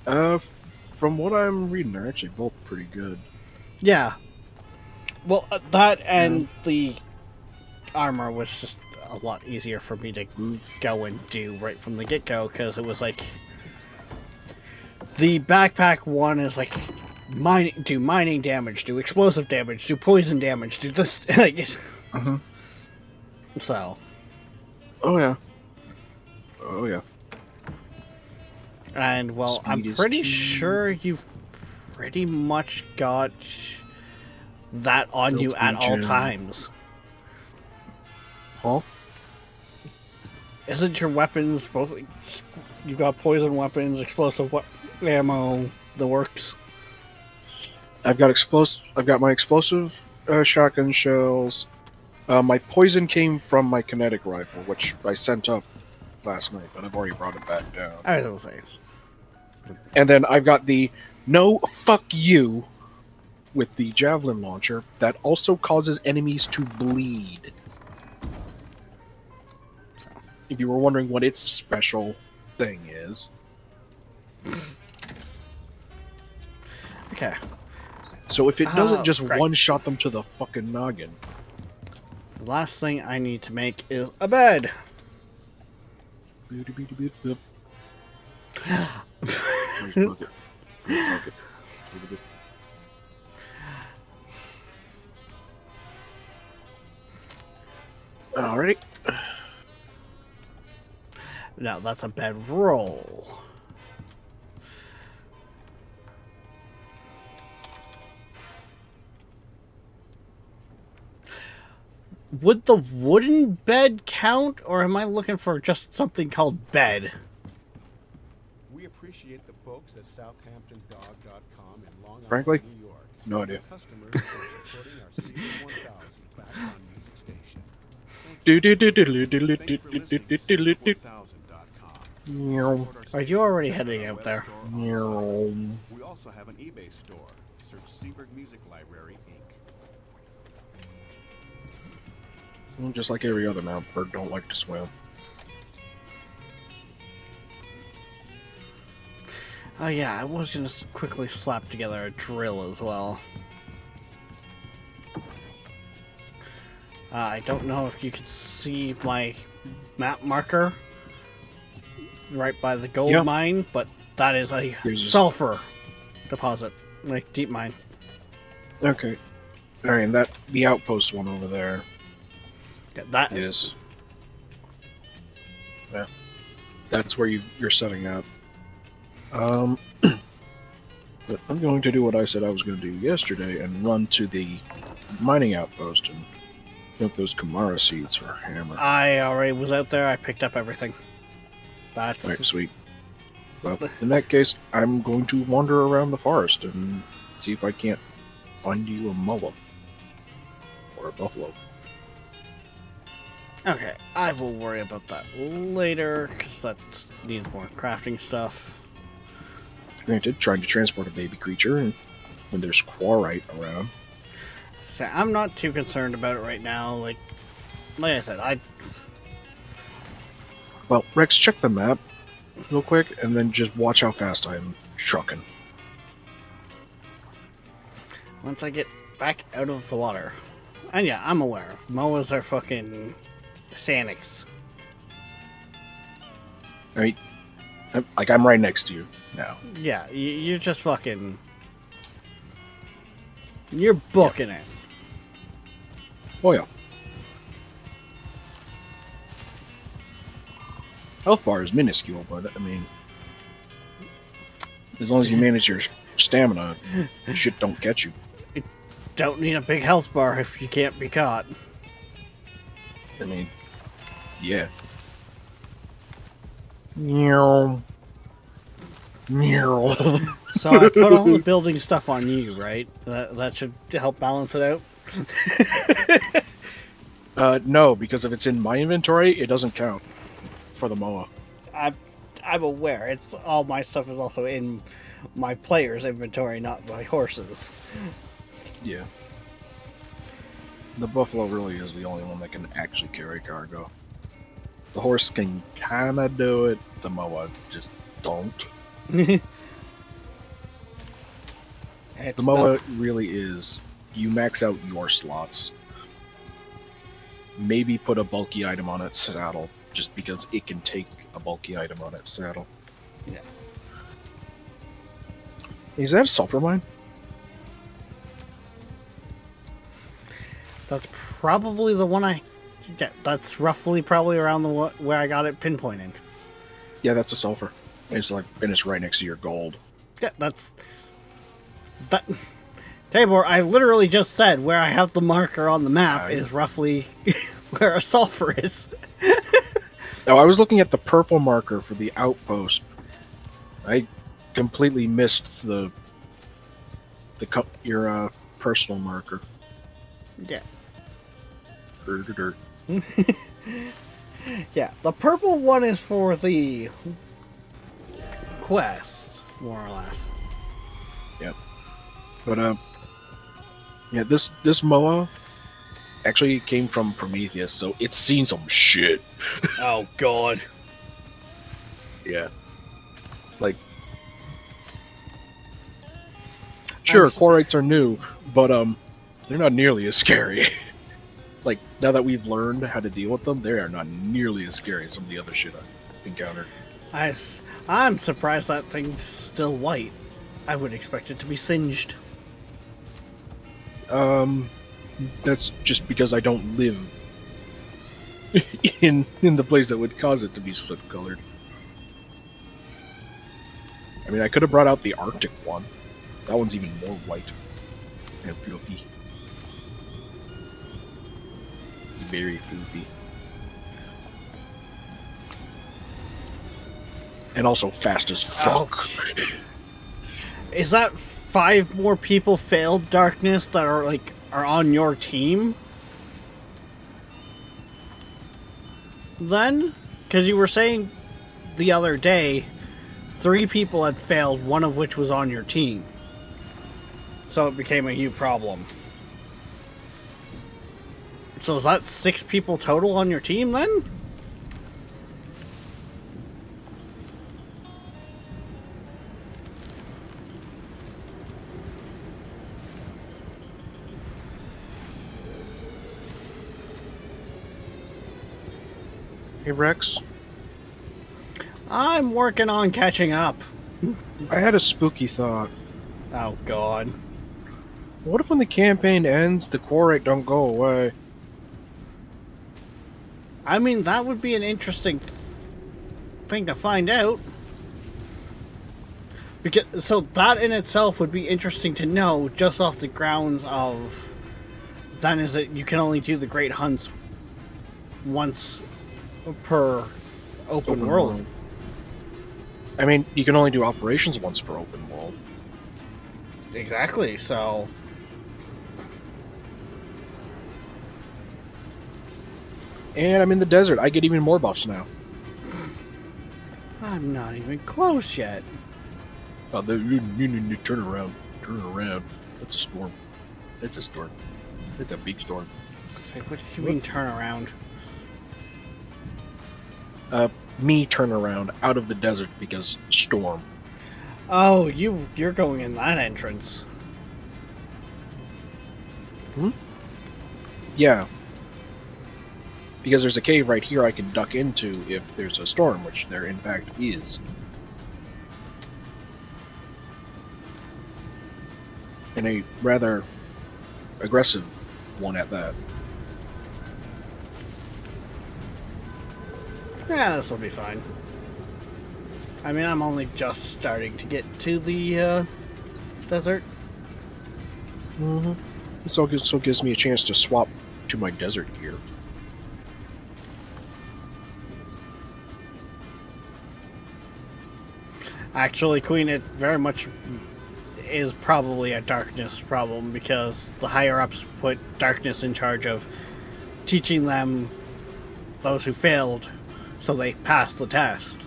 From what I'm reading, they're actually both pretty good.
Yeah. Well, that and the armor was just a lot easier for me to go and do right from the get-go, because it was like the backpack one is like do mining damage, do explosive damage, do poison damage, do this. Like, so.
Oh yeah. Oh yeah.
And well,
Speed
I'm
is
pretty
key.
sure you've pretty much got that on you at all
Built-in gem.
times.
Huh?
Isn't your weapons both? You've got poison weapons, explosive ammo, the works.
I've got my explosive shotgun shells. My poison came from my kinetic rifle, which I sent up last night, but I've already brought it back down.
I was gonna say.
And then I've got the no fuck you with the javelin launcher that also causes enemies to bleed. If you were wondering what its special thing is.
Okay.
So if it doesn't just
great.
one-shot them to the fucking noggin.
The last thing I need to make is a bed.
Where's bucket? Where's bucket? Alrighty.
No, that's a bed roll. Would the wooden bed count, or am I looking for just something called bed?
We appreciate the folks at SouthamptonDog.com in Long Island,
Frankly,
New York.
no idea.
Customers for supporting our Season 1000 background music station. Thank Seabird1000.com.
Are you already heading out there?
We also have an eBay store. Search Seabird Music Library, Inc.
Just like every other mountain bird, don't like to swim.
Oh yeah, I was gonna quickly slap together a drill as well. I don't know if you can see my map marker right by the gold mine, but that is a sulfur deposit, like deep mine.
Okay. Alright, and that the outpost one over there
Yeah, that
is. Yeah. That's where you're setting up. But I'm going to do what I said I was going to do yesterday and run to the mining outpost and get those Kamara seeds for hammer.
I already was out there. I picked up everything. That's
Alright, sweet. Well, in that case, I'm going to wander around the forest and see if I can't find you a moa or a buffalo.
okay. I will worry about that later because that needs more crafting stuff.
Granted, trying to transport a baby creature and when there's quarite around.
So I'm not too concerned about it right now. Like I said,
Well, Rex, check the map real quick and then just watch how fast I'm trucking.
once I get back out of the water, and yeah, I'm aware. Moas are fucking Sanics.
I mean, I'm right next to you now.
Yeah, you're just fucking. You're booking it.
Oh yeah. Health bar is minuscule, but I mean, as long as you manage your stamina, shit don't catch you.
Don't need a big health bar if you can't be caught.
I mean, yeah. Meow. Meow.
So I put all the building stuff on you, right? That should help balance it out.
No, because if it's in my inventory, it doesn't count for the MOA.
I'm aware. It's all my stuff is also in my player's inventory, not my horse's.
Yeah. The buffalo really is the only one that can actually carry cargo. The horse can kinda do it, the MOA just don't. The MOA really is, you max out your slots. Maybe put a bulky item on its saddle, just because it can take a bulky item on its saddle.
Yeah.
Is that a sulfur mine?
That's probably the one I. Yeah, that's roughly probably around the where I got it pinpointed.
Yeah, that's a sulfur. It's like, and it's right next to your gold.
Yeah, that's. That. Tabor, I literally just said where I have the marker on the map is roughly where a sulfur is.
Oh, I was looking at the purple marker for the outpost. I completely missed your personal marker.
Yeah.
Dirt.
Yeah, the purple one is for the quest, more or less.
Yep. But yeah, this MOA actually came from Prometheus, so it's seen some shit.
Oh god.
Yeah. Like, sure, quarrites are new, but they're not nearly as scary. Like, now that we've learned how to deal with them, they are not nearly as scary as some of the other shit I've encountered.
I'm surprised that thing's still white. I would expect it to be singed.
That's just because I don't live in the place that would cause it to be slip colored. I mean, I could have brought out the Arctic one. That one's even more white and fluffy. Very fluffy. And also fast as fuck.
Is that 5 more people failed darkness that are on your team? then? Because you were saying the other day 3 people had failed, one of which was on your team. So it became a huge problem. So is that 6 people total on your team then?
Hey Rex,
I'm working on catching up.
I had a spooky thought.
Oh god.
What if when the campaign ends, the core rate don't go away?
I mean, that would be an interesting thing to find out. Because, so that in itself would be interesting to know, just off the grounds of then is it you can only do the great hunts once per open world.
I mean, you can only do operations once per open world.
Exactly, so
And I'm in the desert. I get even more buffs now.
I'm not even close yet.
Oh, you need to turn around. Turn around. That's a storm. That's a storm. That's a big storm.
Say, what do you mean turn around?
Me turn around out of the desert because storm.
Oh, you're going in that entrance.
Yeah. Because there's a cave right here I can duck into if there's a storm, which there in fact is. And a rather aggressive one at that.
Yeah, this will be fine. I mean, I'm only just starting to get to the desert.
Mm-hmm. This also gives me a chance to swap to my desert gear.
Actually, Queen, it very much is probably a darkness problem because the higher ups put darkness in charge of teaching them those who failed so they pass the test.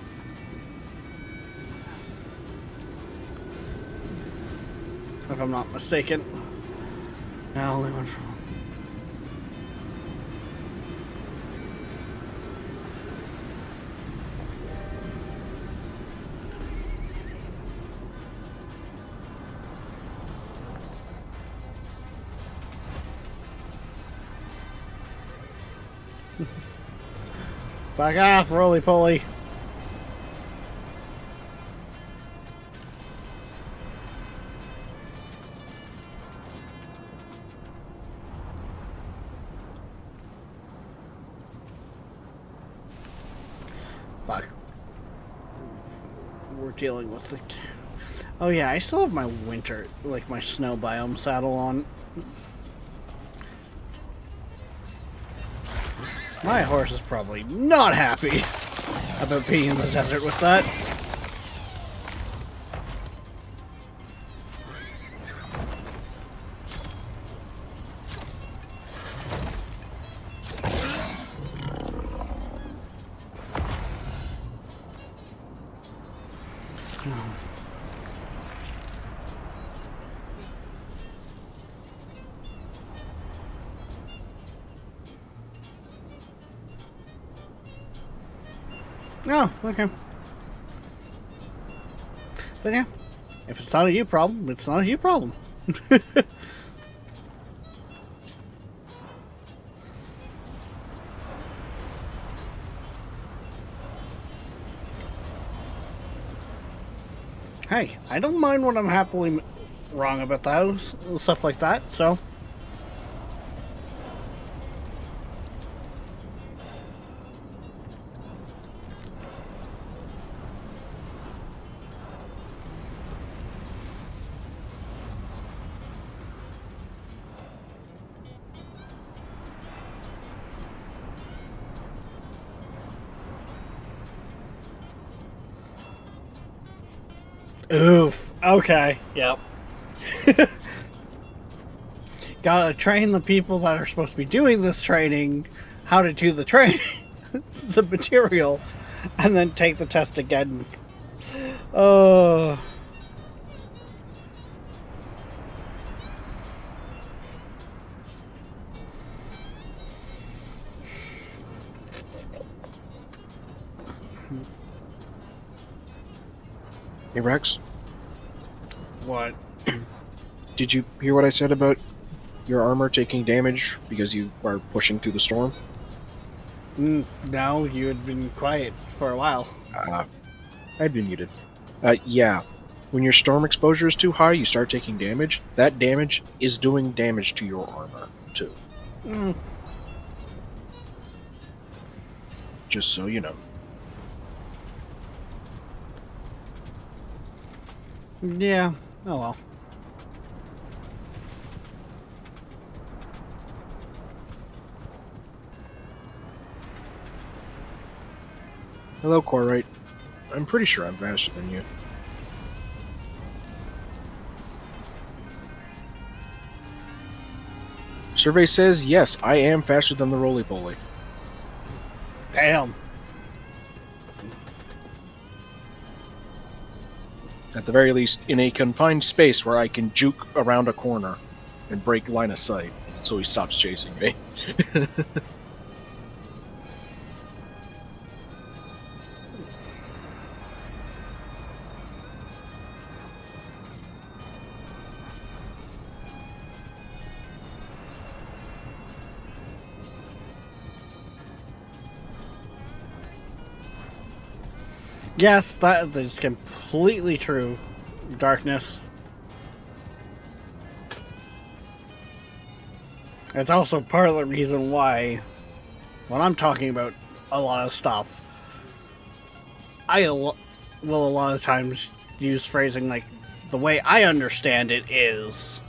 If I'm not mistaken. No, only one from. Fuck off, roly-poly. Fuck. We're dealing with the... Oh yeah, I still have my winter, like my snow biome saddle on. My horse is probably not happy about being in the desert with that. Oh, okay. Then yeah, if it's not a you problem, it's not a you problem. Hey, I don't mind when I'm happily wrong about those stuff like that, so... Oof. Okay. Yep. Gotta train the people that are supposed to be doing this training how to do the training. the material and then take the test again. Oh.
Hey Rex,
What?
did you hear what I said about your armor taking damage because you are pushing through the storm?
No, you had been quiet for a while.
I'd been muted. Yeah. When your storm exposure is too high, you start taking damage. That damage is doing damage to your armor, too.
Mm,
Just so you know.
yeah. Oh well.
Hello, Corrite. I'm pretty sure I'm faster than you. Survey says, yes, I am faster than the roly-poly.
Damn.
At the very least, in a confined space where I can juke around a corner and break line of sight, so he stops chasing me.
Yes, that is completely true. Darkness. It's also part of the reason why, when I'm talking about a lot of stuff, will a lot of times use phrasing like, the way I understand it is.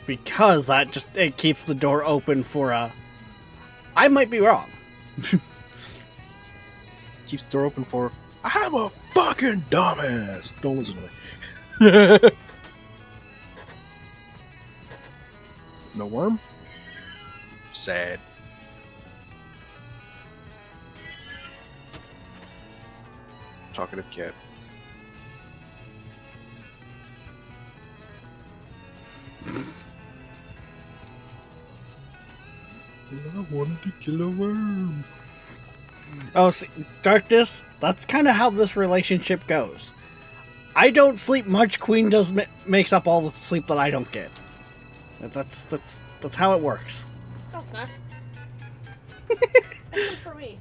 Because that just, it keeps the door open for a, I might be wrong.
Keeps the door open for, I'm a fucking dumbass. Don't listen to me. No worm? Sad. Talkative cat. I wanted to kill a worm.
Oh, see, Darkness, that's kind of how this relationship goes. I don't sleep much, Queen makes up all the sleep that I don't get. That's how it works.
No, it's not. That's good for me.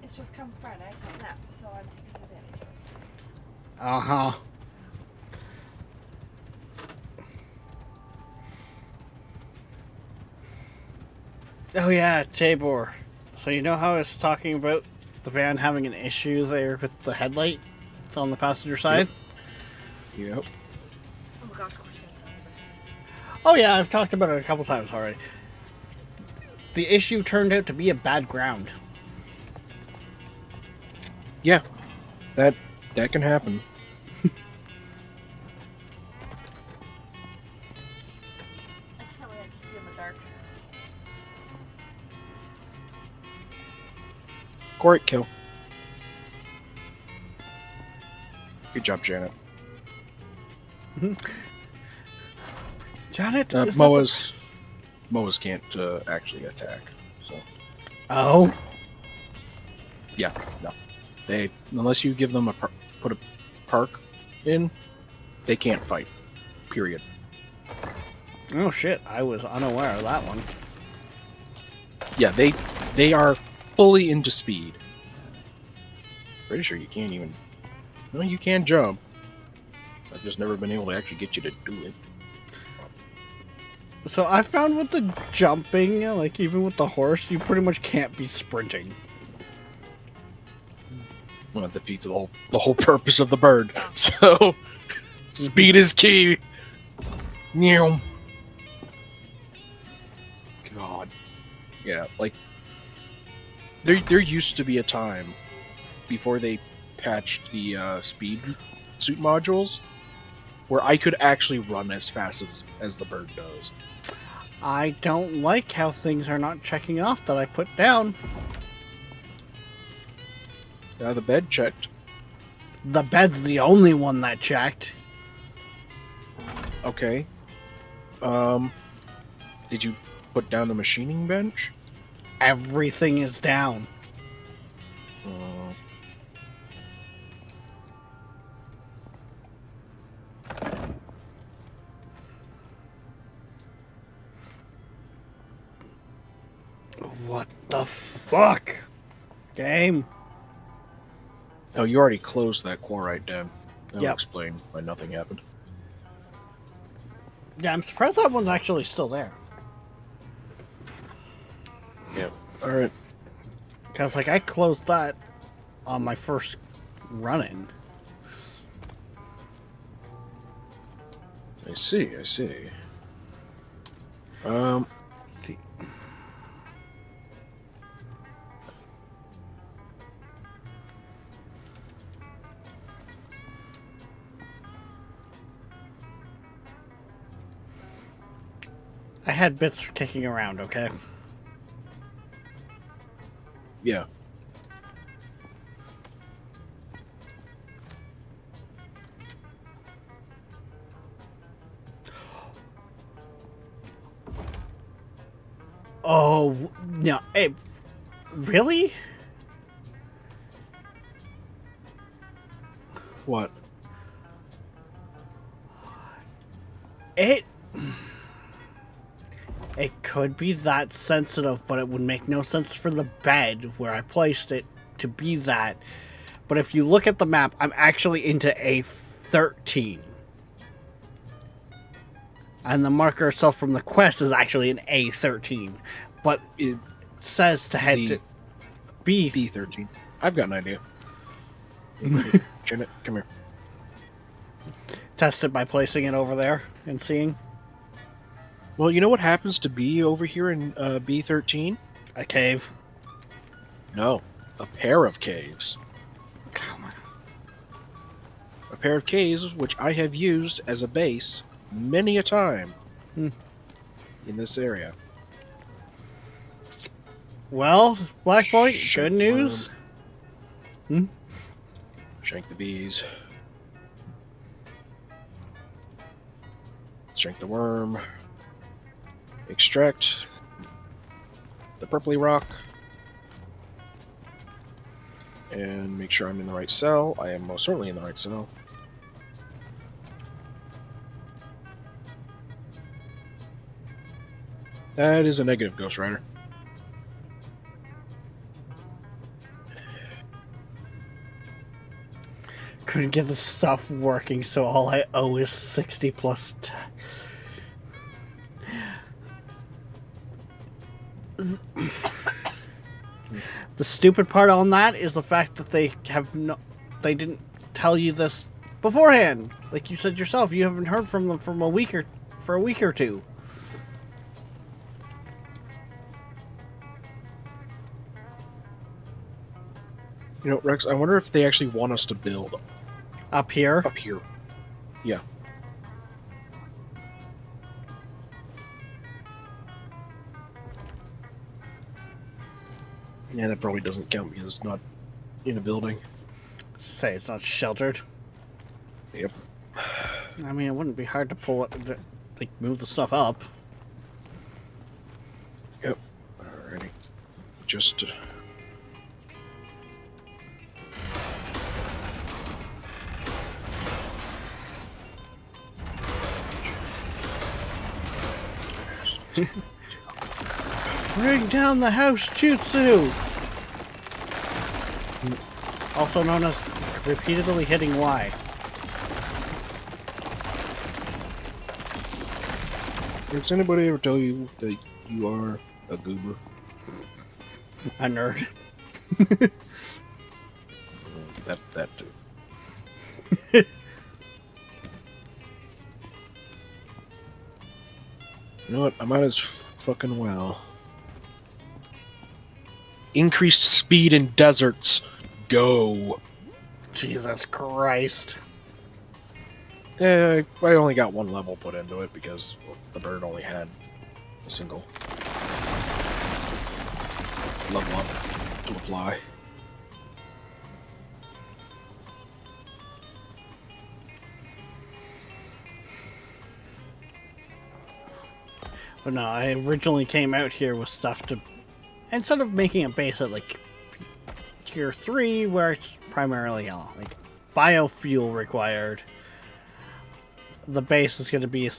It's just come Friday, I got nap, so I'm taking advantage of it.
Uh-huh. Oh yeah, Tabor. So you know how I was talking about the van having an issue there with the headlight? It's on the passenger side?
Yep.
Oh my gosh, question.
Oh yeah, I've talked about it a couple times already. The issue turned out to be a bad ground.
Yeah. That can happen.
That's how I keep you in the dark.
Correct kill. Good job, Janet.
Janet, is that
Moas can't actually attack. So
Oh.
yeah, no. They unless you give them put a perk in, they can't fight. Period.
Oh shit, I was unaware of that one.
Yeah, they are fully into speed. Pretty sure you can't even. No, you can jump. I've just never been able to actually get you to do it.
So I found with the jumping, like even with the horse, you pretty much can't be sprinting.
Well, it defeats the whole purpose of the bird. So speed is key. Meow. God. Yeah, like there used to be a time before they patched the speed suit modules where I could actually run as fast as the bird does.
I don't like how things are not checking off that I put down.
The bed checked.
The bed's the only one that checked.
Okay. Did you put down the machining bench?
Everything is down.
Uh,
What the fuck? Game.
oh, you already closed that chloride den. That'll
Yep.
explain why nothing happened.
Yeah, I'm surprised that one's actually still there.
Yep. Alright.
Because, like, I closed that on my first run-in.
I see, I see.
I had bits kicking around, okay?
Yeah.
Oh, no. Hey, really?
What?
It could be that sensitive, but it would make no sense for the bed where I placed it to be that. But if you look at the map, I'm actually into A13. And the marker itself from the quest is actually an A13. But it says to head to B.
B13. I've got an idea. Janet, come here.
Test it by placing it over there and seeing.
Well, you know what happens to B over here in B13?
A cave.
No. A pair of caves.
Oh my God.
A pair of caves which I have used as a base many a time in this area.
Well, Black Point,
Shank
good news.
Shank the bees. Shank the worm. Extract the purpley rock. And make sure I'm in the right cell. I am most certainly in the right cell. That is a negative, Ghost Rider.
Couldn't get the stuff working, so all I owe is 60 plus. The stupid part on that is the fact that they didn't tell you this beforehand. Like you said yourself, you haven't heard from them for a week or two.
You know, Rex, I wonder if they actually want us to build
Up here?
up here. Yeah. Yeah, that probably doesn't count because it's not in a building.
Say it's not sheltered.
Yep.
I mean, it wouldn't be hard to pull it, like move the stuff up.
Yep. Alrighty. Just.
Bring down the house jutsu! Also known as repeatedly hitting Y.
Does anybody ever tell you that you are a goober?
A nerd.
That too. You know what? I might as fucking well. Increased speed in deserts. Go.
Jesus Christ.
I only got one level put into it because the bird only had a single level up to apply.
But no, I originally came out here with stuff to... Instead of making a base at, like, tier 3, where it's primarily, like, biofuel required, the base is going to be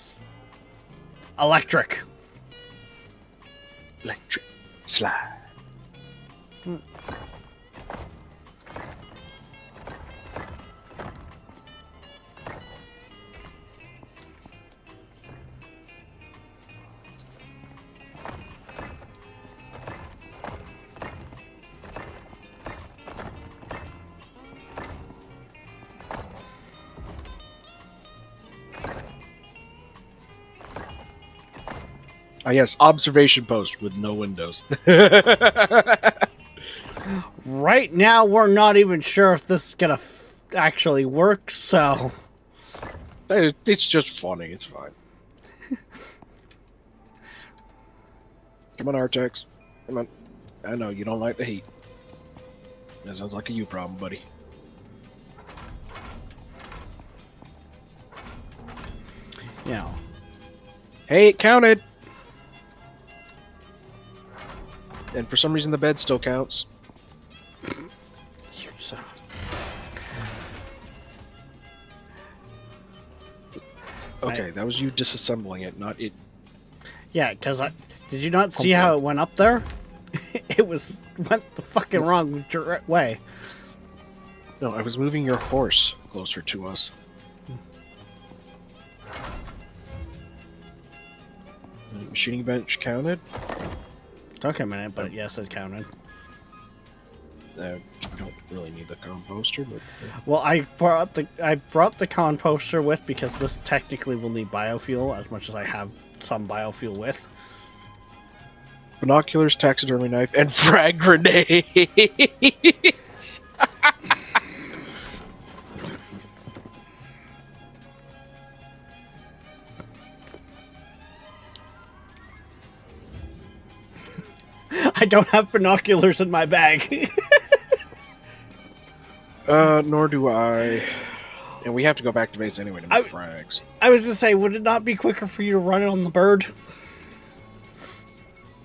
electric.
Electric slide. Ah, yes, observation post with no windows.
Right now, we're not even sure if this is going to actually work, so...
It's just funny. It's fine. Come on, Artex. Come on. I know you don't like the heat. That sounds like a you problem, buddy.
You know.
Hey, it counted! And for some reason the bed still counts.
So...
Okay, that was you disassembling it, not it.
Yeah, because did you not see how it went up there? It went the fucking wrong way.
No, I was moving your horse closer to us. Machining bench counted?
Took a minute, but yes, it counted.
We don't really need the composter, but
Well, I brought the composter with because this technically will need biofuel as much as I have some biofuel with.
binoculars, taxidermy knife, and frag grenades.
I don't have binoculars in my bag.
Nor do I. And we have to go back to base anyway to make frags.
I was gonna say, would it not be quicker for you to run it on the bird?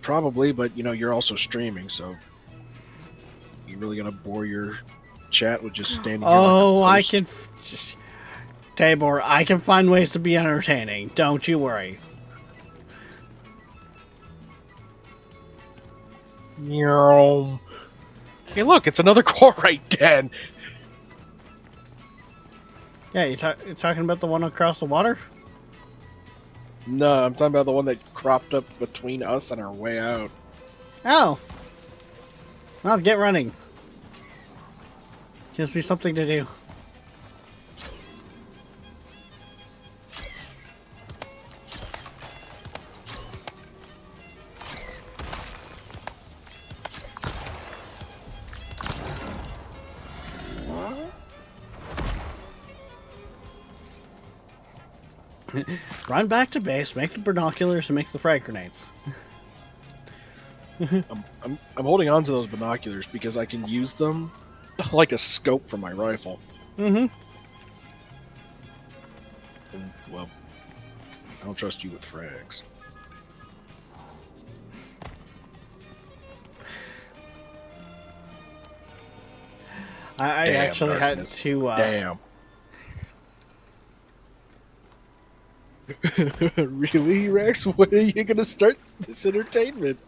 Probably, but you're also streaming, so you really gonna bore your chat with just standing here?
Oh,
like a
I
post?
can... Tabor, I can find ways to be entertaining. Don't you worry.
Hey, look, it's another Corite den.
Yeah, you're talking about the one across the water?
No, I'm talking about the one that cropped up between us and our way out.
Oh. Well, get running. Gives me something to do. Run back to base, make the binoculars, and make the frag grenades.
I'm holding on to those binoculars because I can use them like a scope for my rifle.
Mm-hmm.
And, well, I don't trust you with frags.
I
Damn,
actually
darkness.
had to...
Damn. Really, Rex? When are you gonna start this entertainment?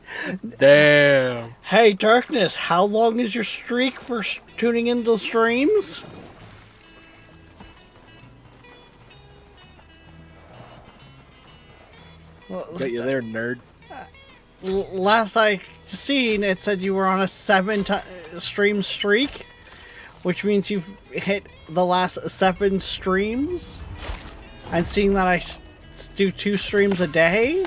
Damn.
Hey, Darkness, how long is your streak for tuning into streams? Well,
Bet you there, nerd.
last I seen, it said you were on a 7 stream streak, which means you've hit the last 7 streams. And seeing that I do 2 streams a day,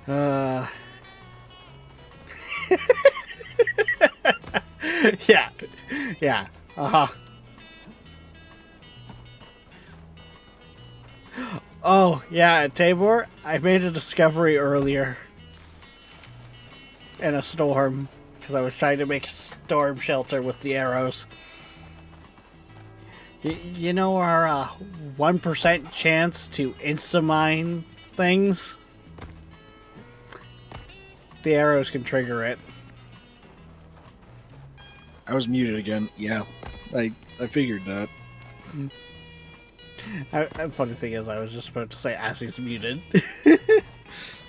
Uh. Yeah. Yeah. Uh-huh. Oh, yeah, at Tabor, I made a discovery earlier. In a storm. Because I was trying to make a storm shelter with the arrows. You know our 1% chance to insta-mine things? The arrows can trigger it.
I was muted again. Yeah, I figured that.
Funny thing is, I was just about to say Assie's muted.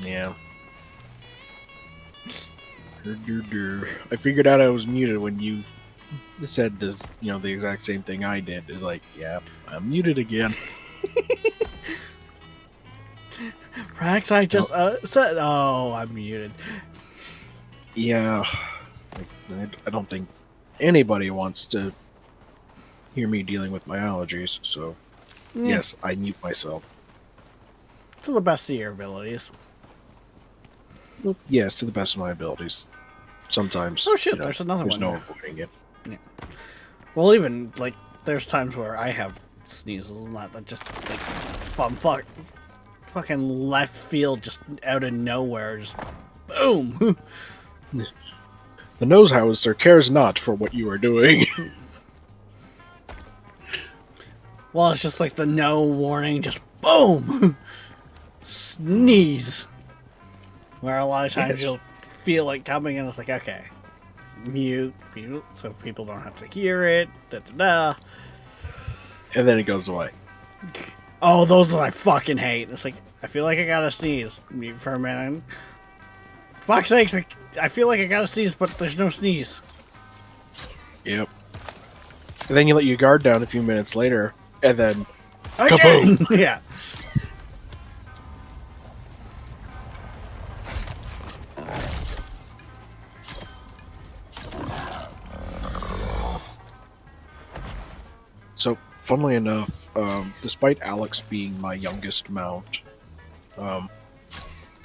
Yeah. I figured out I was muted when you said this, the exact same thing I did. It's like, yeah, I'm muted again.
Rax, I just said, oh, I'm muted.
Yeah, I don't think anybody wants to hear me dealing with my allergies, so yes, I mute myself.
To the best of your abilities.
Well, yes, to the best of my abilities. Sometimes.
Oh shit, there's another
there's
one.
no
There.
avoiding it.
Yeah. Well, even like there's times where I have sneezes and that just like fucking left field, just out of nowhere, just boom.
The nose howitzer cares not for what you are doing.
Well, it's just like the no warning, just boom, sneeze. Where a lot of times you'll feel like coming and it's like, okay, mute, so people don't have to hear it. Da da da.
And then it goes away.
Oh, those I fucking hate. It's like, I feel like I gotta sneeze. Mute for a minute. Fuck's sakes, I feel like I gotta sneeze, but there's no sneeze.
Yep. And then you let your guard down a few minutes later, and then
Again!
kaboom!
Yeah.
So, funnily enough, despite Alex being my youngest mount,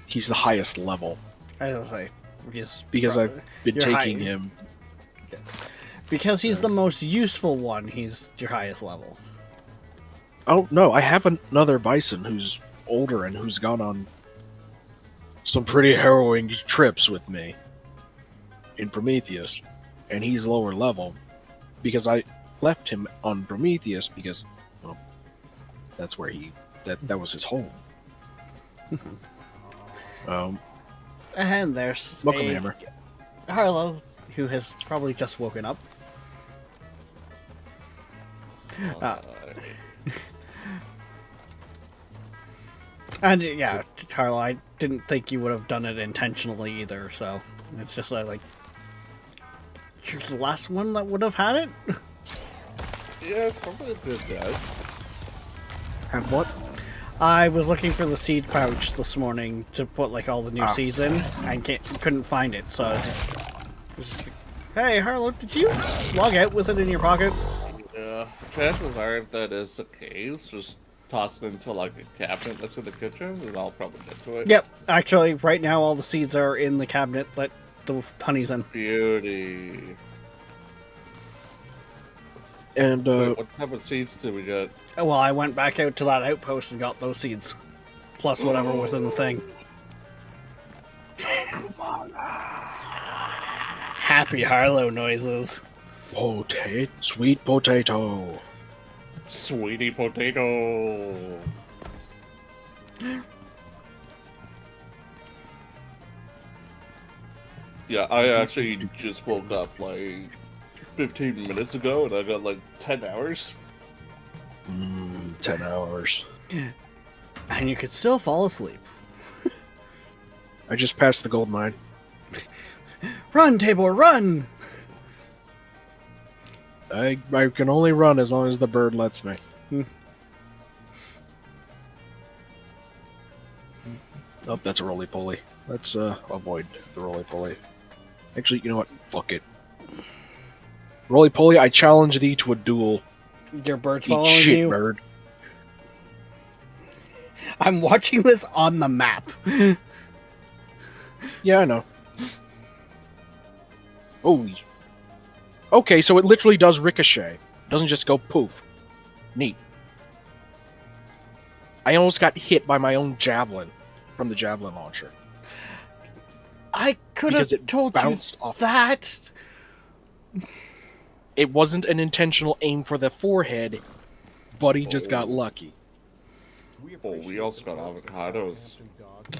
he's the highest level.
I was like, he's
Because I've been
you're
taking
high.
him.
Because he's the most useful one, he's your highest level.
Oh, no, I have another bison who's older and who's gone on some pretty harrowing trips with me in Prometheus. And he's lower level. Because I left him on Prometheus because, well, that's where that was his home.
And there's
Welcome, Hammer.
Harlow, who has probably just woken up. And yeah, Harlow, I didn't think you would have done it intentionally either, so it's just like you're the last one that would have had it.
Yeah, it's probably a good guess.
And what?
I was looking for the seed pouch this morning to put like all the new seeds in, and couldn't find it. So, I was just like, hey Harlow, did you log out with it in your pocket?
Yeah, chances are if that is the case, just toss it into like a cabinet that's in the kitchen, and I'll probably get to it.
Yep, actually, right now all the seeds are in the cabinet that the honey's in.
Beauty.
And,
Wait, what type of seeds did we get?
Well, I went back out to that outpost and got those seeds, plus whatever was in the thing. Happy Harlow noises.
Sweet potato.
Sweetie potato. Yeah, I actually just woke up like 15 minutes ago and I got like 10 hours.
10 hours.
And you could still fall asleep.
I just passed the gold mine.
Run, Tabor, run!
I can only run as long as the bird lets me. Oh, that's a roly-poly. Let's avoid the roly-poly. Actually, you know what? Fuck it. Roly-poly, I challenge thee to a duel.
Your bird's
Eat
following
shit,
you.
bird.
I'm watching this on the map.
Yeah, I know. Oh. Okay, so it literally does ricochet. It doesn't just go poof. Neat. I almost got hit by my own javelin from the javelin launcher.
I could
Because
have
it
told you
bounced off.
that.
It wasn't an intentional aim for the forehead, but he just got lucky.
We also got avocados.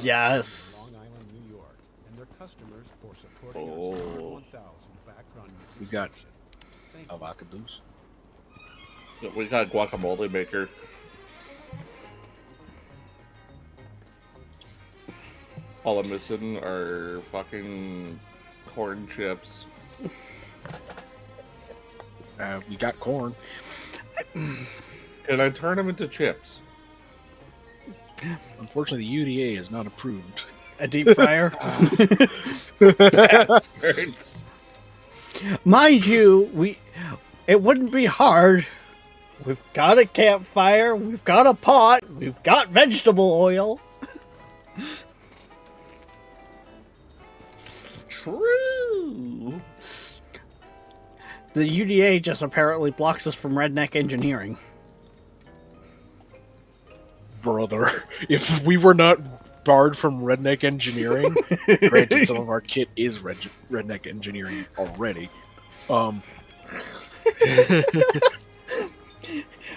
Yes.
Long Island, New York, and their customers for supporting our
Oh.
Seabird 1000 background music
We got
station. Thank you.
Avocados.
We got guacamole maker. All I'm missing are fucking corn chips.
We got corn.
Can I turn them into chips?
Unfortunately, the UDA is not approved.
A deep fryer.
Hurts.
Mind you, it wouldn't be hard. We've got a campfire, we've got a pot, we've got vegetable oil.
True.
The UDA just apparently blocks us from redneck engineering.
Brother, if we were not barred from redneck engineering, granted some of our kit is redneck engineering already.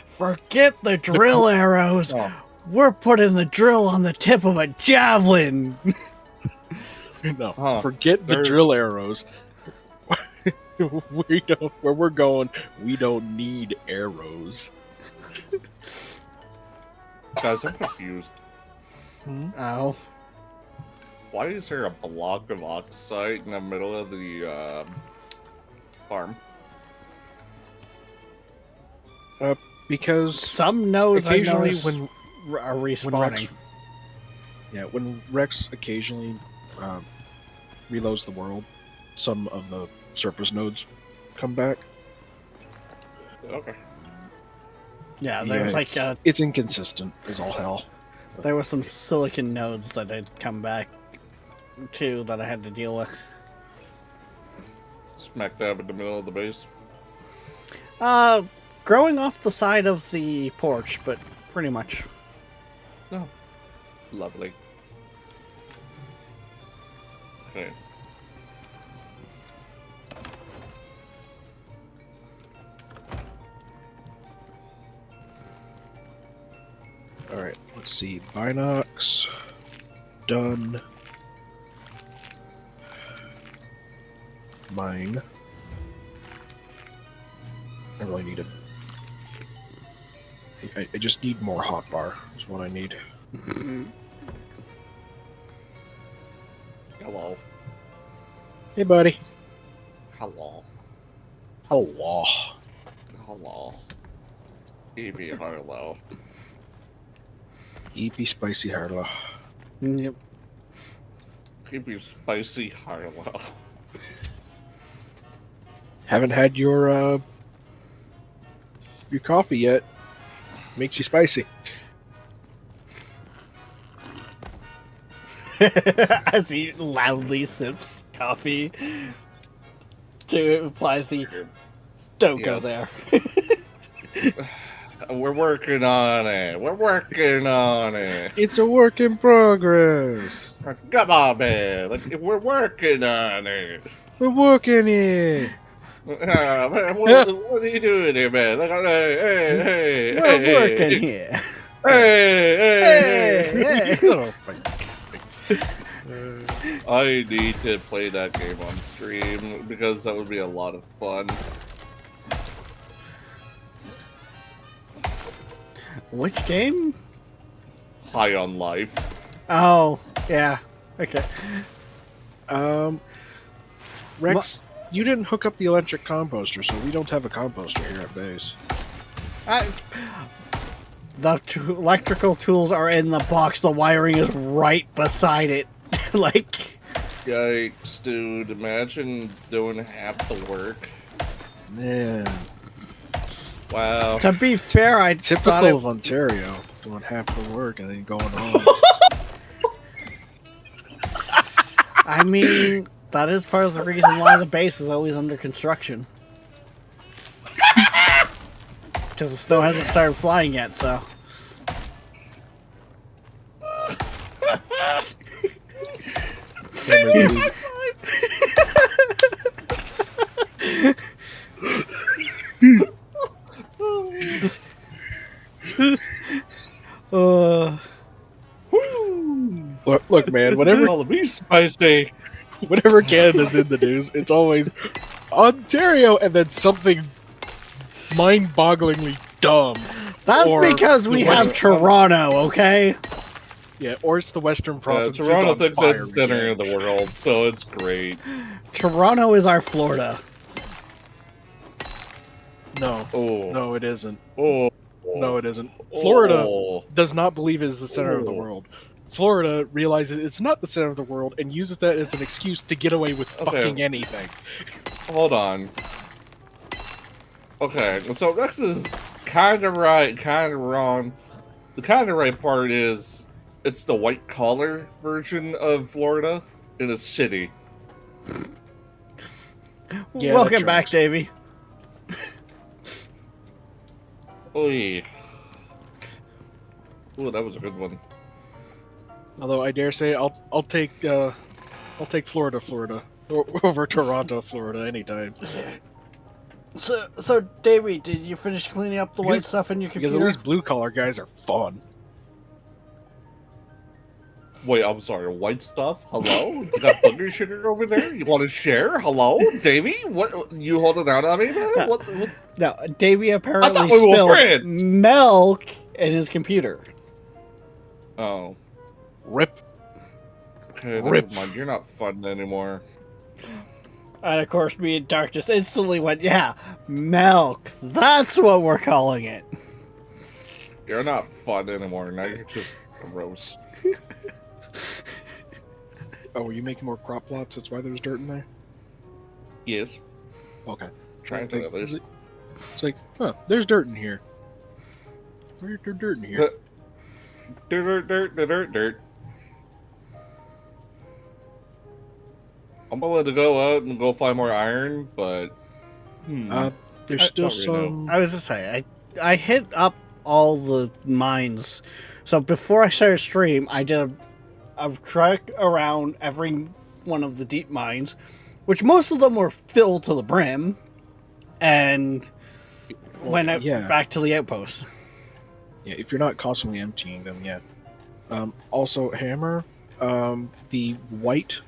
Forget the drill arrows.
Oh.
We're putting the drill on the tip of a javelin.
No,
Huh,
forget the
there's-
drill arrows. We don't. Where we're going, we don't need arrows.
Guys, I'm confused.
Oh.
Why is there a block of oxide in the middle of the farm?
Because
Some nodes I
occasionally
noticed
when
are
when
respawning.
when Rex occasionally reloads the world, some of the surface nodes come back.
Okay.
Yeah, there was like
it's inconsistent is all hell.
there were some silicon nodes that had come back too that I had to deal with.
Smack dab in the middle of the base.
Growing off the side of the porch, but pretty much.
No. Lovely. Okay.
All right, let's see. Binox done. Mine. I really need it. I just need more hotbar. Is what I need.
Hello.
Hey, buddy.
Hello.
Hello.
Hello. Evie Harlow.
Eepy spicy Harlow.
Yep.
Evie Spicy Harlow.
Haven't had your coffee yet. Makes you spicy.
As he loudly sips coffee to imply the don't go there.
We're working on it. We're working on it.
It's a work in progress.
Come on, man. Like, we're working on it.
We're working it.
Man, what are you doing here, man? Like, hey,
We're
hey,
working
hey,
here.
hey, hey.
Hey.
Oh,
I need to play that game on stream because that would be a lot of fun.
Which game?
High on life.
Oh, yeah. Okay.
Rex, you didn't hook up the electric composter, so we don't have a composter here at base.
The electrical tools are in the box. The wiring is right beside it. Like,
Yikes, dude. Imagine doing half the work.
Man.
Wow.
To be fair, I thought
Typical
it,
of Ontario, doing half the work and then going home.
I mean, that is part of the reason why the base is always under construction. Because the snow hasn't started flying yet, so.
Cameras lose-
Uh,
Look, man, whenever
All the beef spicy.
whenever Canada's in the news, it's always Ontario and then something mind-bogglingly dumb.
that's
Or
because we
the
have
West-
Toronto, okay?
Yeah, or it's the Western provinces
Toronto
on
thinks
fire
it's the center
again.
of the world, so it's great.
Toronto is our Florida.
No,
Oh.
no, it isn't.
Oh.
No, it isn't. Florida
Oh.
does not believe it is the center of the
Ooh.
world. Florida realizes it's not the center of the world and uses that as an excuse to get away with
Okay.
fucking anything.
Hold on. Okay, so Rex is kind of right, kind of wrong. The kind of right part is it's the white collar version of Florida in a city.
Yeah,
Welcome
that
back,
tracks.
Davey.
Oy. Ooh, that was a good one.
Although I dare say I'll take Florida over Toronto, Florida anytime.
So Davey, did you finish cleaning up the white
Because-
stuff in your
Because
computer?
at least blue collar guys are fun.
Wait, I'm sorry, white stuff? Hello? You got booger sugar over there? You want to share? Hello? Davey? What? You holding out on me, man? What?
No, Davey apparently
thought we were
spilled
friends.
milk in his computer.
Oh.
Rip.
Okay,
Rip.
never mind. You're not fun anymore.
And of course, me and Dark just instantly went, yeah, milk. That's what we're calling it.
You're not fun anymore. Now you're just gross.
Oh, were you making more crop plots? That's why there's dirt in there?
Yes.
Okay.
Trying to at least.
It's like, huh, there's dirt in here. Where's there dirt in here?
Dirt. I'm willing to go out and go find more iron, but
There's
I
still
don't really
some.
I was just saying, I hit up all the mines. So before I started stream, I did a trek around every one of the deep mines, which most of them were filled to the brim, and went out
yeah.
back to the outpost.
Yeah, if you're not constantly emptying them, yeah. Also, hammer. The white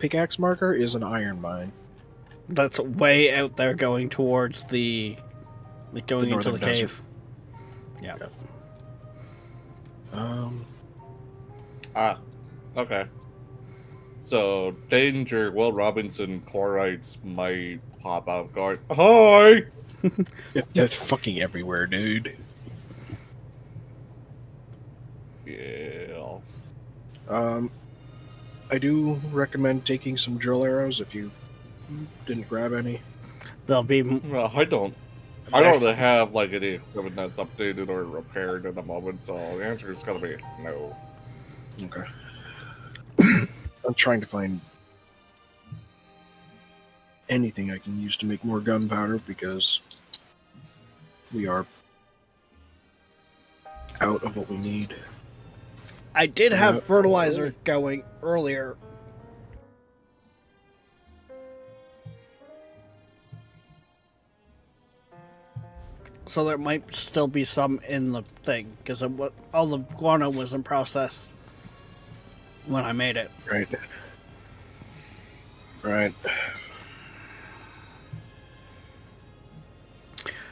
pickaxe marker is an iron mine.
That's way out there, going towards going into the
northern desert.
cave. Yeah.
Okay. So danger. Will Robinson chlorites might pop out. Going, hi.
That's fucking everywhere, dude.
Yeah.
I do recommend taking some drill arrows if you didn't grab any.
There'll be
Well, I don't really have like any equipment that's updated or repaired at the moment, so the answer is gonna be no.
Okay. I'm trying to find anything I can use to make more gunpowder because we are out of what we need.
I did have fertilizer going earlier. So there might still be some in the thing, because all the guano wasn't processed when I made it.
Right. Right.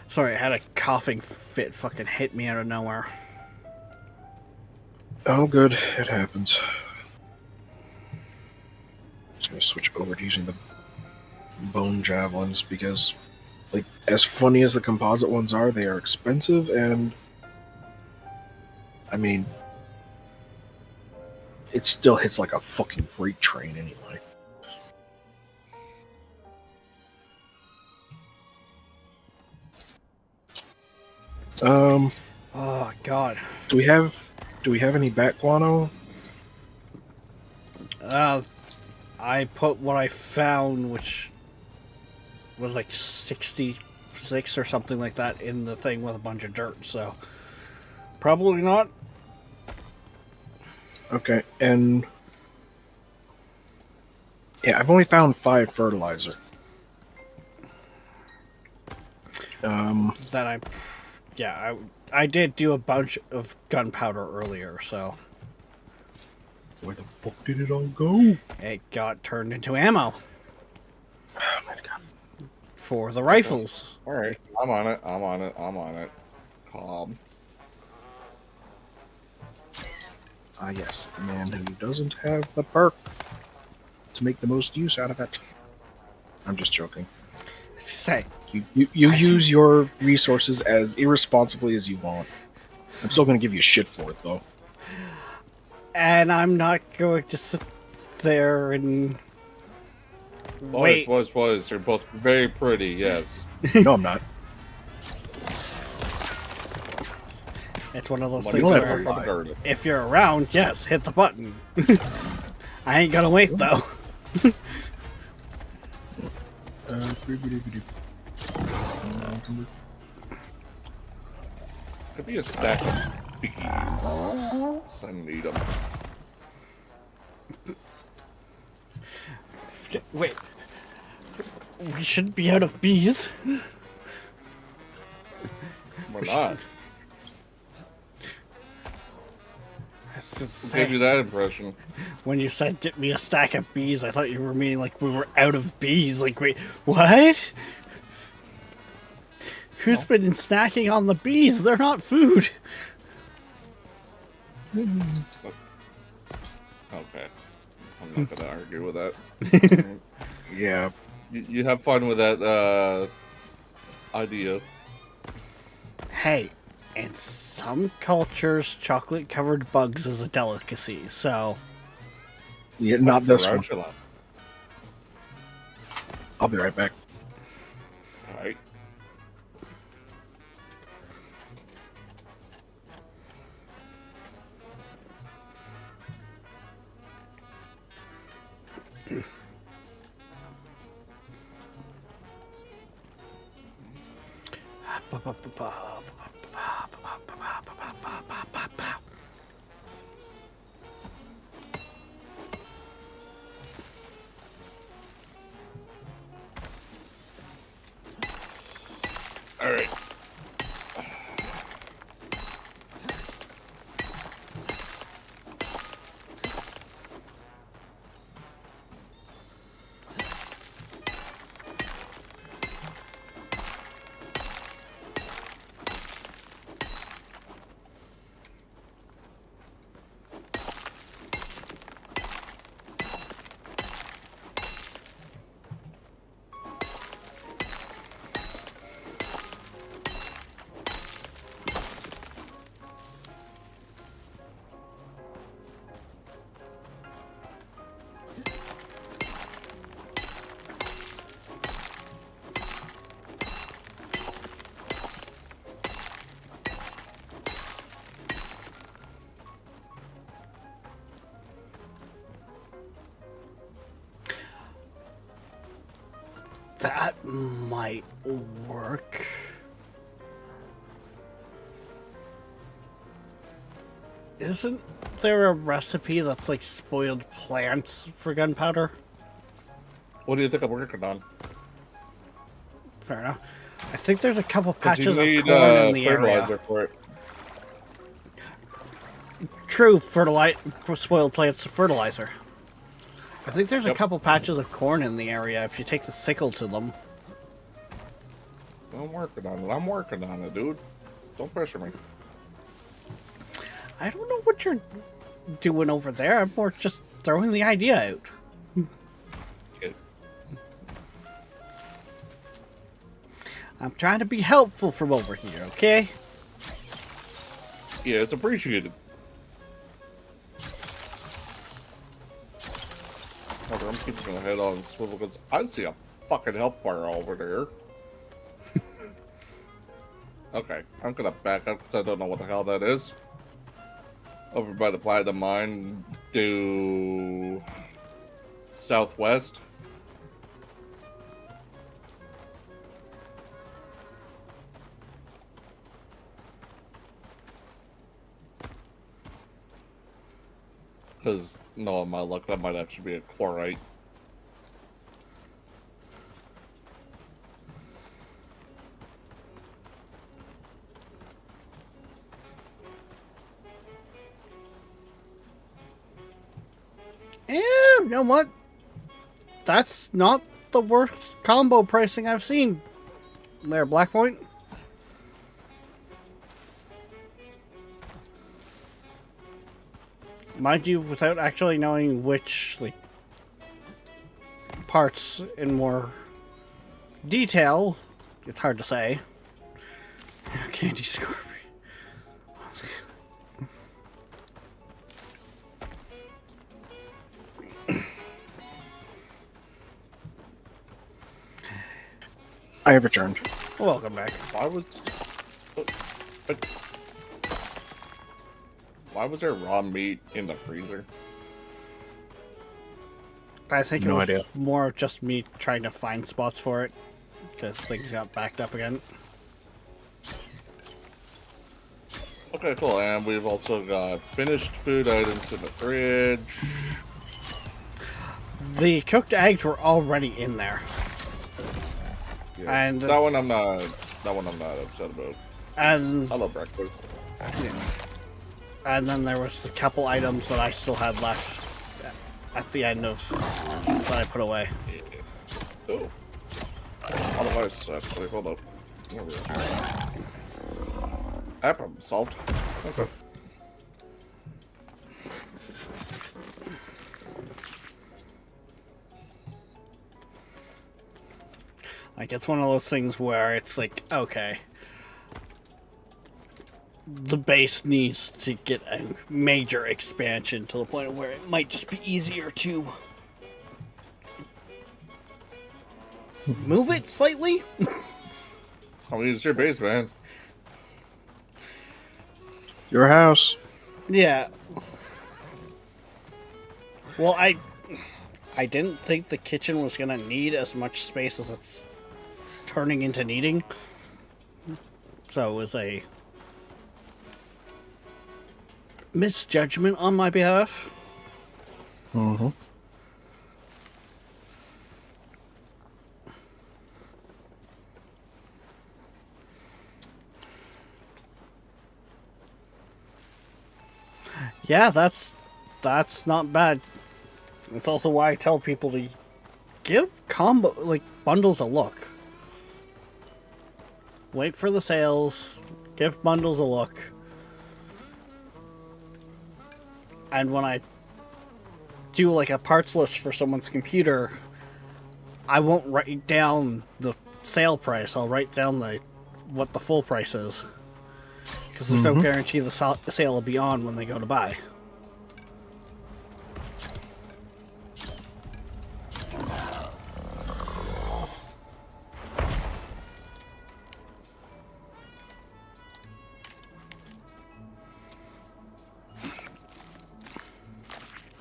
Sorry, I had a coughing fit fucking hit me out of nowhere.
Oh, good. It happens. Just gonna switch over to using the bone javelins because, like, as funny as the composite ones are, they are expensive and, I mean, it still hits like a fucking freight train anyway. Um,
Oh God.
do we have any bat guano?
I put what I found, which was like 66 or something like that, in the thing with a bunch of dirt. So probably not.
Okay, and yeah, I've only found 5 fertilizer.
That I did do a bunch of gunpowder earlier, so
Where the fuck did it all go?
it got turned into ammo
Oh my god.
for the rifles.
All right, I'm on it. I'm on it. I'm on it. Calm.
Ah, yes, the man who doesn't have the perk to make the most use out of it. I'm just joking.
Say,
You use your resources as irresponsibly as you want. I'm still going to give you shit for it, though.
and I'm not going to sit there and
Boys,
wait.
boys, you're both very pretty. Yes.
No, I'm not.
It's one of those
Money
things
don't
where
have to lie.
dirty.
if you're around, yes, hit the button. I ain't gonna wait though.
Could be a stack of bees. So I need them.
Wait, we shouldn't be out of bees.
We're not.
I was gonna
Who gave you
say,
that impression?
when you said get me a stack of bees, I thought you were meaning like we were out of bees. Like, wait, what? Who's been snacking on the bees? They're not food.
Okay. I'm not gonna argue with that.
Yeah.
You have fun with that idea.
Hey, in some cultures, chocolate-covered bugs is a delicacy. So,
Yeah, not this one.
Tarantula.
I'll be right back.
Alright. Alright.
that might work. Isn't there a recipe that's like spoiled plants for gunpowder?
What do you think I'm working on?
Fair enough. I think there's a couple
'Cause you
patches
need
of corn in the
fertilizer
area.
for it.
True, spoiled plants fertilizer. I think there's a
Yep.
couple patches of corn in the area if you take the sickle to them.
I'm working on it. I'm working on it, dude. Don't pressure me.
I don't know what you're doing over there. I'm more just throwing the idea out.
Okay.
I'm trying to be helpful from over here, okay?
Yeah, it's appreciated. Okay, I'm keeping my head on the swivel because I see a fucking health bar over there. Okay, I'm gonna back up because I don't know what the hell that is. Over by the platinum mine, due southwest. Because, no, on my luck, that might actually be a quarrite.
Yeah, you know what? That's not the worst combo pricing I've seen there, Blackpoint. Mind you, without actually knowing which like parts in more detail, it's hard to say. Candy Scorpion.
I have returned.
Welcome back.
Why was there raw meat in the freezer?
I think it
No
was
idea.
more just me trying to find spots for it because things got backed up again.
Okay, cool. And we've also got finished food items in the fridge.
The cooked eggs were already in there,
Yeah.
and
That one I'm not upset about.
and
I love breakfast.
and then there was the couple items that I still had left at the end of that I put away.
Oh. Otherwise, actually, hold up. That problem solved. Okay.
Like, it's one of those things where it's like, okay, the base needs to get a major expansion to the point where it might just be easier to move it slightly.
I mean, it's your base, man.
Your house.
Yeah. Well, I didn't think the kitchen was gonna need as much space as it's turning into needing. So it was a misjudgment on my behalf.
Mm-hmm.
Yeah, that's not bad. It's also why I tell people to give bundles a look. Wait for the sales, give bundles a look. And when I do like a parts list for someone's computer, I won't write down the sale price. I'll write down what the full price is. Because there's no guarantee the sale will be on when they go to buy.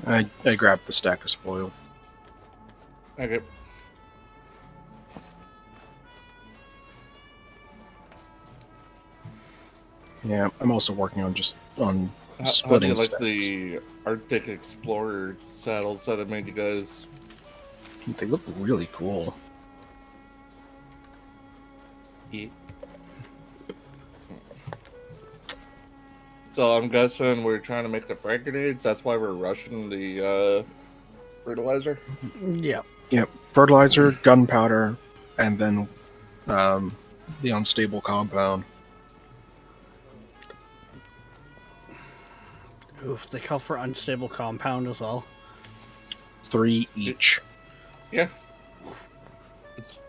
I grabbed the stack of spoil.
Okay.
Yeah, I'm also working on
How do you
splitting
like
stacks.
the Arctic Explorer saddles that I made you guys?
They look really cool.
eat? So I'm guessing we're trying to make the frag grenades. That's why we're rushing the fertilizer.
Yeah.
Yep, fertilizer, gunpowder, and then the unstable compound.
Oof, they call for unstable compound as well.
3 each.
Yeah.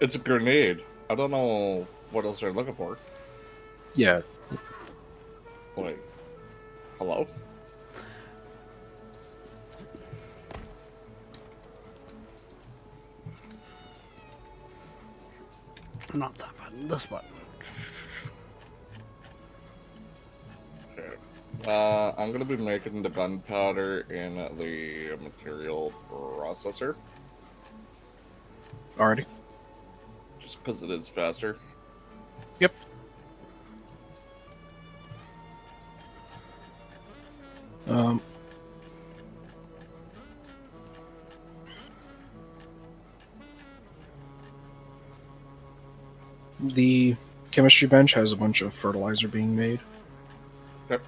It's a grenade. I don't know what else they're looking for.
Yeah,
Wait. Hello?
Not that button, this button.
I'm gonna be making the gunpowder in the material processor,
Alrighty.
just because it is faster.
Yep. The chemistry bench has a bunch of fertilizer being made.
Yep.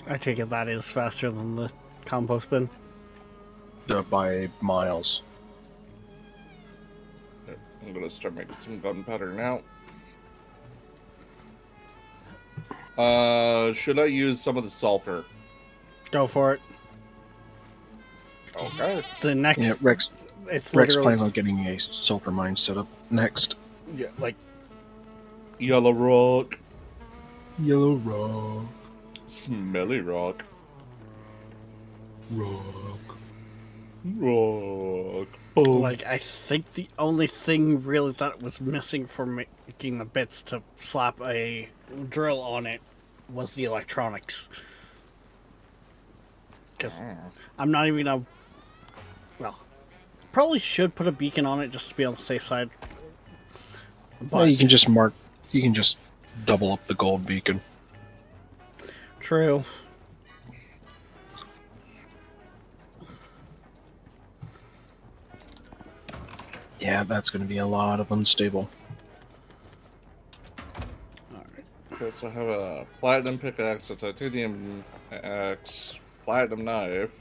I take it that is faster than the compost bin.
By miles.
Yep. I'm gonna start making some gunpowder now. Should I use some of the sulfur?
Go for it.
Okay.
The next,
Yeah, Rex
it's
plans
literally
on getting a sulfur mine set up next.
yeah, like
Yellow rock.
Yellow rock.
Smelly rock.
Rock.
Rock. Boom.
like I think the only thing really that was missing for making the bits to slap a drill on it was the electronics. Because I'm not even gonna. Well, probably should put a beacon on it just to be on the safe side. But
Well, you can just mark. You can just double up the gold beacon.
true.
Yeah, that's going to be a lot of unstable.
Okay, so I have a platinum pickaxe, a titanium axe, platinum knife,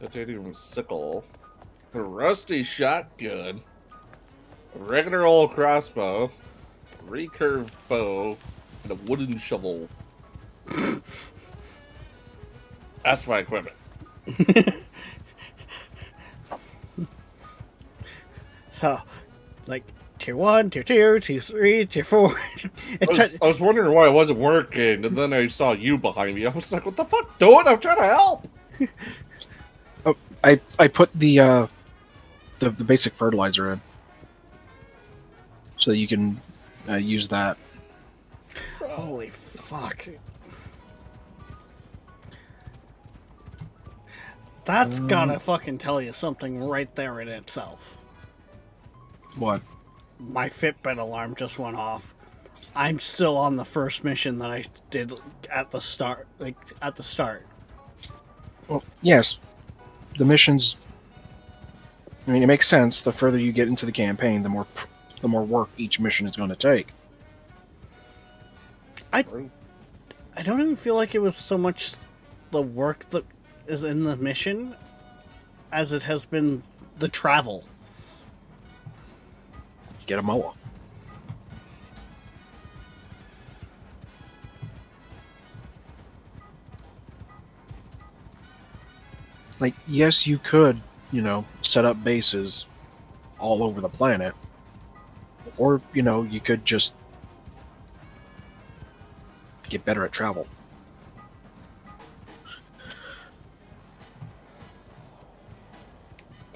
titanium sickle, a rusty shotgun, a regular old crossbow, a recurve bow, and a wooden shovel. That's my equipment.
So, like tier 1, tier 2, tier 3, tier 4.
I was wondering why it wasn't working, and then I saw you behind me. I was like, what the fuck, dude? I'm trying to help!
Oh, I put the basic fertilizer in, so you can use that.
Holy fuck. That's gotta fucking tell you something right there in itself.
What?
My Fitbit alarm just went off. I'm still on the first mission that I did at the start.
Well, yes, the missions. I mean, it makes sense. The further you get into the campaign, the more work each mission is going to take.
I don't even feel like it was so much the work that is in the mission as it has been the travel.
Get a mower. Like, yes, you could, set up bases all over the planet. Or, you could just get better at travel.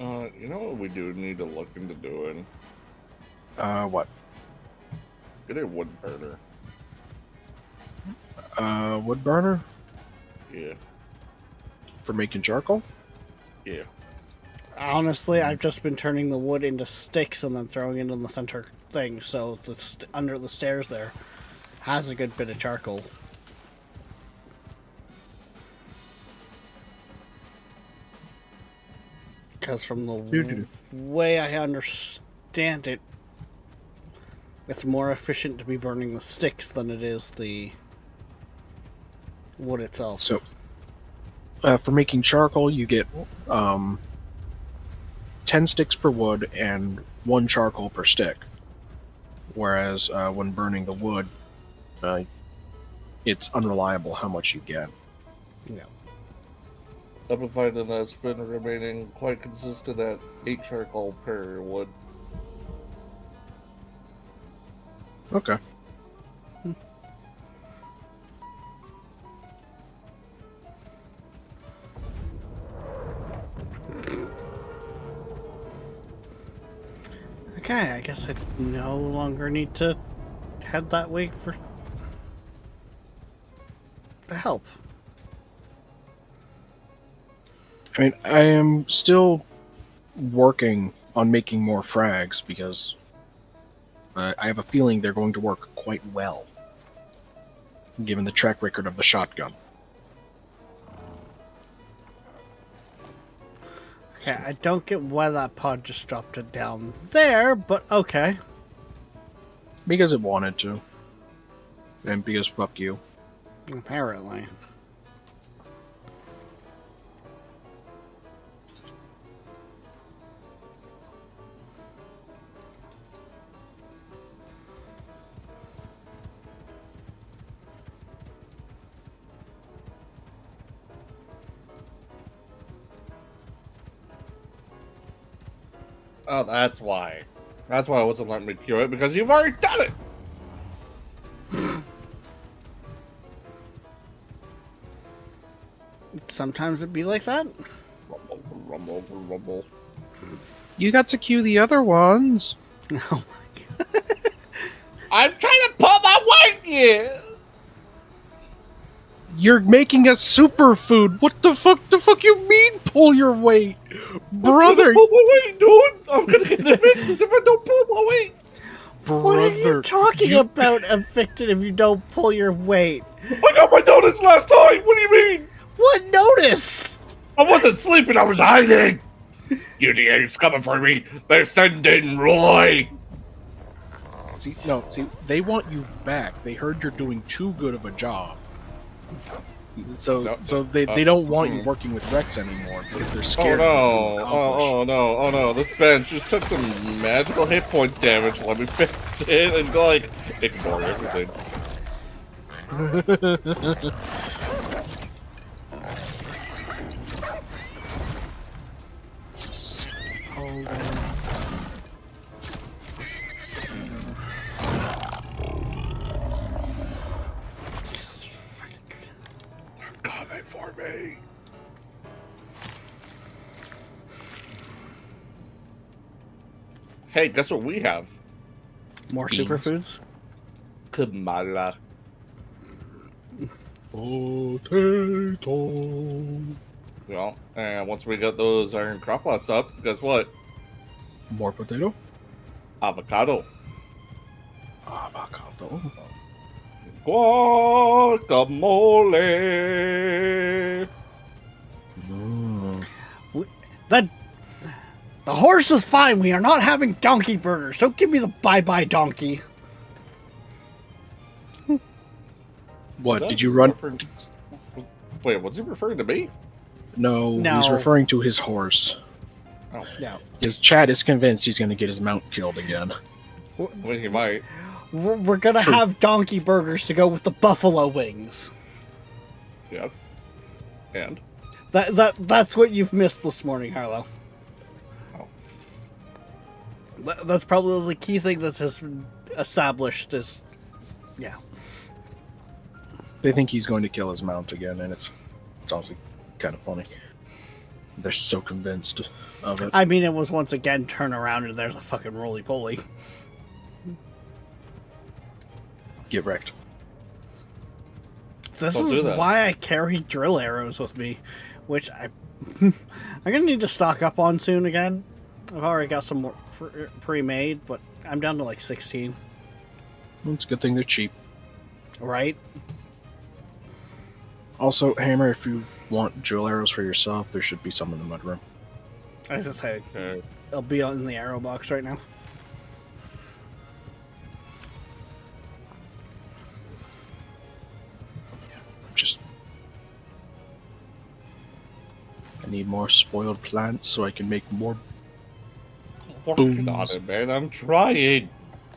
You know what we do need to look into doing?
What?
Get a wood burner.
Wood burner?
Yeah.
For making charcoal?
Yeah.
Honestly, I've just been turning the wood into sticks and then throwing it in the center thing, so under the stairs there has a good bit of charcoal. Because from the way I understand it, it's more efficient to be burning the sticks than it is the wood itself.
So, for making charcoal, you get 10 sticks per wood and 1 charcoal per stick. Whereas when burning the wood, it's unreliable how much you get.
No.
I've been finding that it's been remaining quite consistent at 8 charcoal per wood.
Okay.
Okay, I guess I no longer need to head that way for... to help.
I mean, I am still working on making more frags because I have a feeling they're going to work quite well, given the track record of the shotgun.
Okay, I don't get why that pod just dropped it down there, but okay.
Because it wanted to. And because fuck you.
Apparently.
Oh, that's why. That's why I wasn't letting me cue it, because you've already done it!
Sometimes it'd be like that.
Rumble, rumble, rumble.
You got to cue the other ones.
Oh
I'm trying to pull my weight here!
You're making a superfood. What the fuck you mean pull your weight? Brother,
I'm gonna pull my weight, dude! I'm gonna get evicted if I don't pull my weight!
What are you talking about, evicted, if you don't pull your weight?
I got my notice last time! What do you mean?
What notice?
I wasn't sleeping, I was hiding! UDA's coming for me! They're sending Roy!
See, they want you back. They heard you're doing too good of a job. So they don't want you working with Rex anymore because they're scared.
Oh no! This bench just took some magical hit point damage. Let me fix it and like ignore everything.
Hold on.
Coming for me. Hey, guess what we have?
More
Beans.
superfoods?
Kamala.
Potato.
Well, and once we get those iron crockpots up, guess what?
More potato?
Avocado.
Avocado.
Guacamole.
Mm.
The horse is fine. We are not having donkey burgers. Don't give me the bye-bye donkey.
What, did you run?
Wait, was he referring to me?
No, he's referring to his horse.
Oh,
No.
His Chad is convinced he's going to get his mount killed again.
well, he might.
We're gonna have donkey burgers to go with the buffalo wings.
Yep. And?
That's what you've missed this morning, Harlow.
Oh.
That's probably the key thing that has been established is... Yeah.
They think he's going to kill his mount again, and it's honestly kind of funny. They're so convinced of it.
I mean, it was once again turn around and there's a fucking roly-poly.
Get wrecked.
This
Don't do
is
that.
why I carry drill arrows with me, which I'm gonna need to stock up on soon again. I've already got some more pre-made, but I'm down to like 16.
It's a good thing they're cheap.
Right?
Also, Hammer, if you want drill arrows for yourself, there should be some in the mudroom.
As I say,
Okay.
it'll be in the arrow box right now.
I need more spoiled plants so I can make more.
Working on it, man. I'm trying.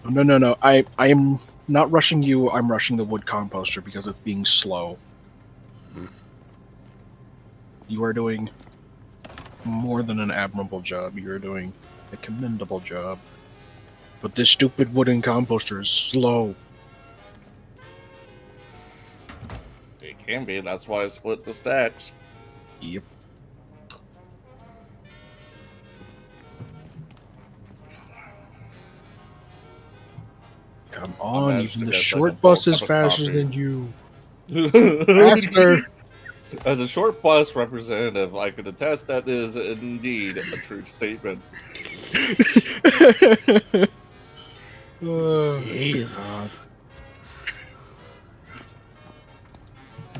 No. I am not rushing you. I'm rushing the wood composter because it's being slow. You are doing more than an admirable job. You are doing a commendable job. But this stupid wooden composter is slow.
It can be. That's why I split the stacks.
Yep. Come on,
managed
even
to
the
get, like,
short
a full
bus is
cup of
faster
coffee.
than you. Faster.
As a short bus representative, I can attest that is indeed a true statement.
Oh,
Jesus.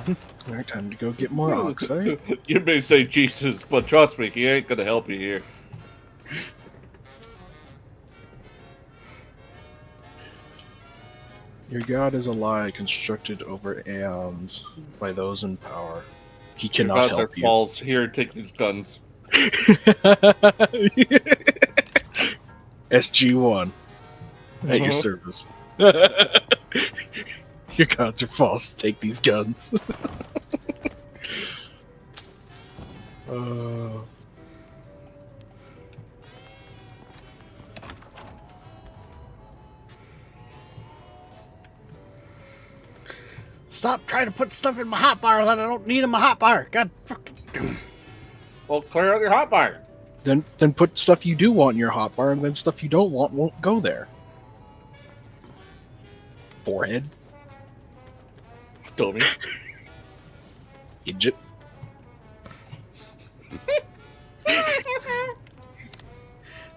God. All right, time to go get more oxide.
You may say Jesus, but trust me, he ain't gonna help you here.
Your god is a lie constructed over aeons by those in power. He
Your
cannot
gods are
help you.
false. Here, take these guns.
SG-1 at your
Uh-huh.
service. Your gods are false. Take these guns. uh,
Stop trying to put stuff in my hotbar that I don't need in my hotbar. God fucking.
Well, clear out your hotbar.
then put stuff you do want in your hotbar, and then stuff you don't want won't go there. Forehead.
Dummy.
Gidget.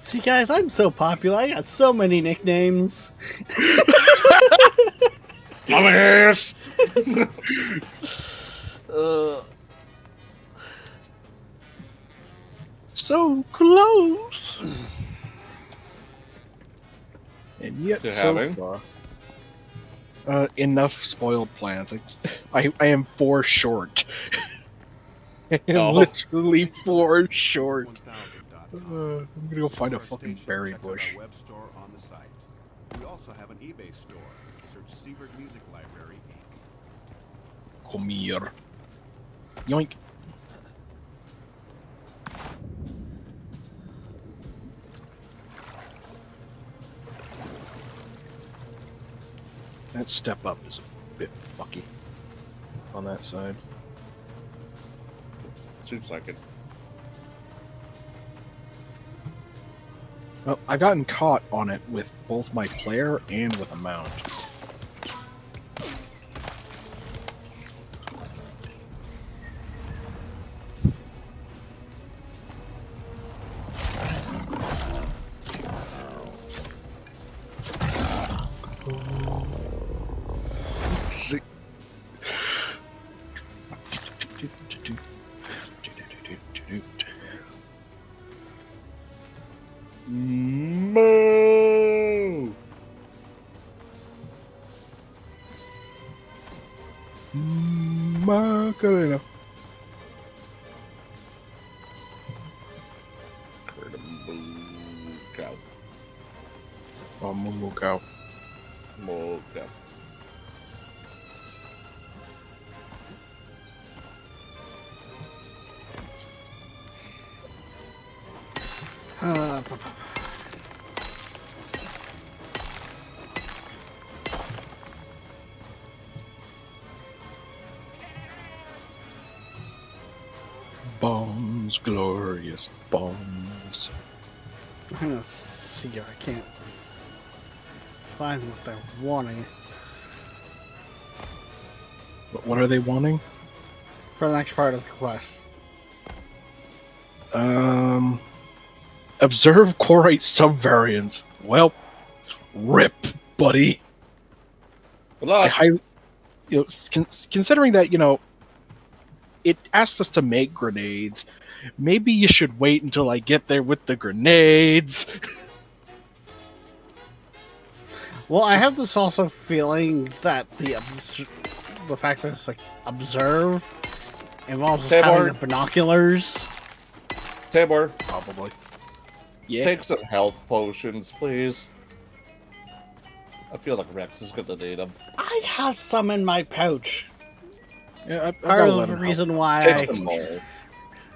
See, guys, I'm so popular. I got so many nicknames.
Dumbass!
So close. And yet
To
so
having?
far. Enough spoiled plants. I am 4 short. I am
Oh.
literally 4 short.
1000.com.
I'm gonna go find a
Explore our
fucking
station,
berry
check out
bush.
our web store on the site. We also have an eBay store. Search Seabird Music Library, Inc.
Come here. Yoink. That step up is a bit fucky on that side.
Seems like it.
Well, I've gotten caught on it with both my player and with a mount. See.
Moo!
Macarena.
Moo cow.
Oh, moo cow.
Moo cow.
Bombs, glorious bombs.
I'm gonna see if I can't find what they're wanting
But what are they wanting?
for the next part of the quest.
Observe chlorite subvariants. Well, rip, buddy.
Good
I
luck.
highly, considering that, it asked us to make grenades. Maybe you should wait until I get there with the grenades.
Well, I have this also feeling that the fact that it's like observe involves us having
Tabor.
the binoculars.
Tabor,
Probably. Yeah.
take some health potions, please. I feel like Rex is gonna need them.
I have some in my pouch.
Yeah, I
Part
gotta
of
let
the
him
reason
help.
why
Take some more.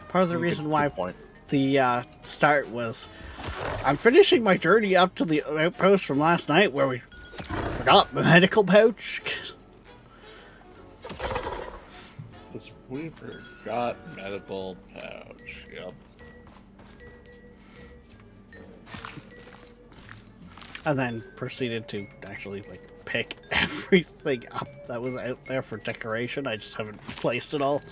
part of the
Good-
reason
good
why
point.
the start was I'm finishing my journey up to the outpost from last night where we forgot my medical pouch.
Because we forgot medical pouch. Yep.
and then proceeded to actually like pick everything up that was out there for decoration. I just haven't placed it all.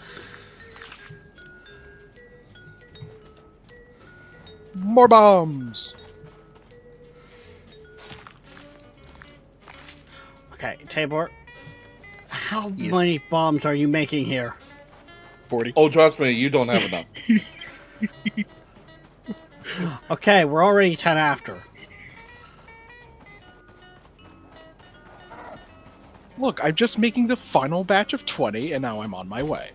More bombs.
Okay, Tabor, how
Yes.
many bombs are you making here?
40.
Oh, trust me, you don't have enough.
Okay, we're already 10 after.
Look, I'm just making the final batch of 20, and now I'm on my way.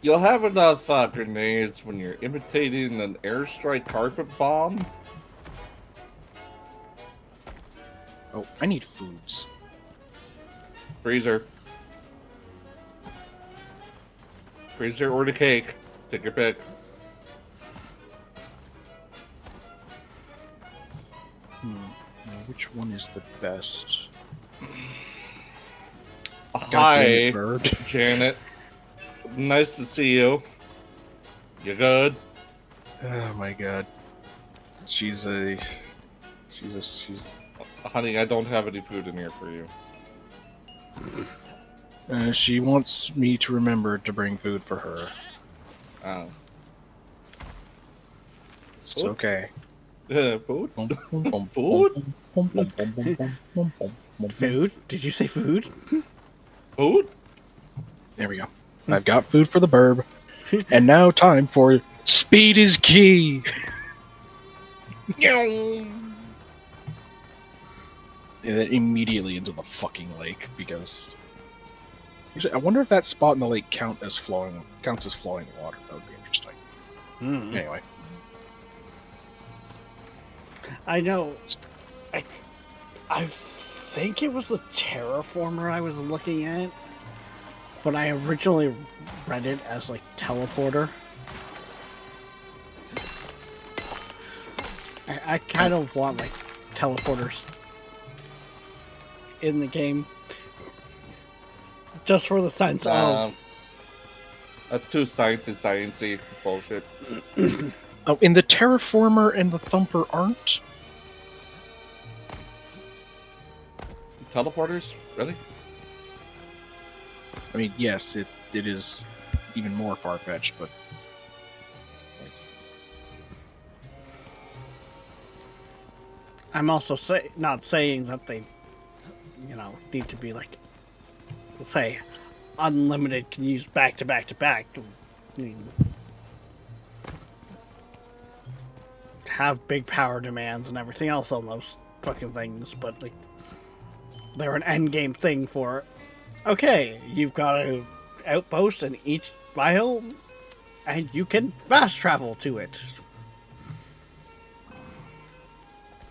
You'll have enough grenades when you're imitating an airstrike carpet bomb.
Oh, I need foods.
Freezer. Freezer or the cake. Take your pick.
Now, which one is the best?
Hi,
Bird.
Janet. Nice to see you. You good?
Oh my god. She's
Honey, I don't have any food in here for you.
she wants me to remember to bring food for her.
Oh.
It's okay.
Food?
Food?
Food? Did you say food?
Food?
There we go. I've got food for the burb. And now time for speed is key. And then immediately into the fucking lake because actually, I wonder if that spot in the lake counts as flowing water. That would be interesting. Anyway.
I know. I think it was the terraformer I was looking at, but I originally read it as like teleporter. I kind of want like teleporters in the game, just for the sense of.
That's too sciencey bullshit.
Oh, and the terraformer and the thumper aren't?
Teleporters? Really?
I mean, yes, it is even more far-fetched, but...
I'm also not saying that they, need to be like, let's say, unlimited, can use back to back to back. I mean, have big power demands and everything else on those fucking things, but like, they're an end game thing for. Okay, you've got an outpost in each biome, and you can fast travel to it.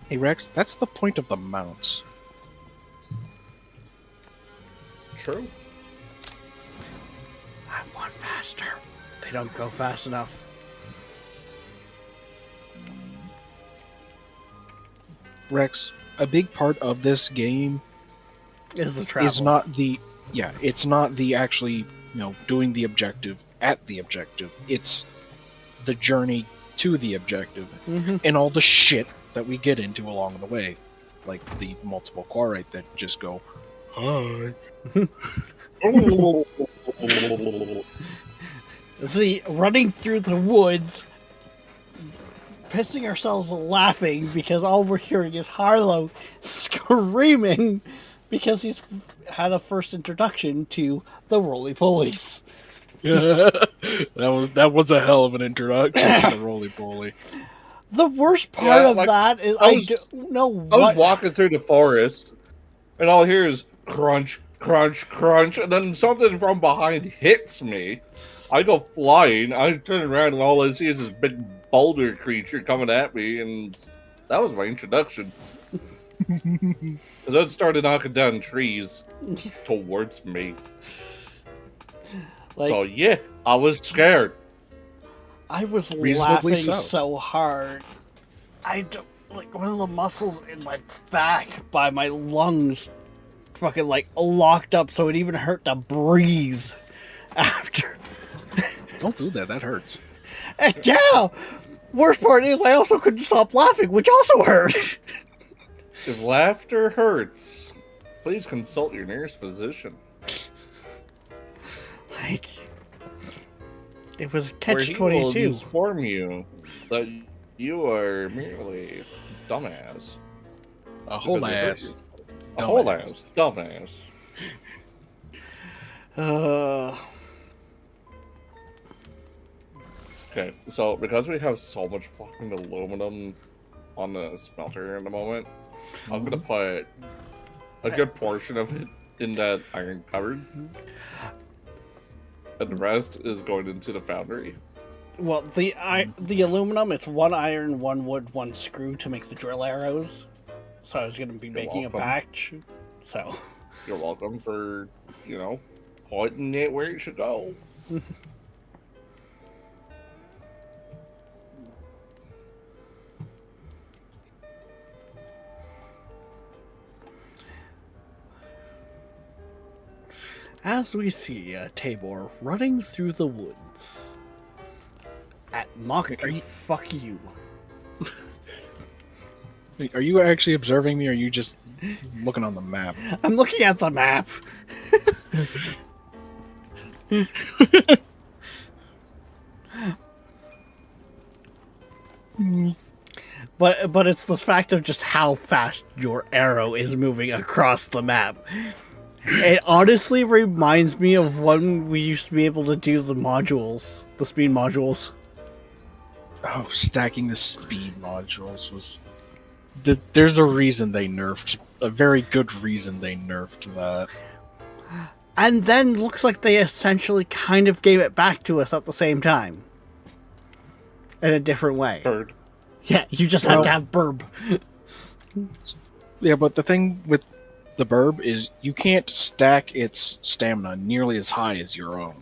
Hey, Rex, that's the point of the mounts.
True.
I want faster. They don't go fast enough.
Rex, a big part of this game
Is the travel.
is not the... Yeah, it's not the actually, doing the objective at the objective. It's the journey to the objective and all the shit that we get into along the way. Like the multiple quarite that just go, hi.
The running through the woods, pissing ourselves laughing because all we're hearing is Harlow screaming because he's had a first introduction to the roly polies.
that was a hell of an introduction to the roly poly.
The worst part of
like,
that is
I
don't know what.
I was walking through the forest, and all I hear is crunch, crunch, crunch, and then something from behind hits me. I go flying. I turn around, and all I see is this big boulder creature coming at me, and that was my introduction. Because I'd started knocking down trees towards me.
Like,
So yeah, I was scared.
I was
Reasonably
laughing
so.
so hard. Like one of the muscles in my back by my lungs fucking like locked up so it even hurt to breathe after.
Don't do that. That hurts.
Yeah! Worst part is I also couldn't stop laughing, which also hurt.
If laughter hurts, please consult your nearest physician.
Like, it was a
Where he will
catch-22.
inform you that you are merely dumbass.
A whole
Because your
ass.
hurt is- A whole ass dumbass.
Uh,
Okay, so because we have so much fucking aluminum on the smelter in the moment, I'm gonna put a good portion of it in that iron cupboard. And the rest is going into the foundry.
well, the aluminum, it's 1 iron, 1 wood, 1 screw to make the drill arrows. So I was going to be making
welcome.
a batch. So,
You're welcome for, you know, pointing it where it should go.
as we see Tabor running through the woods at Mach, fuck you.
Are you actually observing me, or are you just looking on the map?
I'm looking at the map. But it's the fact of just how fast your arrow is moving across the map. It honestly reminds me of when we used to be able to do the modules, the speed modules.
Oh, stacking the speed modules was... There's a reason they nerfed... A very good reason they nerfed that.
And then looks like they essentially kind of gave it back to us at the same time. In a different way.
Bird.
Yeah, you just have to have burb.
Yeah, but the thing with the burb is you can't stack its stamina nearly as high as your own.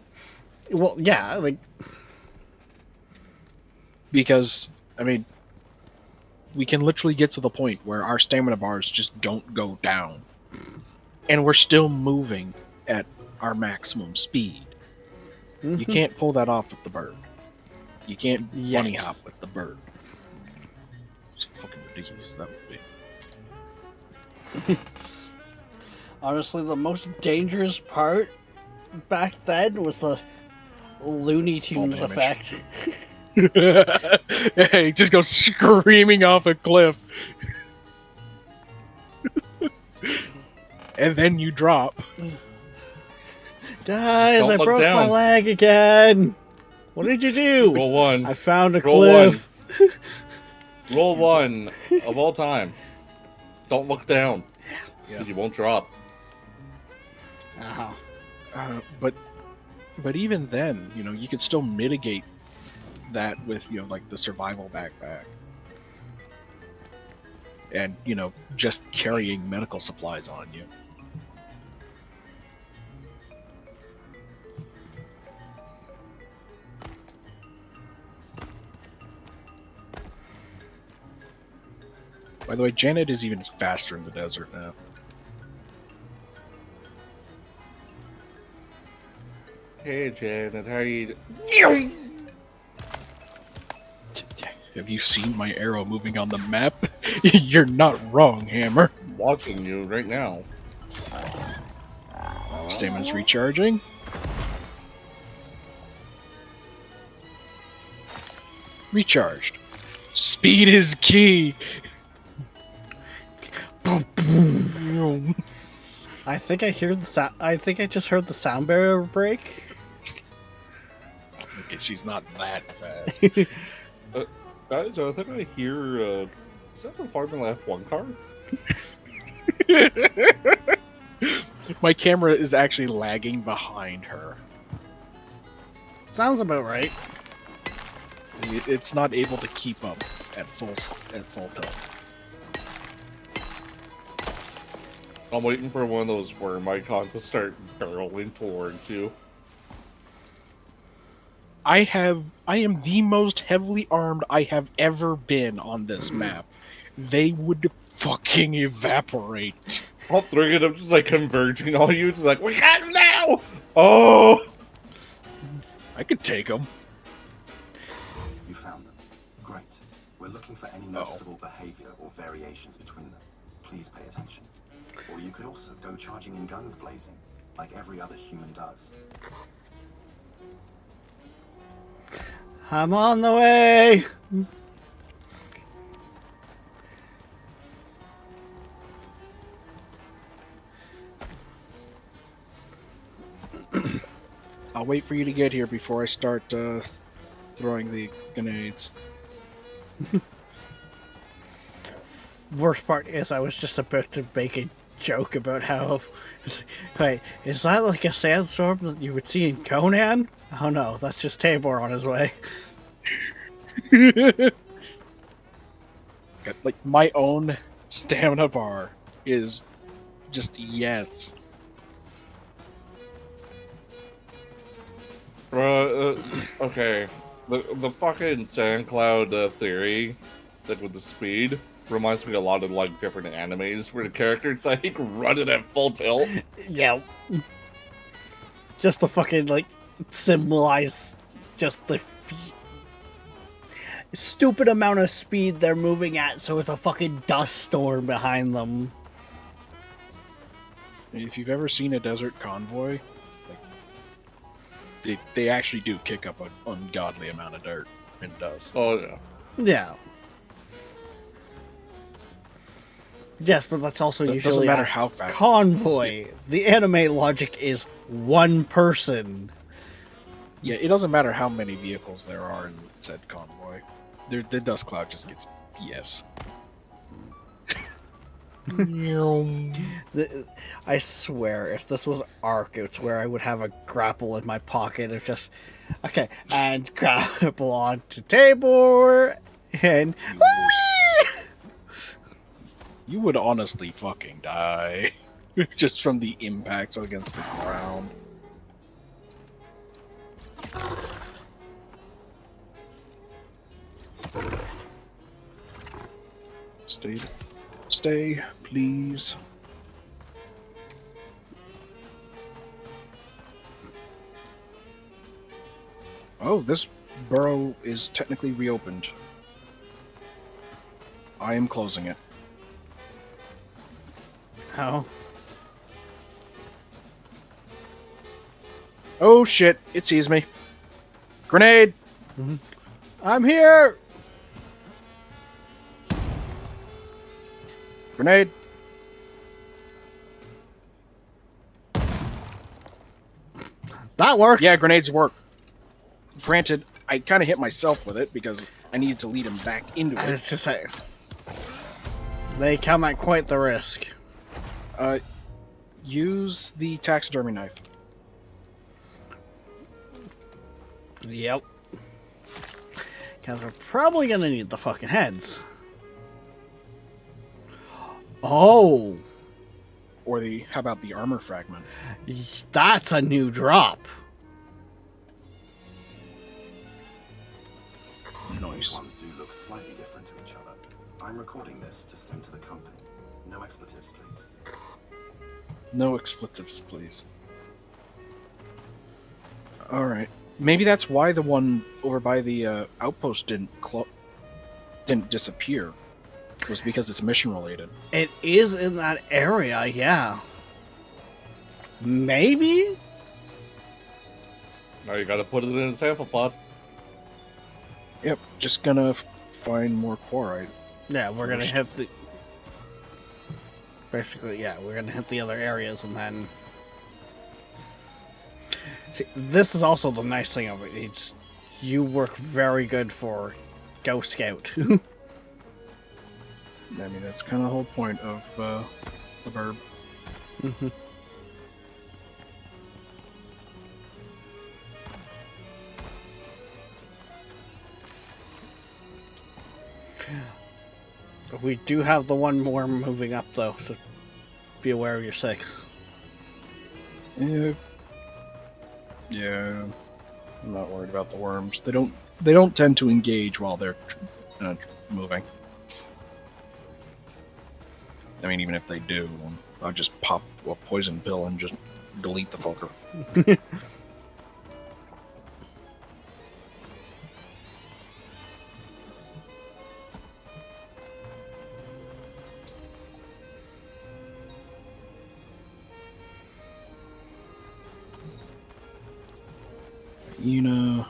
Well, yeah, like...
Because, I mean, we can literally get to the point where our stamina bars just don't go down. And we're still moving at our maximum speed. You can't pull that off with the bird. You can't bunny hop with the bird. It's fucking ridiculous that would be.
Honestly, the most dangerous part back then was the Looney Tunes
damage.
effect.
Hey, just go screaming off a cliff. And then you drop.
Guys,
Don't
I
look
broke my
down.
leg again. What did you do?
Roll one.
I found a
Roll
cliff.
Roll one of all time. Don't look down.
Yeah.
You won't drop.
Oh.
But even then, you know, you could still mitigate that with, you know, like the survival backpack. And, you know, just carrying medical supplies on you. By the way, Janet is even faster in the desert now.
Hey, Janet, how you?
Have you seen my arrow moving on the map? You're not wrong, Hammer.
I'm watching you right now.
Stamina's recharging. Recharged. Speed is key.
I think I hear the sound. I think I just heard the sound barrier break.
Okay, she's not that fast.
Guys, I think I hear. Is that the Formula F1 car?
My camera is actually lagging behind her.
Sounds about right.
It's not able to keep up at full tilt.
I'm waiting for one of those worm icons to start barreling towards you.
I am the most heavily armed I have ever been on this map. They would fucking evaporate.
All three of them just like converging on you, just like, we got him now! Oh!
I could take them.
You found them. Great. for any noticeable behavior or variations between them. Please pay attention. Or you could also go charging in guns blazing, like every other human does.
I'm on the way!
I'll wait for you to get here before I start throwing the grenades.
Worst part is I was just about to make a joke about how... Wait, is that like a sandstorm that you would see in Conan? Oh no, that's just Tabor on his way.
Like, my own stamina bar is just yes.
Okay. The fucking sand cloud theory, like with the speed, reminds me a lot of like different animes where the character's like running at full tilt.
Yeah. Just to fucking, like, symbolize just the stupid amount of speed they're moving at, so it's a fucking dust storm behind them.
If you've ever seen a desert convoy, like, they actually do kick up an ungodly amount of dirt and dust.
Oh yeah.
Yeah. Yes, but that's also
It
usually
doesn't matter
a
how fast.
convoy. The anime logic is one person.
Yeah, it doesn't matter how many vehicles there are in said convoy. The dust cloud just gets yes.
I swear, if this was Ark, it's where I would have a grapple in my pocket of just, okay, and grapple onto Tabor, and
You would honestly fucking die just from the impacts against the ground. Stay, please. Oh, this burrow is technically reopened. I am closing it.
oh,
Oh shit, it sees me. Grenade!
I'm here.
Grenade!
That works.
Yeah, grenades work. Granted, I kind of hit myself with it because I needed to lead him back into
I
it.
was just saying, they come at quite the risk.
Use the taxidermy knife.
Yep. Because we're probably gonna need the fucking heads. Oh,
Or how about the armor fragment?
that's a new drop.
These
Nice.
ones do look slightly different to each other. I'm recording this to send to the company. No expletives, please.
No expletives, please. Alright. Maybe that's why the one over by the outpost didn't disappear. Was because it's mission related.
It is in that area, yeah. Maybe?
Now you gotta put it in a sample pod.
Yep, just gonna find more quarite.
Yeah, we're gonna hit the... Basically, yeah, we're gonna hit the other areas and then... See, this is also the nice thing of it. It's, you work very good for Ghost Scout.
I mean, that's kind of the whole point of the verb.
Mhm. We do have the one more moving up, though, so be aware of your 6.
Yeah. I'm not worried about the worms. They don't tend to engage while they're moving. I mean, even if they do, I'll just pop a poison pill and just delete the fucker. Hyena.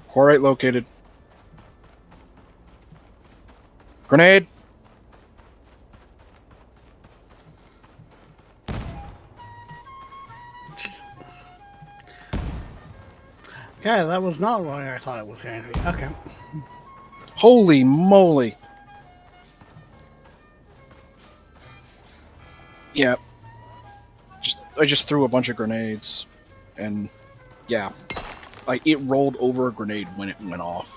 Quarrite located. Grenade!
Jeez. Okay, that was not what I thought it was going to be. Okay.
Holy moly! Yeah. I just threw a bunch of grenades, and yeah, it rolled over a grenade when it went off,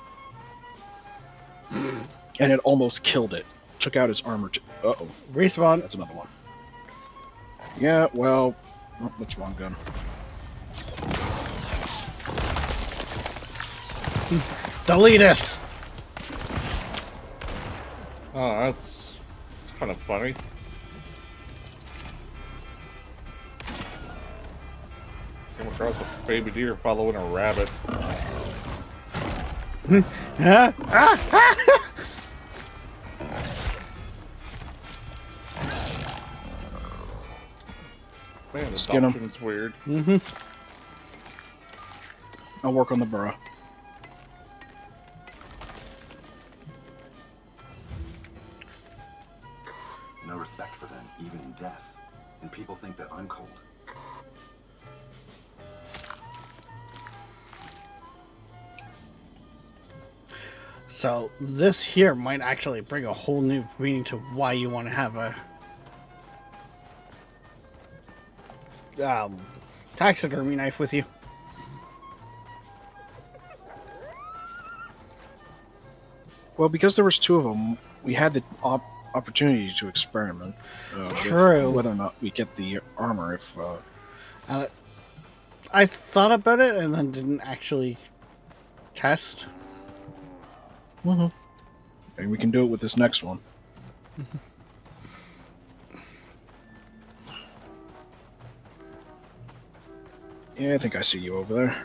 and it almost killed it. Took out his armor. Uh-oh.
Respawn.
That's another one. Yeah, well, oh, that's the wrong gun.
Delete us.
Oh, that's kind of funny. Came across a baby deer following a rabbit. Man, this
Skin 'em.
option's weird.
Mm-hmm.
I'll work on the burrow.
No respect for them, even in death. And people think that I'm cold.
So this here might actually bring a whole new meaning to why you want to have a taxidermy knife with you.
Well, because there was two of them, we had the opportunity to experiment. With
True.
whether or not we get the armor. If
I thought about it and then didn't actually test.
and we can do it with this next one. Yeah, I think I see you over there.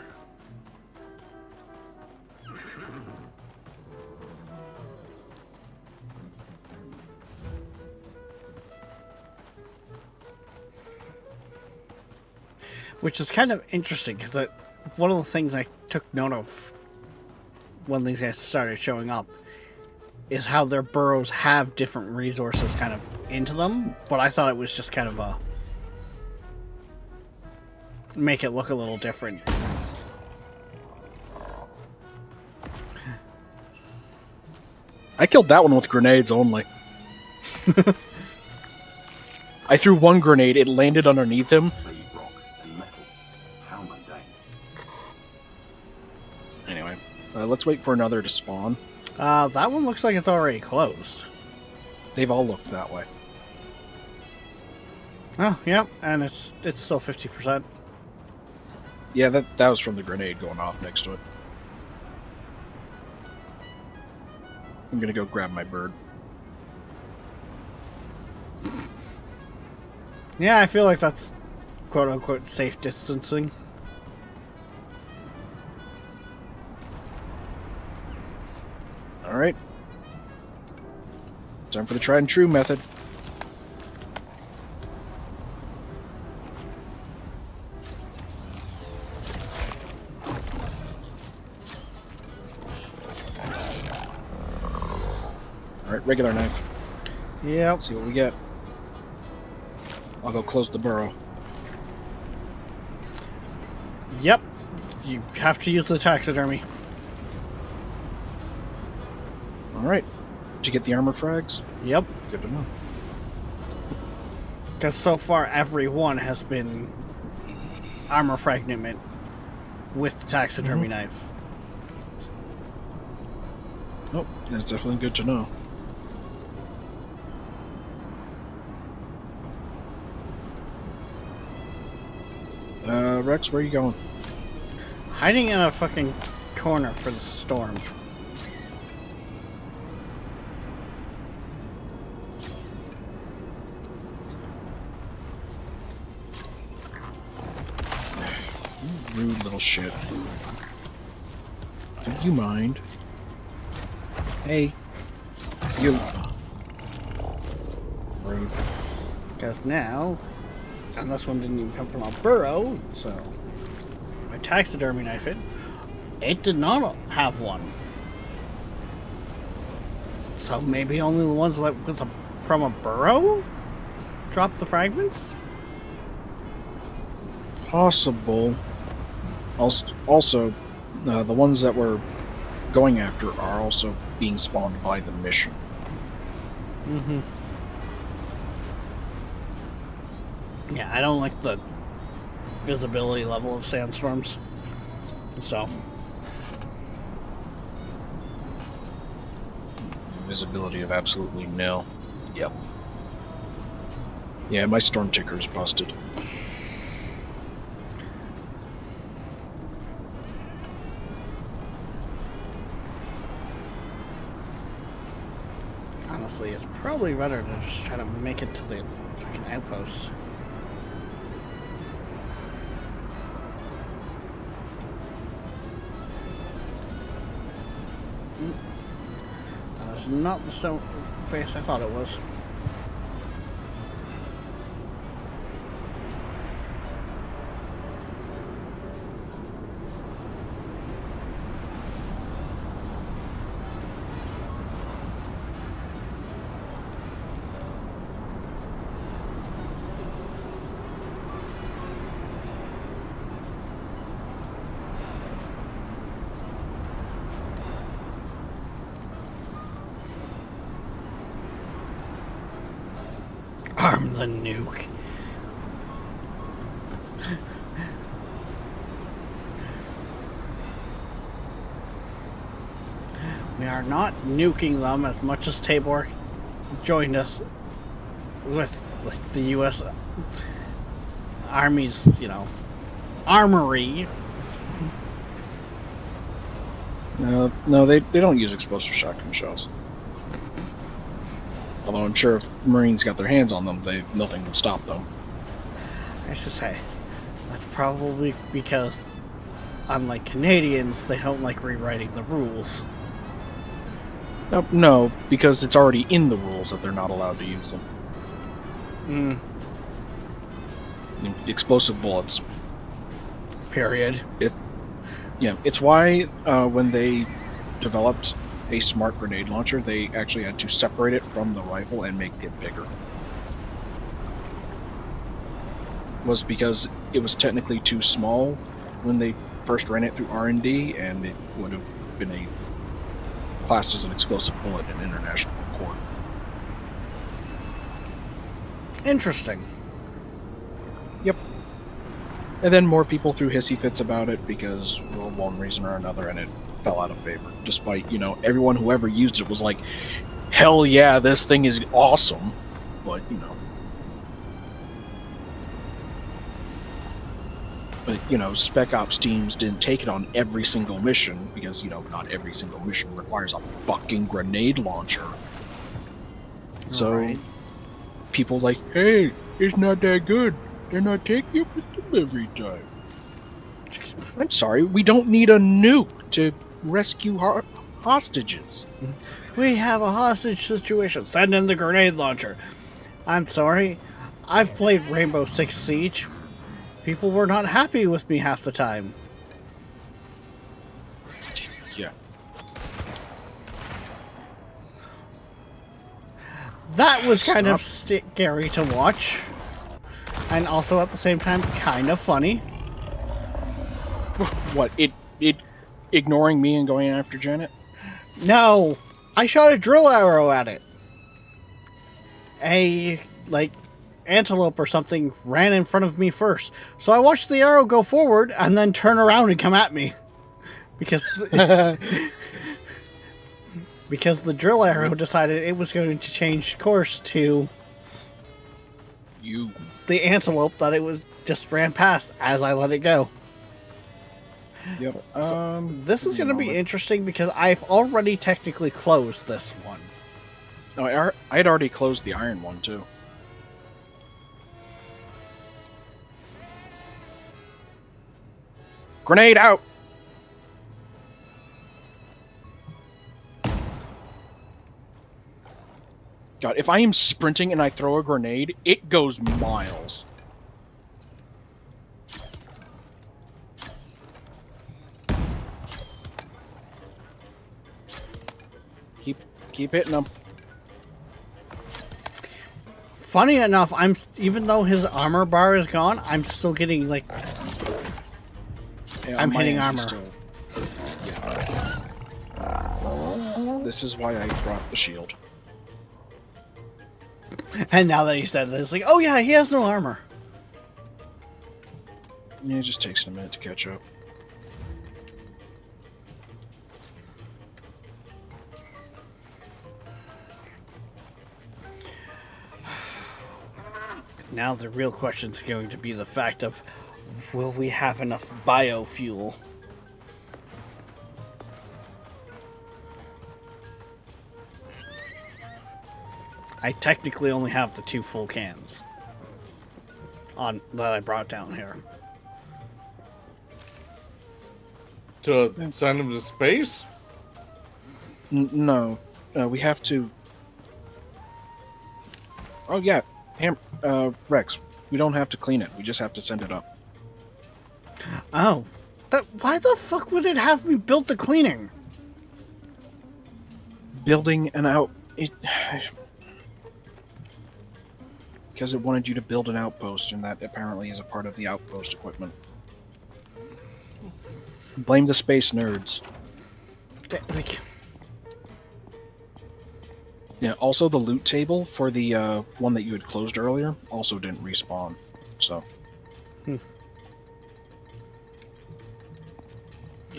Which is kind of interesting because one of the things I took note of when these guys started showing up is how their burrows have different resources kind of into them, but I thought it was just kind of a make it look a little different.
I killed that one with grenades only. I threw one grenade, it landed underneath him.
They eat rock and metal. How mundane.
Anyway, let's wait for another to spawn.
That one looks like it's already closed.
They've all looked that way.
Oh, yeah, and it's still 50%.
Yeah, that was from the grenade going off next to it. I'm gonna go grab my bird.
Yeah, I feel like that's quote-unquote safe distancing.
Alright. Time for the tried and true method. Alright, regular knife.
Yep.
See what we get. I'll go close the burrow.
Yep. You have to use the taxidermy.
Alright. Did you get the armor frags?
Yep.
Good to know.
Because so far every one has been armor fragment with the taxidermy knife.
Oh, that's definitely good to know. Rex, where are you going?
Hiding in a fucking corner for the storm.
rude little shit. Do you mind? Hey. You. Rude.
Because now, and this one didn't even come from a burrow, so I taxidermy knife it. It did not have one. So maybe only the ones that from a burrow dropped the fragments?
Possible. Also, the ones that we're going after are also being spawned by the mission.
Mm-hmm. Yeah, I don't like the visibility level of sandstorms. So.
Visibility of absolutely nil.
Yep.
Yeah, my storm ticker is busted.
Honestly, it's probably better to just try to make it to the fucking outpost. That is not the stone face I thought it was. Arm the nuke. We are not nuking them as much as Tabor joined us with like, the U.S. Army's, armory.
No, they don't use explosive shotgun shells. Although I'm sure if Marines got their hands on them, nothing would stop them.
I should say, that's probably because, unlike Canadians, they don't like rewriting the rules.
No, because it's already in the rules that they're not allowed to use them. Explosive bullets.
Period.
It's why when they developed a smart grenade launcher, they actually had to separate it from the rifle and make it bigger. Was because it was technically too small when they first ran it through R&D, and it would have been classed as an explosive bullet in international court.
Interesting.
Yep. And then more people threw hissy fits about it because, for one reason or another, and it fell out of favor. Despite, everyone who ever used it was like, hell yeah, this thing is awesome. But, But, Spec Ops teams didn't take it on every single mission because, not every single mission requires a fucking grenade launcher. So,
Right.
people like, hey, it's not that good. They're not taking it with them every time. I'm sorry, we don't need a nuke to rescue hostages.
We have a hostage situation. Send in the grenade launcher. I'm sorry. I've played Rainbow Six Siege. People were not happy with me half the time.
Yeah.
That was kind of scary to watch. And also at the same time, kind of funny.
What, it ignoring me and going after Janet?
No! I shot a drill arrow at it. Antelope or something ran in front of me first. So I watched the arrow go forward and then turn around and come at me. Because because the drill arrow decided it was going to change course to the antelope that it was just ran past as I let it go.
Yep.
This is going to be interesting because I've already technically closed this one.
No, I had already closed the iron one too. Grenade out! God, if I am sprinting and I throw a grenade, it goes miles. Keep hitting him.
Funny enough, even though his armor bar is gone, I'm still getting like
Yeah,
I'm
on my
hitting
end, he's
armor.
Yeah. This is why I brought the shield.
And now that he said it, it's like, oh yeah, he has no armor.
Yeah, it just takes a minute to catch up.
Now the real question is going to be the fact of, will we have enough biofuel? I technically only have the 2 full cans that I brought down here.
To send him to space?
No, we have to. Oh yeah, Rex. We don't have to clean it. We just have to send it up.
Oh, why the fuck would it have me build the cleaning?
Building an out. Because it wanted you to build an outpost, and that apparently is a part of the outpost equipment. Blame the space nerds.
Like,
Yeah, also the loot table for the one that you had closed earlier also didn't respawn, so...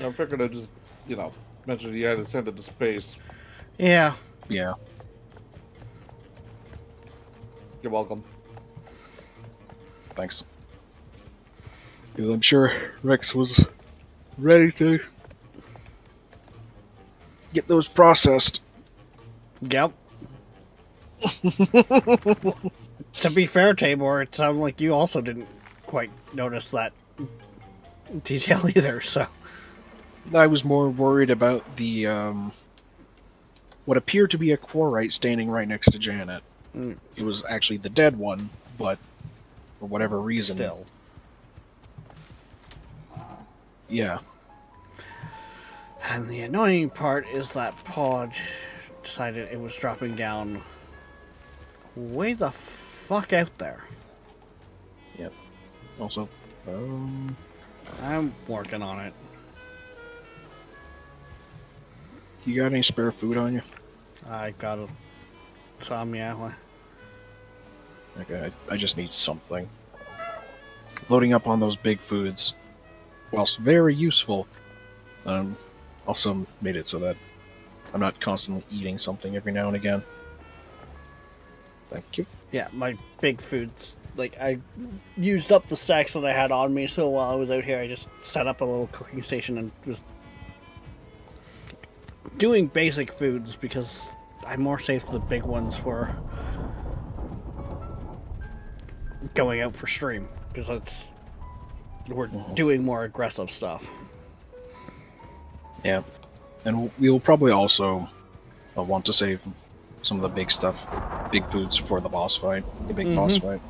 I figured I'd just, mention you had to send it to space.
yeah.
Yeah.
You're welcome.
Thanks. Because I'm sure Rex was ready to get those processed.
Yep. To be fair, Tabor, it sounded like you also didn't quite notice that detail either, so...
I was more worried about the, what appeared to be a quarrite standing right next to Janet.
Mm.
It was actually the dead one, but for whatever reason...
Still.
Yeah.
And the annoying part is that pod decided it was dropping down way the fuck out there.
Yep. Also,
I'm working on it.
you got any spare food on you?
I got some, yeah.
Okay, I just need something. Loading up on those big foods, whilst very useful, also made it so that I'm not constantly eating something every now and again. Thank you.
Yeah, my big foods. Like, I used up the stacks that I had on me, so while I was out here, I just set up a little cooking station and was doing basic foods because I more save the big ones for going out for stream, because we're doing more aggressive stuff.
Yeah, and we'll probably also want to save some of the big stuff, big foods for the boss fight, the big boss fight.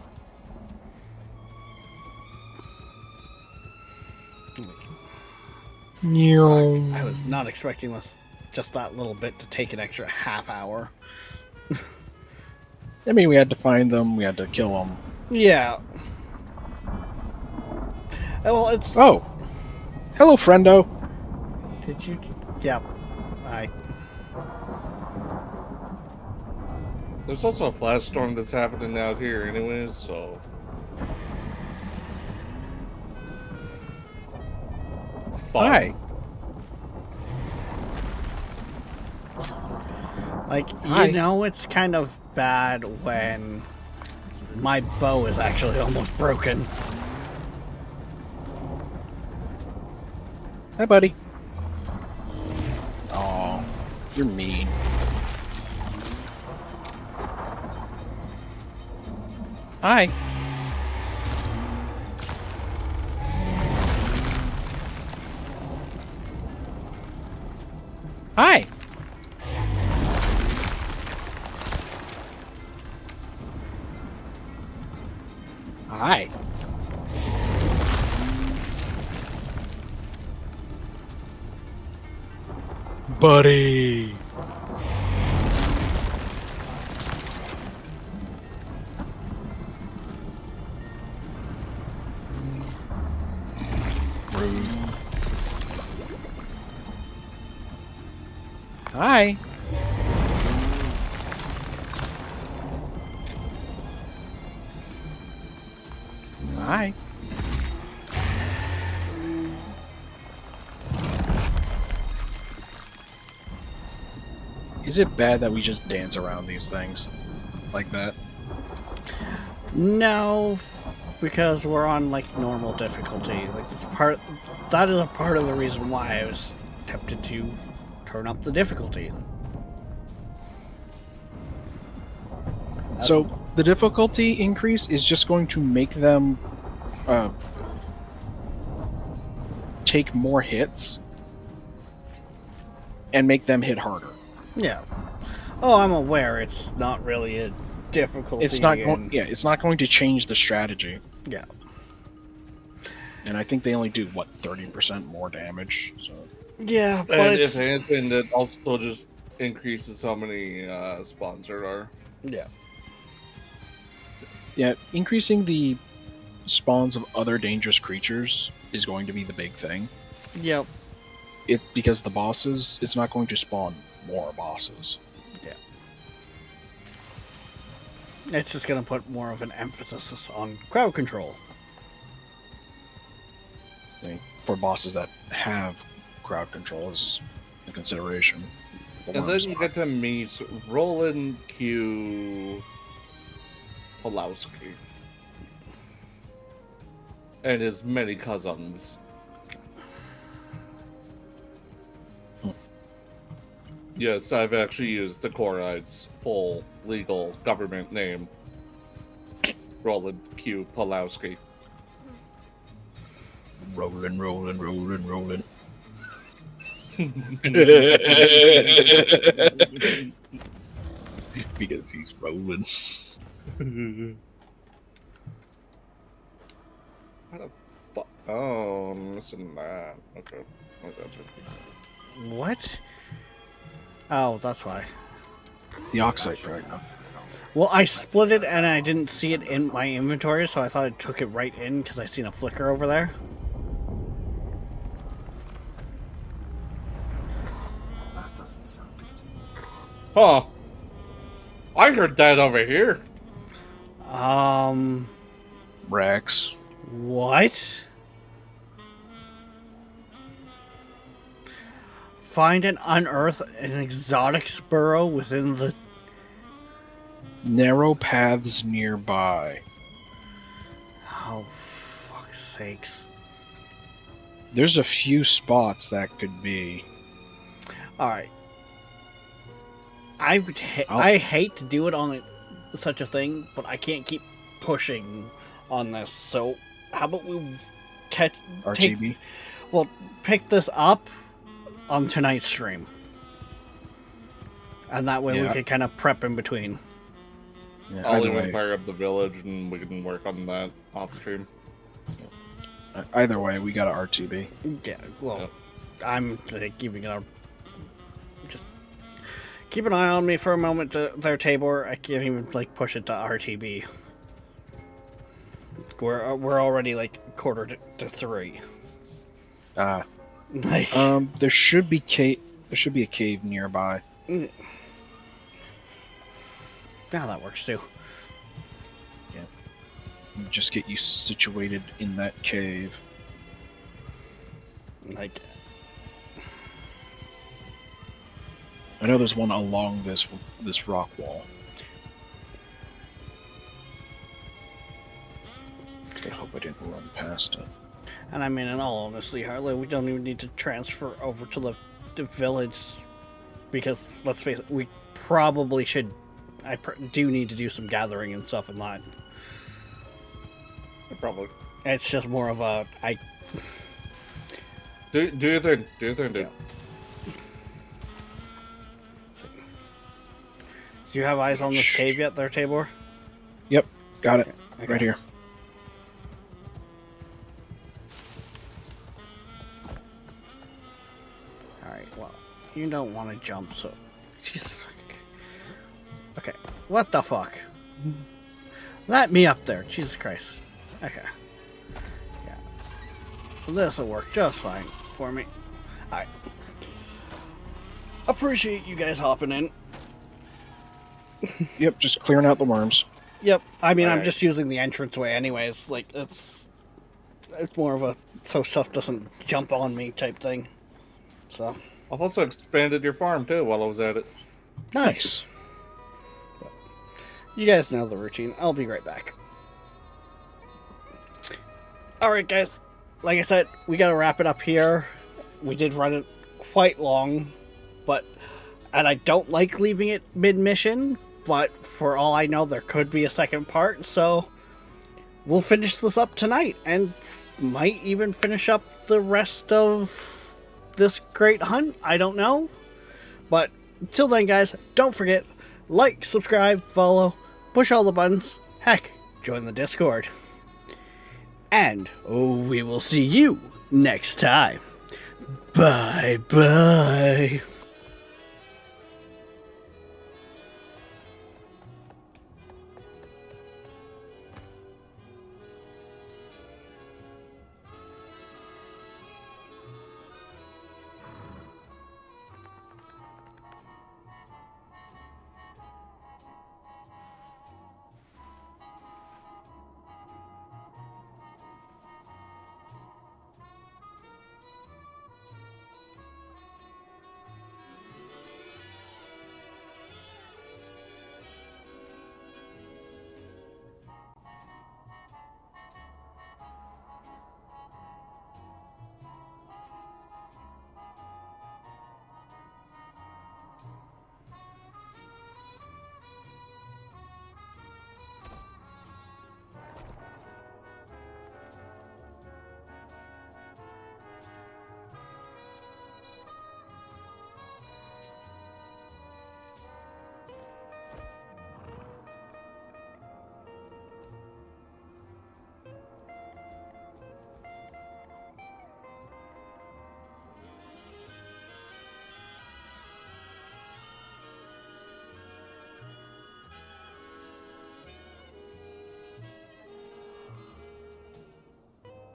I was not expecting this, just that little bit to take an extra half hour.
I mean, we had to find them, we had to kill them.
Yeah. Well, it's...
Oh! Hello, friendo!
Did you... Yeah. I...
There's also a flash storm that's happening out here anyways, so...
Hi!
Like,
Hi.
you know, it's kind of bad when my bow is actually almost broken.
Hi, buddy. Aw, you're mean. Hi. Hi. Hi. Buddy. Rude. Hi. Hi. Is it bad that we just dance around these things like that?
No, because we're on like normal difficulty. Like that is a part of the reason why I was tempted to turn up the difficulty.
So the difficulty increase is just going to make them take more hits and make them hit harder.
Yeah. Oh, I'm aware it's not really a difficulty.
It's not going. Yeah, it's not going to change the strategy.
Yeah.
And I think they only do what 30% more damage. So
Yeah, but
And
it's
if anything, it also just increases how many spawns there are.
yeah.
yeah, increasing the spawns of other dangerous creatures is going to be the big thing.
Yep.
Because the bosses, it's not going to spawn more bosses.
Yeah. It's just gonna put more of an emphasis on crowd control.
I think for bosses that have crowd control is a consideration.
And then you get to meet Roland Q. Pulowski and his many cousins. Yes, I've actually used the Coride's full legal government name, Roland Q. Pulowski.
rolling, rolling, rolling, rolling. Because he's rolling.
How the fuck? Oh, I'm missing that. Okay, I gotcha.
What? Oh, that's why.
The oxide fragment.
Well, I split it and I didn't see it in my inventory, so I thought I took it right in because I seen a flicker over there.
That doesn't sound good.
Huh. I heard that over here.
Rex.
What? Find and unearth an exotic burrow within the...
Narrow paths nearby.
Oh, fuck's sakes.
There's a few spots that could be.
Alright. I hate to do it on such a thing, but I can't keep pushing on this. So, how about we
RTB?
pick this up on tonight's stream. And that way we can kind of prep in between.
Yeah,
I'll
either
even
way,
fire up the village and we can work on that off stream.
either way, we got a RTB.
Yeah, well, I'm like, even gonna just keep an eye on me for a moment there, Tabor. I can't even like push it to RTB. We're already like quarter to 3. Like
There should be a cave nearby.
now that works too.
Just get you situated in that cave.
Like
I know there's one along this rock wall. I hope I didn't run past it.
And I mean, in all honesty, Harley, we don't even need to transfer over to the village because let's face it, we probably should. I do need to do some gathering and stuff in line.
Probably.
It's just more of a
Do your thing. Do your thing, dude.
Do you have eyes on this cave yet, there, Tabor?
Yep, got it.
Okay.
Right here.
Alright, well, you don't want to jump, so... Jesus. Okay, what the fuck? Let me up there, Jesus Christ. Okay. Yeah. This'll work just fine for me. Alright. Appreciate you guys hopping in.
Yep, just clearing out the worms.
Yep, I mean, I'm
Alright.
just using the entranceway anyways. Like, it's more of a so stuff doesn't jump on me type thing. So,
I've also expanded your farm too while I was at it.
nice. You guys know the routine. I'll be right back. Alright, guys. Like I said, we gotta wrap it up here. We did run it quite long, and I don't like leaving it mid-mission, but for all I know, there could be a second part, so we'll finish this up tonight, and might even finish up the rest of this great hunt. I don't know. But until then, guys, don't forget, like, subscribe, follow, push all the buttons, heck, join the Discord. And we will see you next time. Bye-bye.